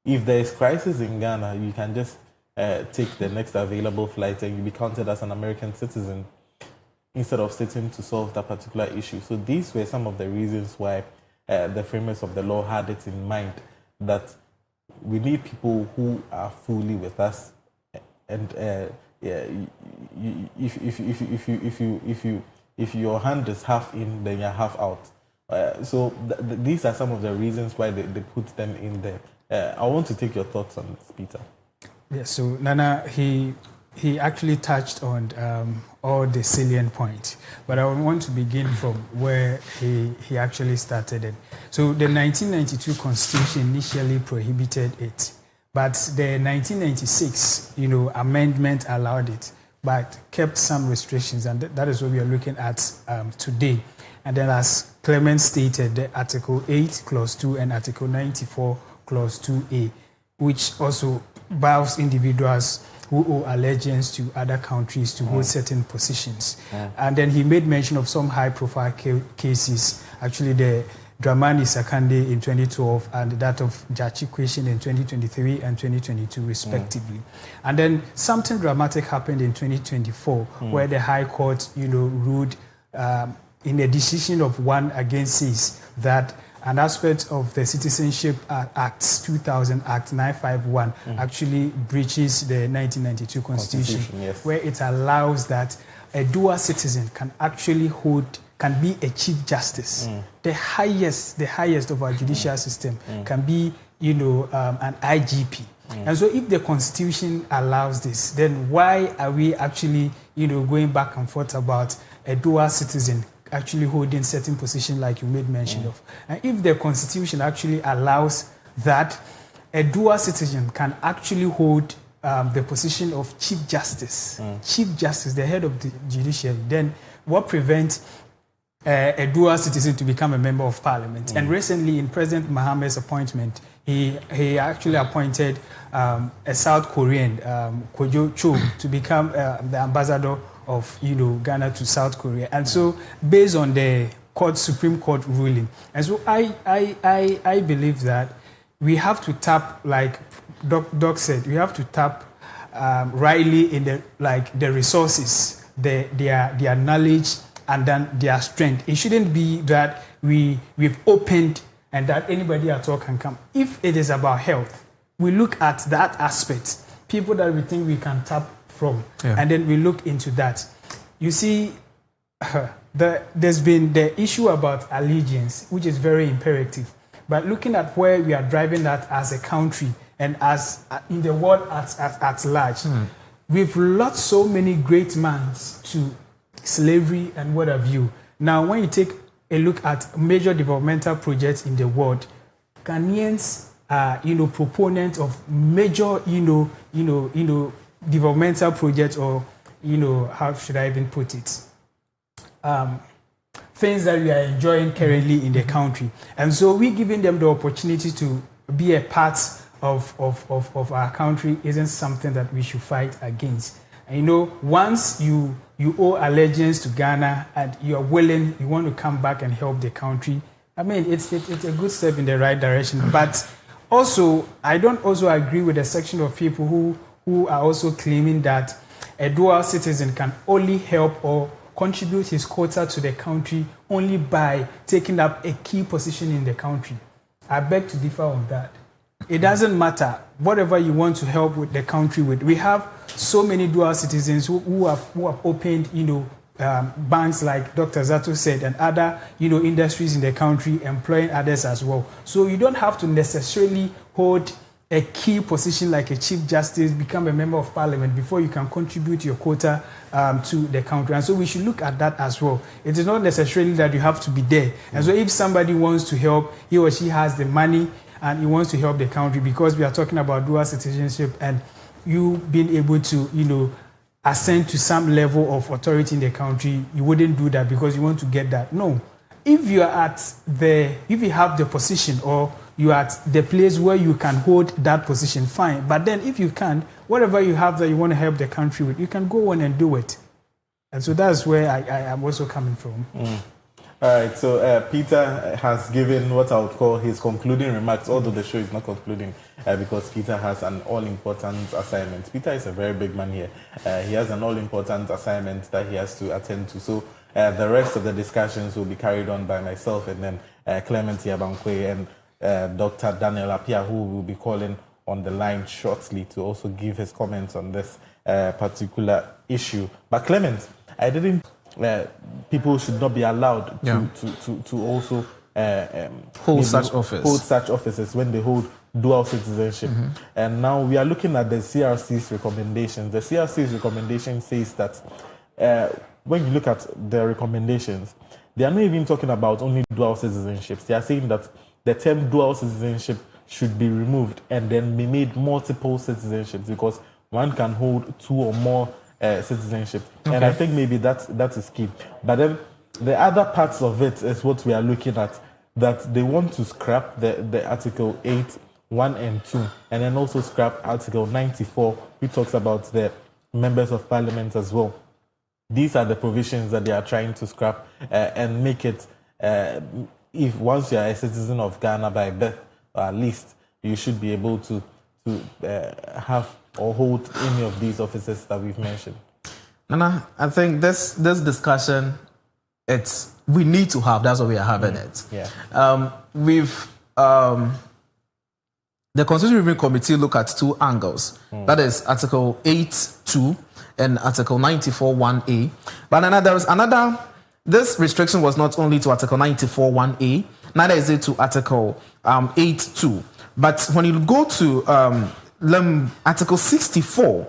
If there is crisis in Ghana, you can just take the next available flight and you be counted as an American citizen instead of sitting to solve that particular issue. So these were some of the reasons why the framers of the law had it in mind that we need people who are fully with us, and if your hand is half in, then you're half out. So these are some of the reasons why they put them in there. I want to take your thoughts on this, Peter. Yeah, so Nana, he actually touched on all the salient points, but I want to begin from where he actually started it. So the 1992 Constitution initially prohibited it, but the 1996, amendment allowed it, but kept some restrictions, and that is what we are looking at today. And then, as Clement stated, the Article 8, Clause 2, and Article 94, Clause 2A, which also bows individuals who owe allegiance to other countries to hold certain positions. And then he made mention of some high-profile cases, actually the Dramani Sakande in 2012 and that of Jachi Kweshin in 2023 and 2022 respectively. And then something dramatic happened in 2024 where the High Court, ruled in a decision of 1 against 6 that an aspect of the Citizenship Act 2000 Act 951 actually breaches the 1992 Constitution, yes, where it allows that a dual citizen can actually can be a Chief Justice. The highest of our judicial system can be, an IGP. And so if the Constitution allows this, then why are we actually, going back and forth about a dual citizen actually holding certain position like you made mention of? And if the Constitution actually allows that a dual citizen can actually hold the position of Chief Justice, Chief Justice, the head of the judiciary, then what prevents a dual citizen to become a member of parliament? And recently in President Mahamad's appointment, he actually appointed a South Korean, Kojo Cho, to become the ambassador of Ghana to South Korea. And so based on the Supreme Court ruling, and so I believe that we have to tap, like Doc said, we have to tap rightly in the resources, their knowledge, and then their strength. It shouldn't be that we've opened and that anybody at all can come. If it is about health, we look at that aspect, people that we think we can tap from, and then we look into that. You see, there's been the issue about allegiance, which is very imperative. But looking at where we are driving that as a country and as in the world at large, we've lost so many great minds to slavery and what have you. Now, when you take a look at major developmental projects in the world, Ghanaians are, proponents of major, developmental projects, or, how should I even put it? Things that we are enjoying currently in the country. And so we're giving them the opportunity to be a part of our country isn't something that we should fight against. And, once you owe allegiance to Ghana and you are willing, you want to come back and help the country, I mean, it's a good step in the right direction. But also, I don't also agree with a section of people who are also claiming that a dual citizen can only help or contribute his quota to the country only by taking up a key position in the country. I beg to differ on that. It doesn't matter whatever you want to help with the country with. We have so many dual citizens who have opened, banks like Dr. Zato said, and other, industries in the country, employing others as well. So you don't have to necessarily hold a key position like a Chief Justice, become a member of Parliament before you can contribute your quota to the country. And so we should look at that as well. It is not necessarily that you have to be there. And so if somebody wants to help, he or she has the money, and he wants to help the country, because we are talking about dual citizenship and you being able to, ascend to some level of authority in the country, you wouldn't do that because you want to get that. No. If you have the position, or you are at the place where you can hold that position, fine. But then if you can't, whatever you have that you want to help the country with, you can go on and do it. And so that's where I am also coming from. All right, so Peter has given what I would call his concluding remarks, although the show is not concluding because Peter has an all-important assignment. Peter is a very big man here. He has an all-important assignment that he has to attend to. So the rest of the discussions will be carried on by myself and then Clement Yabankwe and Dr. Daniel Apia, who will be calling on the line shortly to also give his comments on this particular issue. But Clement, I didn't... people should not be allowed to also hold such offices when they hold dual citizenship. And now we are looking at the CRC's recommendations. The CRC's recommendation says that when you look at the recommendations, they are not even talking about only dual citizenships. They are saying that the term dual citizenship should be removed and then be made multiple citizenships, because one can hold 2 or more citizenship. Okay. And I think maybe that is key. But then the other parts of it is what we are looking at, that they want to scrap the Article 8, 1 and 2, and then also scrap Article 94, which talks about the members of parliament as well. These are the provisions that they are trying to scrap and make it, if once you are a citizen of Ghana by birth, or at least, you should be able to have or hold any of these offices that we've mentioned. Nana, I think this discussion, we need to have. That's why we are having it. Yeah. The Constitution Review Committee look at 2 angles. That is Article 8.2 and Article 94.1a. But Nana, there is another. This restriction was not only to Article 94.1a, neither is it to Article 8.2. But when you go to Article 64,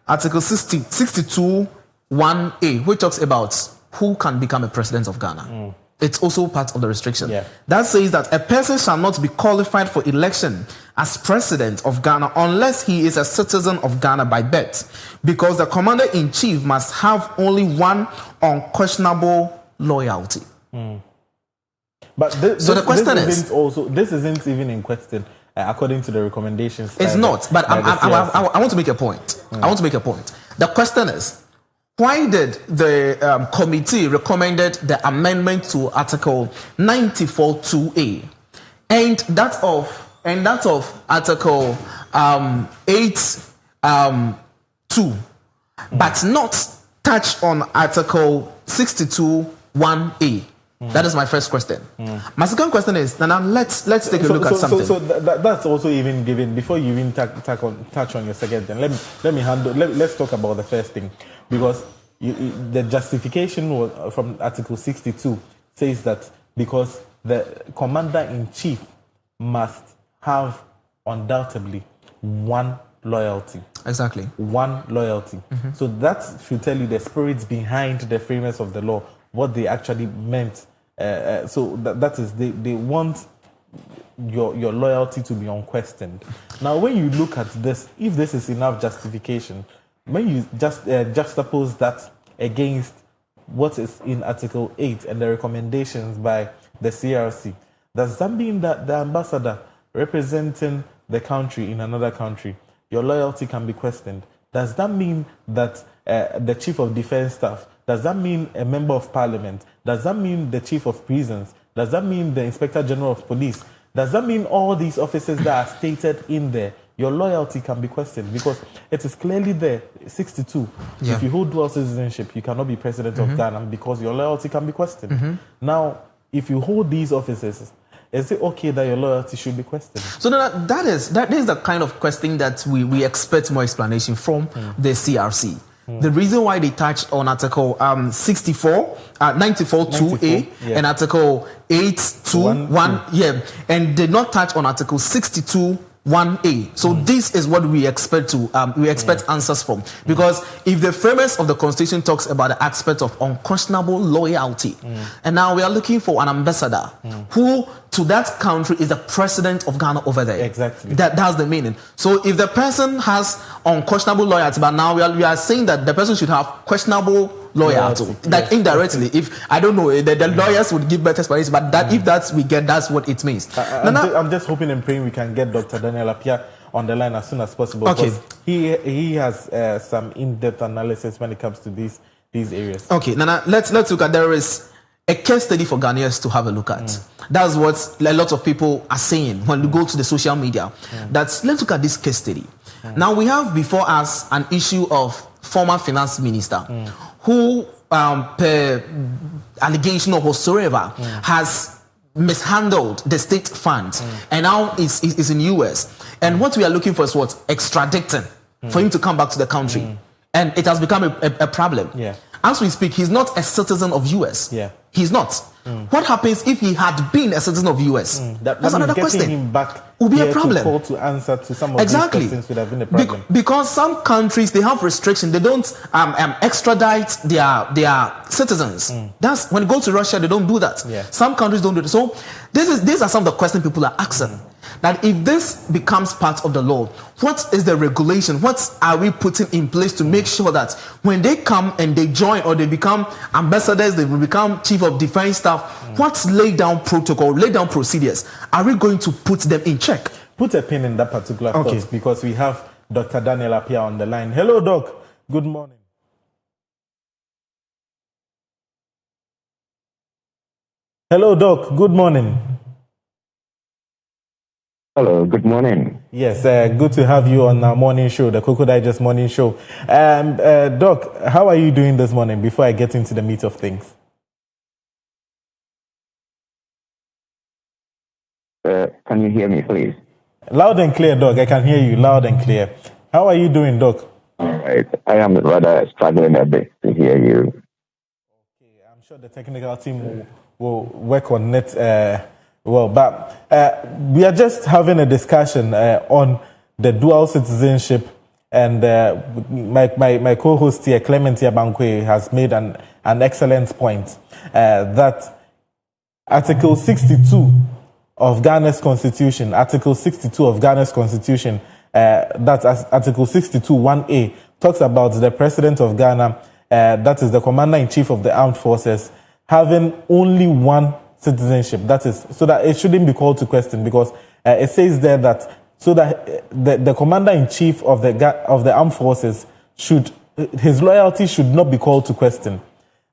Article 62, 1A, which talks about who can become a president of Ghana. It's also part of the restriction. Yeah. That says that a person shall not be qualified for election as president of Ghana unless he is a citizen of Ghana by birth, because the commander-in-chief must have only one unquestionable loyalty. But so the question this isn't even in question. According to the recommendations. It's not, but I want to make a point. I want to make a point. The question is, why did the committee recommended the amendment to Article 94.2a and that of Article 8.2, but not touch on Article 62.1a? That is my first question. My second question is, now let's take a look at something. So that's also even given before you even touch on your second thing. Let's talk about the first thing, because the justification from Article 62 says that because the commander-in-chief must have undoubtedly one loyalty. Exactly. One loyalty. So that should tell you the spirits behind the framers of the law, what they actually meant. So that is, they want your loyalty to be unquestioned. Now, when you look at this, if this is enough justification, when you just juxtapose that against what is in Article 8 and the recommendations by the CRC, does that mean that the ambassador representing the country in another country, your loyalty can be questioned? Does that mean that the chief of defense staff, does that mean a member of parliament? Does that mean the chief of prisons? Does that mean the inspector general of police? Does that mean all these officers that are stated in there, your loyalty can be questioned? Because it is clearly there, 62. Yeah. If you hold dual citizenship, you cannot be president of Ghana because your loyalty can be questioned. Now, if you hold these offices, is it okay that your loyalty should be questioned? So that is the kind of question that we expect more explanation from the CRC. The reason why they touched on Article 94.2a and Article 8.2.1, and did not touch on Article 62.1a. So this is what we expect answers from, because if the framers of the Constitution talks about the aspect of unquestionable loyalty, and now we are looking for an ambassador who to that country is the president of Ghana over there. Exactly. That's the meaning. So if the person has unquestionable loyalty, but now we are saying that the person should have questionable loyalty. Like indirectly, if I don't know, the lawyers would give better explanation, but that if that's we get, that's what it means. I'm just hoping and praying we can get Dr. Daniel Appiah on the line as soon as possible. Okay. He has some in-depth analysis when it comes to these areas. Okay, Nana, let's look at, there is a case study for Ghanaians to have a look at. That's what a lot of people are saying when we go to the social media. Let's look at this case study. Now we have before us an issue of former finance minister who, per allegation or whatsoever, has mishandled the state funds and now is in US. And what we are looking for is what? Extraditing for him to come back to the country. And it has become a problem. As we speak, he's not a citizen of US. He's not. What happens if he had been a citizen of US? That's another question. Him back will be a problem. To call to answer to some of these questions would have been a problem. Because some countries, they have restrictions. They don't extradite their citizens. That's when you go to Russia, they don't do that. Some countries don't do it. So these are some of the questions people are asking. That if this becomes part of the law, what is the regulation? What are we putting in place to make sure that when they come and they join or they become ambassadors, they will become chief of defense staff, what's laid down protocol, laid down procedures? Are we going to put them in check? Put a pin in that particular thought because we have Dr. Daniel Appiah on the line. Hello, Doc. Good morning. Hello, Doc. Good morning. Hello, good morning. Yes, good to have you on our morning show, the Koko Digest morning show. Doc, how are you doing this morning before I get into the meat of things? Can you hear me, please? Loud and clear, Doc. I can hear you loud and clear. How are you doing, Doc? All right. I am rather struggling a bit to hear you. Okay, I'm sure the technical team will work on it. But we are just having a discussion on the dual citizenship, and my co-host here, Clement Yabankwe, has made an excellent point that Article 62 of Ghana's Constitution, that's Article 62 1A, talks about the President of Ghana, that is the Commander-in-Chief of the Armed Forces, having only one citizenship. That is so that it shouldn't be called to question, because it says there that so that the Commander-in-Chief of the Armed Forces his loyalty should not be called to question.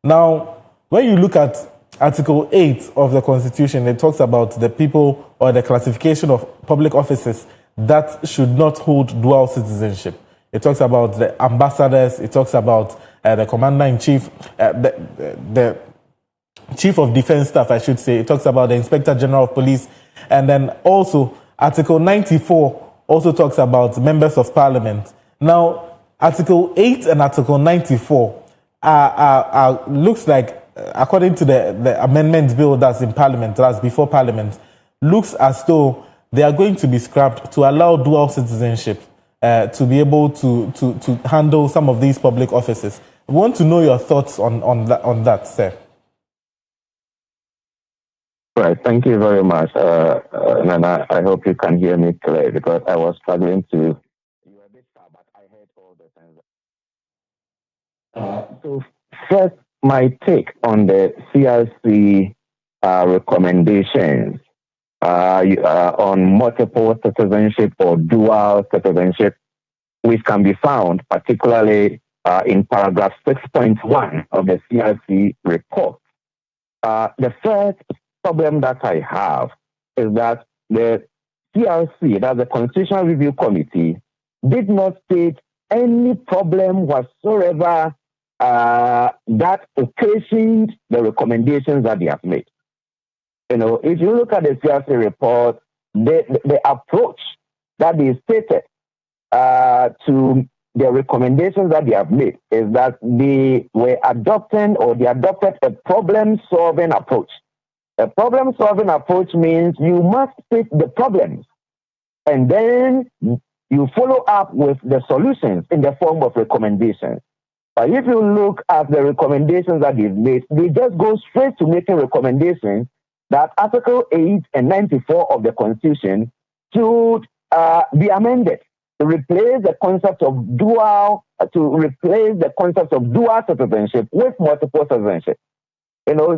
Now, when you look at Article 8 of the Constitution, it talks about the people or the classification of public offices that should not hold dual citizenship. It talks about the ambassadors. It talks about the Commander-in-Chief, the Chief of Defense Staff, I should say. It talks about the Inspector General of Police. And then also, Article 94 also talks about members of Parliament. Now, Article 8 and Article 94 looks like, according to the amendment bill that's in Parliament, that's before Parliament, looks as though they are going to be scrapped to allow dual citizenship to be able to handle some of these public offices. I want to know your thoughts on that, sir. Right, thank you very much, Nana. I hope you can hear me clearly because I was struggling to. You were a bit far, but I heard all the things. So first, my take on the CRC recommendations on multiple citizenship or dual citizenship, which can be found particularly in paragraph 6.1 of the CRC report. The first problem that I have is that the CRC, that's the Constitutional Review Committee, did not state any problem whatsoever that occasioned the recommendations that they have made. You know, if you look at the CRC report, the approach that they stated to the recommendations that they have made is that they were adopting or they adopted a problem-solving approach. A problem-solving approach means you must state the problems and then you follow up with the solutions in the form of recommendations. But if you look at the recommendations that they've made, they just go straight to making recommendations that Article 8 and 94 of the Constitution should be amended to replace the concept of dual citizenship with multiple citizenship.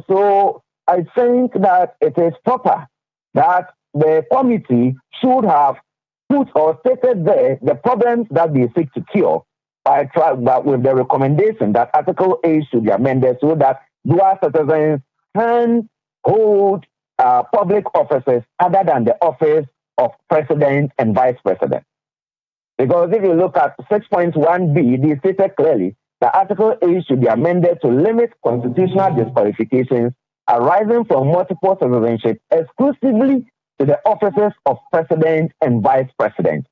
So I think that it is proper that the committee should have put or stated there the problems that they seek to cure with the recommendation that Article 8 should be amended so that dual citizens can hold public offices other than the office of president and vice president. Because if you look at 6.1b, they stated clearly that Article 8 should be amended to limit constitutional disqualifications arising from multiple citizenship exclusively to the offices of president and vice president.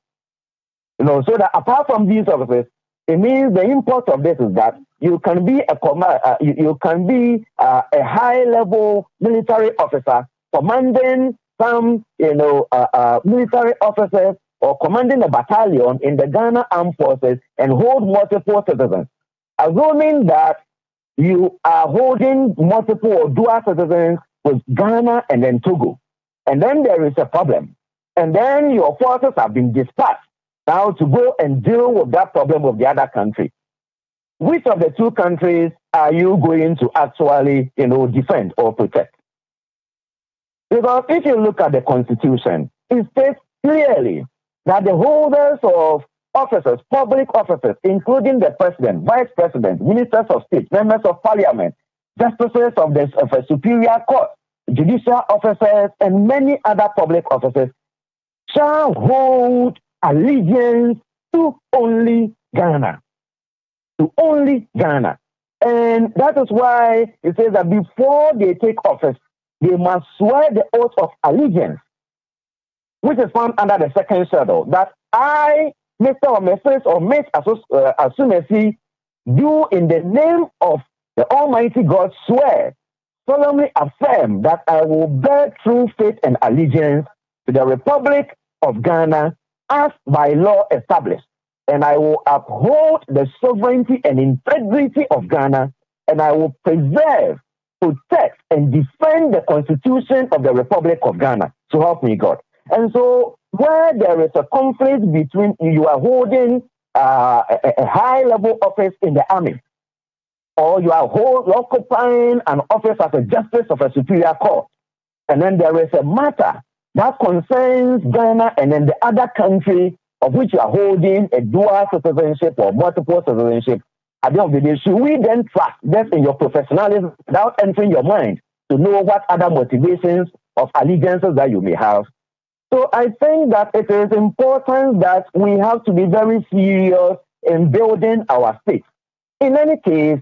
So that apart from these offices, it means the import of this is that you can be a high-level military officer commanding some, military officers or commanding a battalion in the Ghana Armed Forces and hold multiple citizens. Assuming that you are holding multiple or dual citizens with Ghana and then Togo, and then there is a problem, and then your forces have been dispatched now to go and deal with that problem of the other country. Which of the two countries are you going to actually, defend or protect? Because if you look at the Constitution, it states clearly that the holders of officers, public officers, including the president, vice president, ministers of state, members of parliament, justices of a superior court, judicial officers, and many other public officers, shall hold allegiance to only Ghana. To only Ghana. And that is why it says that before they take office, they must swear the oath of allegiance, which is found under the second schedule, that I, Mr. or Mrs. or Miss Asumesi, do in the name of the Almighty God swear, solemnly affirm that I will bear true faith and allegiance to the Republic of Ghana as by law established, and I will uphold the sovereignty and integrity of Ghana, and I will preserve, protect, and defend the Constitution of the Republic of Ghana. So help me God. And so where there is a conflict between you are holding a high-level office in the army, or you are occupying an office as a justice of a superior court, and then there is a matter that concerns Ghana and then the other country of which you are holding a dual citizenship or multiple citizenship, at the end of the day, should we then trust this in your professionalism without entering your mind to know what other motivations of allegiances that you may have? So I think that it is important that we have to be very serious in building our state. In any case,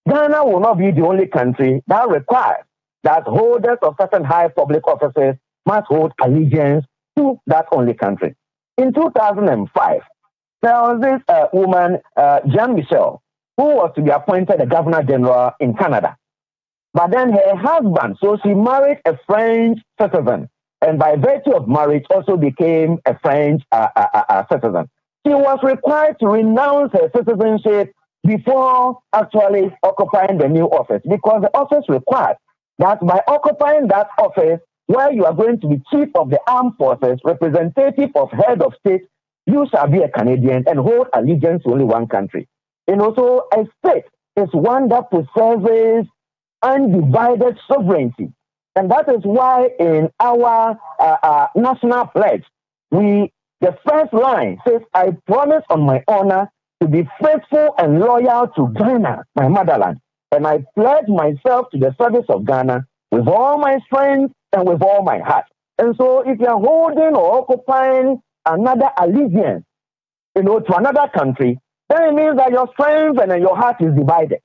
Ghana will not be the only country that requires that holders of certain high public offices must hold allegiance to that only country. In 2005, there was this woman, Jean Michel, who was to be appointed the Governor General in Canada. But then her husband, so she married a French citizen, and by virtue of marriage also became a French citizen. She was required to renounce her citizenship before actually occupying the new office, because the office required that by occupying that office, where you are going to be chief of the armed forces, representative of head of state, you shall be a Canadian and hold allegiance to only one country. So a state is one that possesses undivided sovereignty. And that is why in our national pledge, the first line says, I promise on my honor to be faithful and loyal to Ghana, my motherland. And I pledge myself to the service of Ghana with all my strength and with all my heart. And so if you are holding or occupying another allegiance, to another country, then it means that your strength and your heart is divided.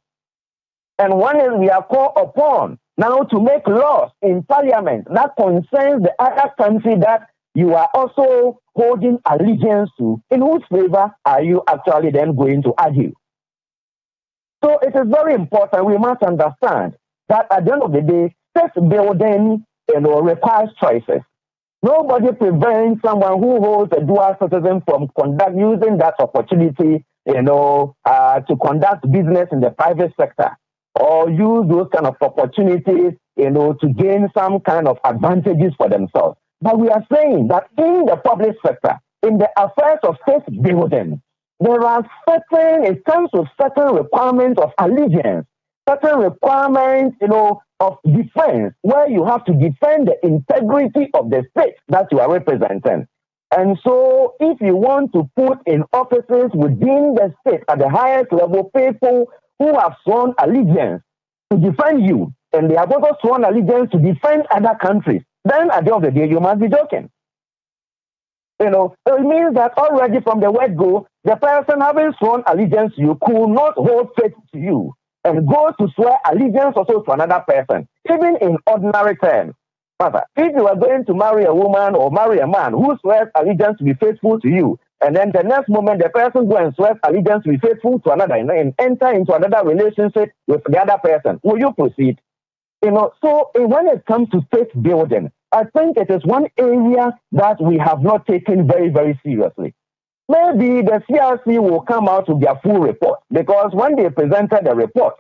And one is we are called upon now to make laws in parliament that concerns the other country that you are also holding allegiance to, in whose favor are you actually then going to argue? So it is very important. We must understand that at the end of the day, state building, requires choices. Nobody prevents someone who holds a dual citizen from using that opportunity, to conduct business in the private sector. or use those kind of opportunities, to gain some kind of advantages for themselves. But we are saying that in the public sector, in the affairs of state building, there are certain, in terms of certain requirements of allegiance, certain requirements, of defense, where you have to defend the integrity of the state that you are representing. And so if you want to put in offices within the state at the highest level people who have sworn allegiance to defend you, and they have also sworn allegiance to defend other countries, then at the end of the day, you must be joking. It means that already from the word go, the person having sworn allegiance to you could not hold faith to you and go to swear allegiance also to another person, even in ordinary terms. Father, if you are going to marry a woman or marry a man who swears allegiance to be faithful to you, and then the next moment the person goes and swears allegiance to be faithful to another, and enter into another relationship with the other person, will you proceed? So when it comes to state building, I think it is one area that we have not taken very, very seriously. Maybe the CRC will come out with their full report, because when they presented the report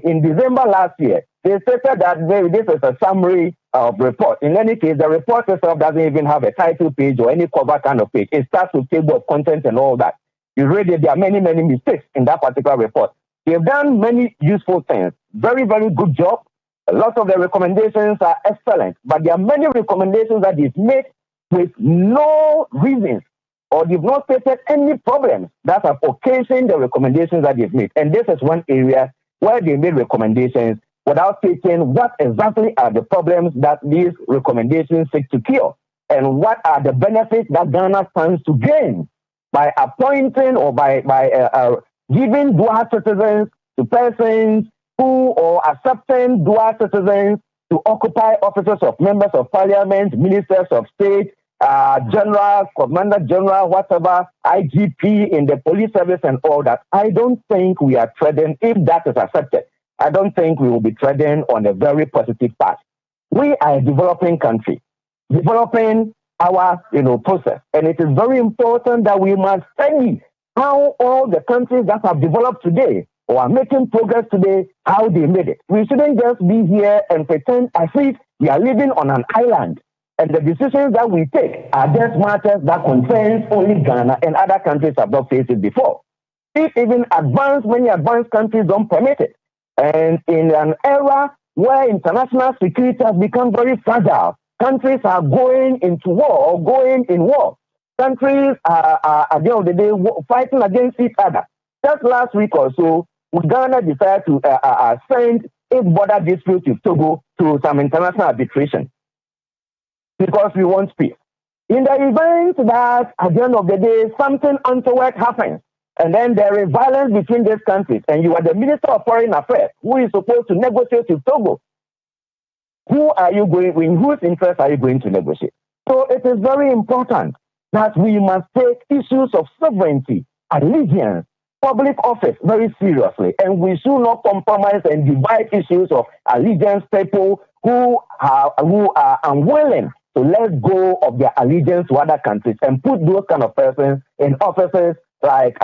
in December last year, they stated that maybe this is a summary of report. In any case, the report itself doesn't even have a title page or any cover kind of page. It starts with table of contents and all that. You read it, there are many, many mistakes in that particular report. They've done many useful things. Very, very good job. A lot of the recommendations are excellent, but there are many recommendations that they've made with no reasons, or they've not stated any problems that have occasioned the recommendations that they've made. And this is one area where they made recommendations without stating what exactly are the problems that these recommendations seek to cure, and what are the benefits that Ghana stands to gain by appointing or by giving dual citizens to persons who, or accepting dual citizens to occupy offices of members of parliament, ministers of state, general, commander general, whatever, IGP in the police service and all that. I don't think we are treading, if that is accepted, I don't think we will be treading on a very positive path. We are a developing country, developing our process. And it is very important that we must study how all the countries that have developed today or are making progress today, how they made it. We shouldn't just be here and pretend as if we are living on an island and the decisions that we take are just matters that concerns only Ghana, and other countries have not faced it before. If even many advanced countries don't permit it. And in an era where international security has become very fragile, countries are going into war or going in war. Countries are at the end of the day fighting against each other. Just last week or so, Ghana decided to send its border dispute with Togo to some international arbitration because we want peace. In the event that at the end of the day something untoward happens, and then there is violence between these countries, and you are the Minister of Foreign Affairs who is supposed to negotiate with Togo, in whose interest are you going to negotiate? So it is very important that we must take issues of sovereignty, allegiance, public office very seriously, and we should not compromise and divide issues of allegiance. People who are unwilling to let go of their allegiance to other countries and put those kind of persons in offices like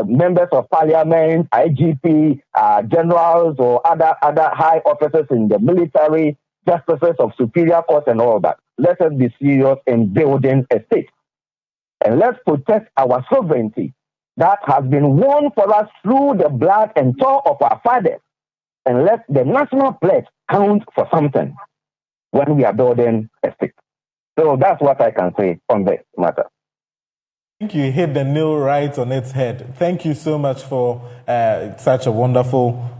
members of parliament, IGP, generals, or other high officers in the military, justices of superior courts and all that. Let us be serious in building a state. And let's protect our sovereignty that has been won for us through the blood and toil of our fathers. And let the national pledge count for something when we are building a state. So that's what I can say on this matter. I think you hit the nail right on its head. Thank you so much for such a wonderful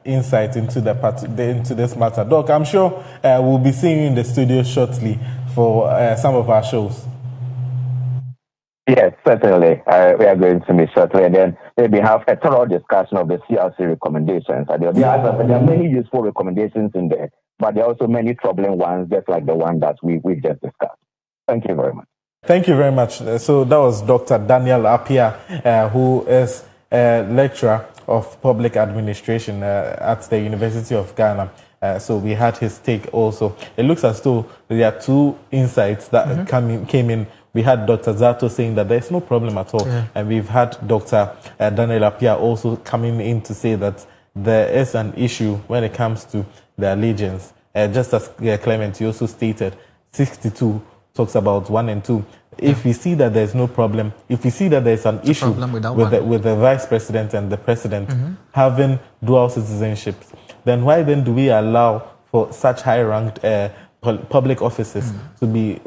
insight into this matter. Doc, I'm sure we'll be seeing you in the studio shortly for some of our shows. Yes, certainly. We are going to meet shortly and then maybe have a thorough discussion of the CRC recommendations. There are many useful recommendations in there, but there are also many troubling ones, just like the one that we just discussed. Thank you very much. Thank you very much. So that was Dr. Daniel Appiah, who is a lecturer of public administration at the University of Ghana. So we had his take also. It looks as though there are two insights that came in. we had Dr. Zato saying that there's no problem at all. Yeah. And we've had Dr. Daniel Apia also coming in to say that there is an issue when it comes to the allegiance. Just as Clement, you also stated, 62 talks about 1 and 2. If we see that there's no problem, if we see that there's an issue with the vice president and the president having dual citizenships, then why then do we allow for such high-ranked public offices to be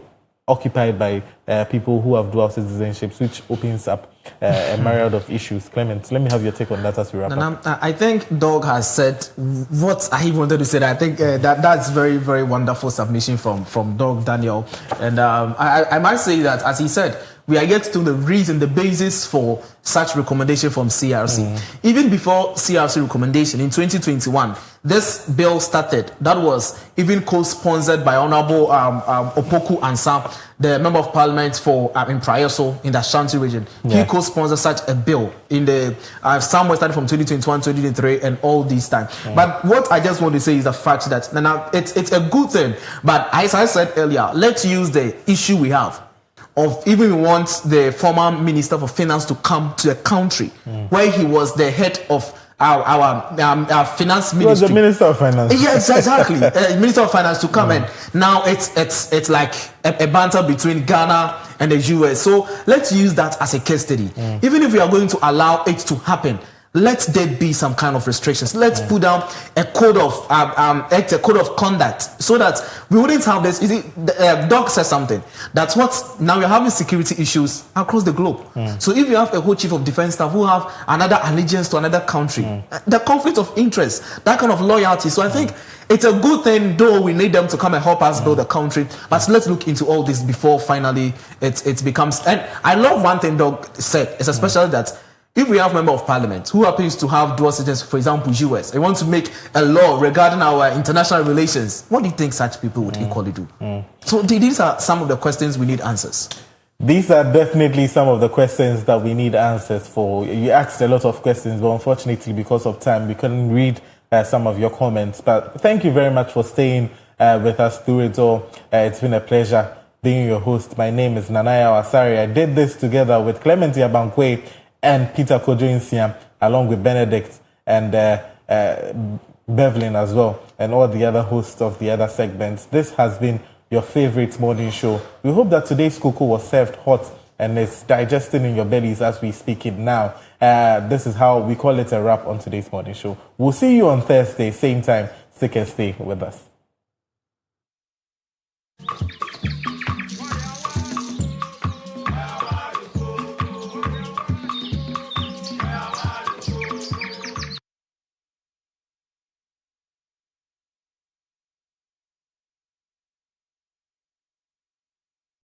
occupied by people who have dual citizenships, which opens up a myriad of issues? Clement, let me have your take on that as we wrap up. I think Doug has said what I wanted to say. I think that's very, very wonderful submission from Doug Daniel. And I might say that, as he said, we are yet to the reason, the basis for such recommendation from CRC. Even before CRC recommendation in 2021, this bill started. That was even co-sponsored by Honorable Opoku Ansah, the Member of Parliament for in Praioso in the Ashanti region. He co-sponsored such a bill in the somewhere starting from 2021, 2023, and all this time. But what I just want to say is the fact that now it's a good thing. But as I said earlier, let's use the issue we have of even we want the former Minister for Finance to come to the country where he was the head of our finance ministry. He was the Minister of Finance. Yes, exactly. Minister of Finance to come in. Now it's like a banter between Ghana and the US. So let's use that as a case study. Even if we are going to allow it to happen, let there be some kind of restrictions. Let's put down a code of a code of conduct so that we wouldn't have this. Doc says something. That's what now we're having security issues across the globe. So if you have a whole chief of defense staff who have another allegiance to another country, the conflict of interest, that kind of loyalty. So I think it's a good thing, though we need them to come and help us build the country. But let's look into all this before finally it becomes. And I love one thing Doc said. It's especially that if we have member of parliament who happens to have dual citizenship, for example, US, they want to make a law regarding our international relations, what do you think such people would equally do? So these are some of the questions we need answers. These are definitely some of the questions that we need answers for. You asked a lot of questions, but unfortunately, because of time, we couldn't read some of your comments. But thank you very much for staying with us through it all. It's been a pleasure being your host. My name is Nanaya Wasari. I did this together with Clement Yabankwe and Peter Kojo-Insiam, along with Benedict and Bevlin as well, and all the other hosts of the other segments. This has been your favorite morning show. We hope that today's Koko was served hot and is digesting in your bellies as we speak it now. This is how we call it a wrap on today's morning show. We'll see you on Thursday, same time. Stick and stay with us.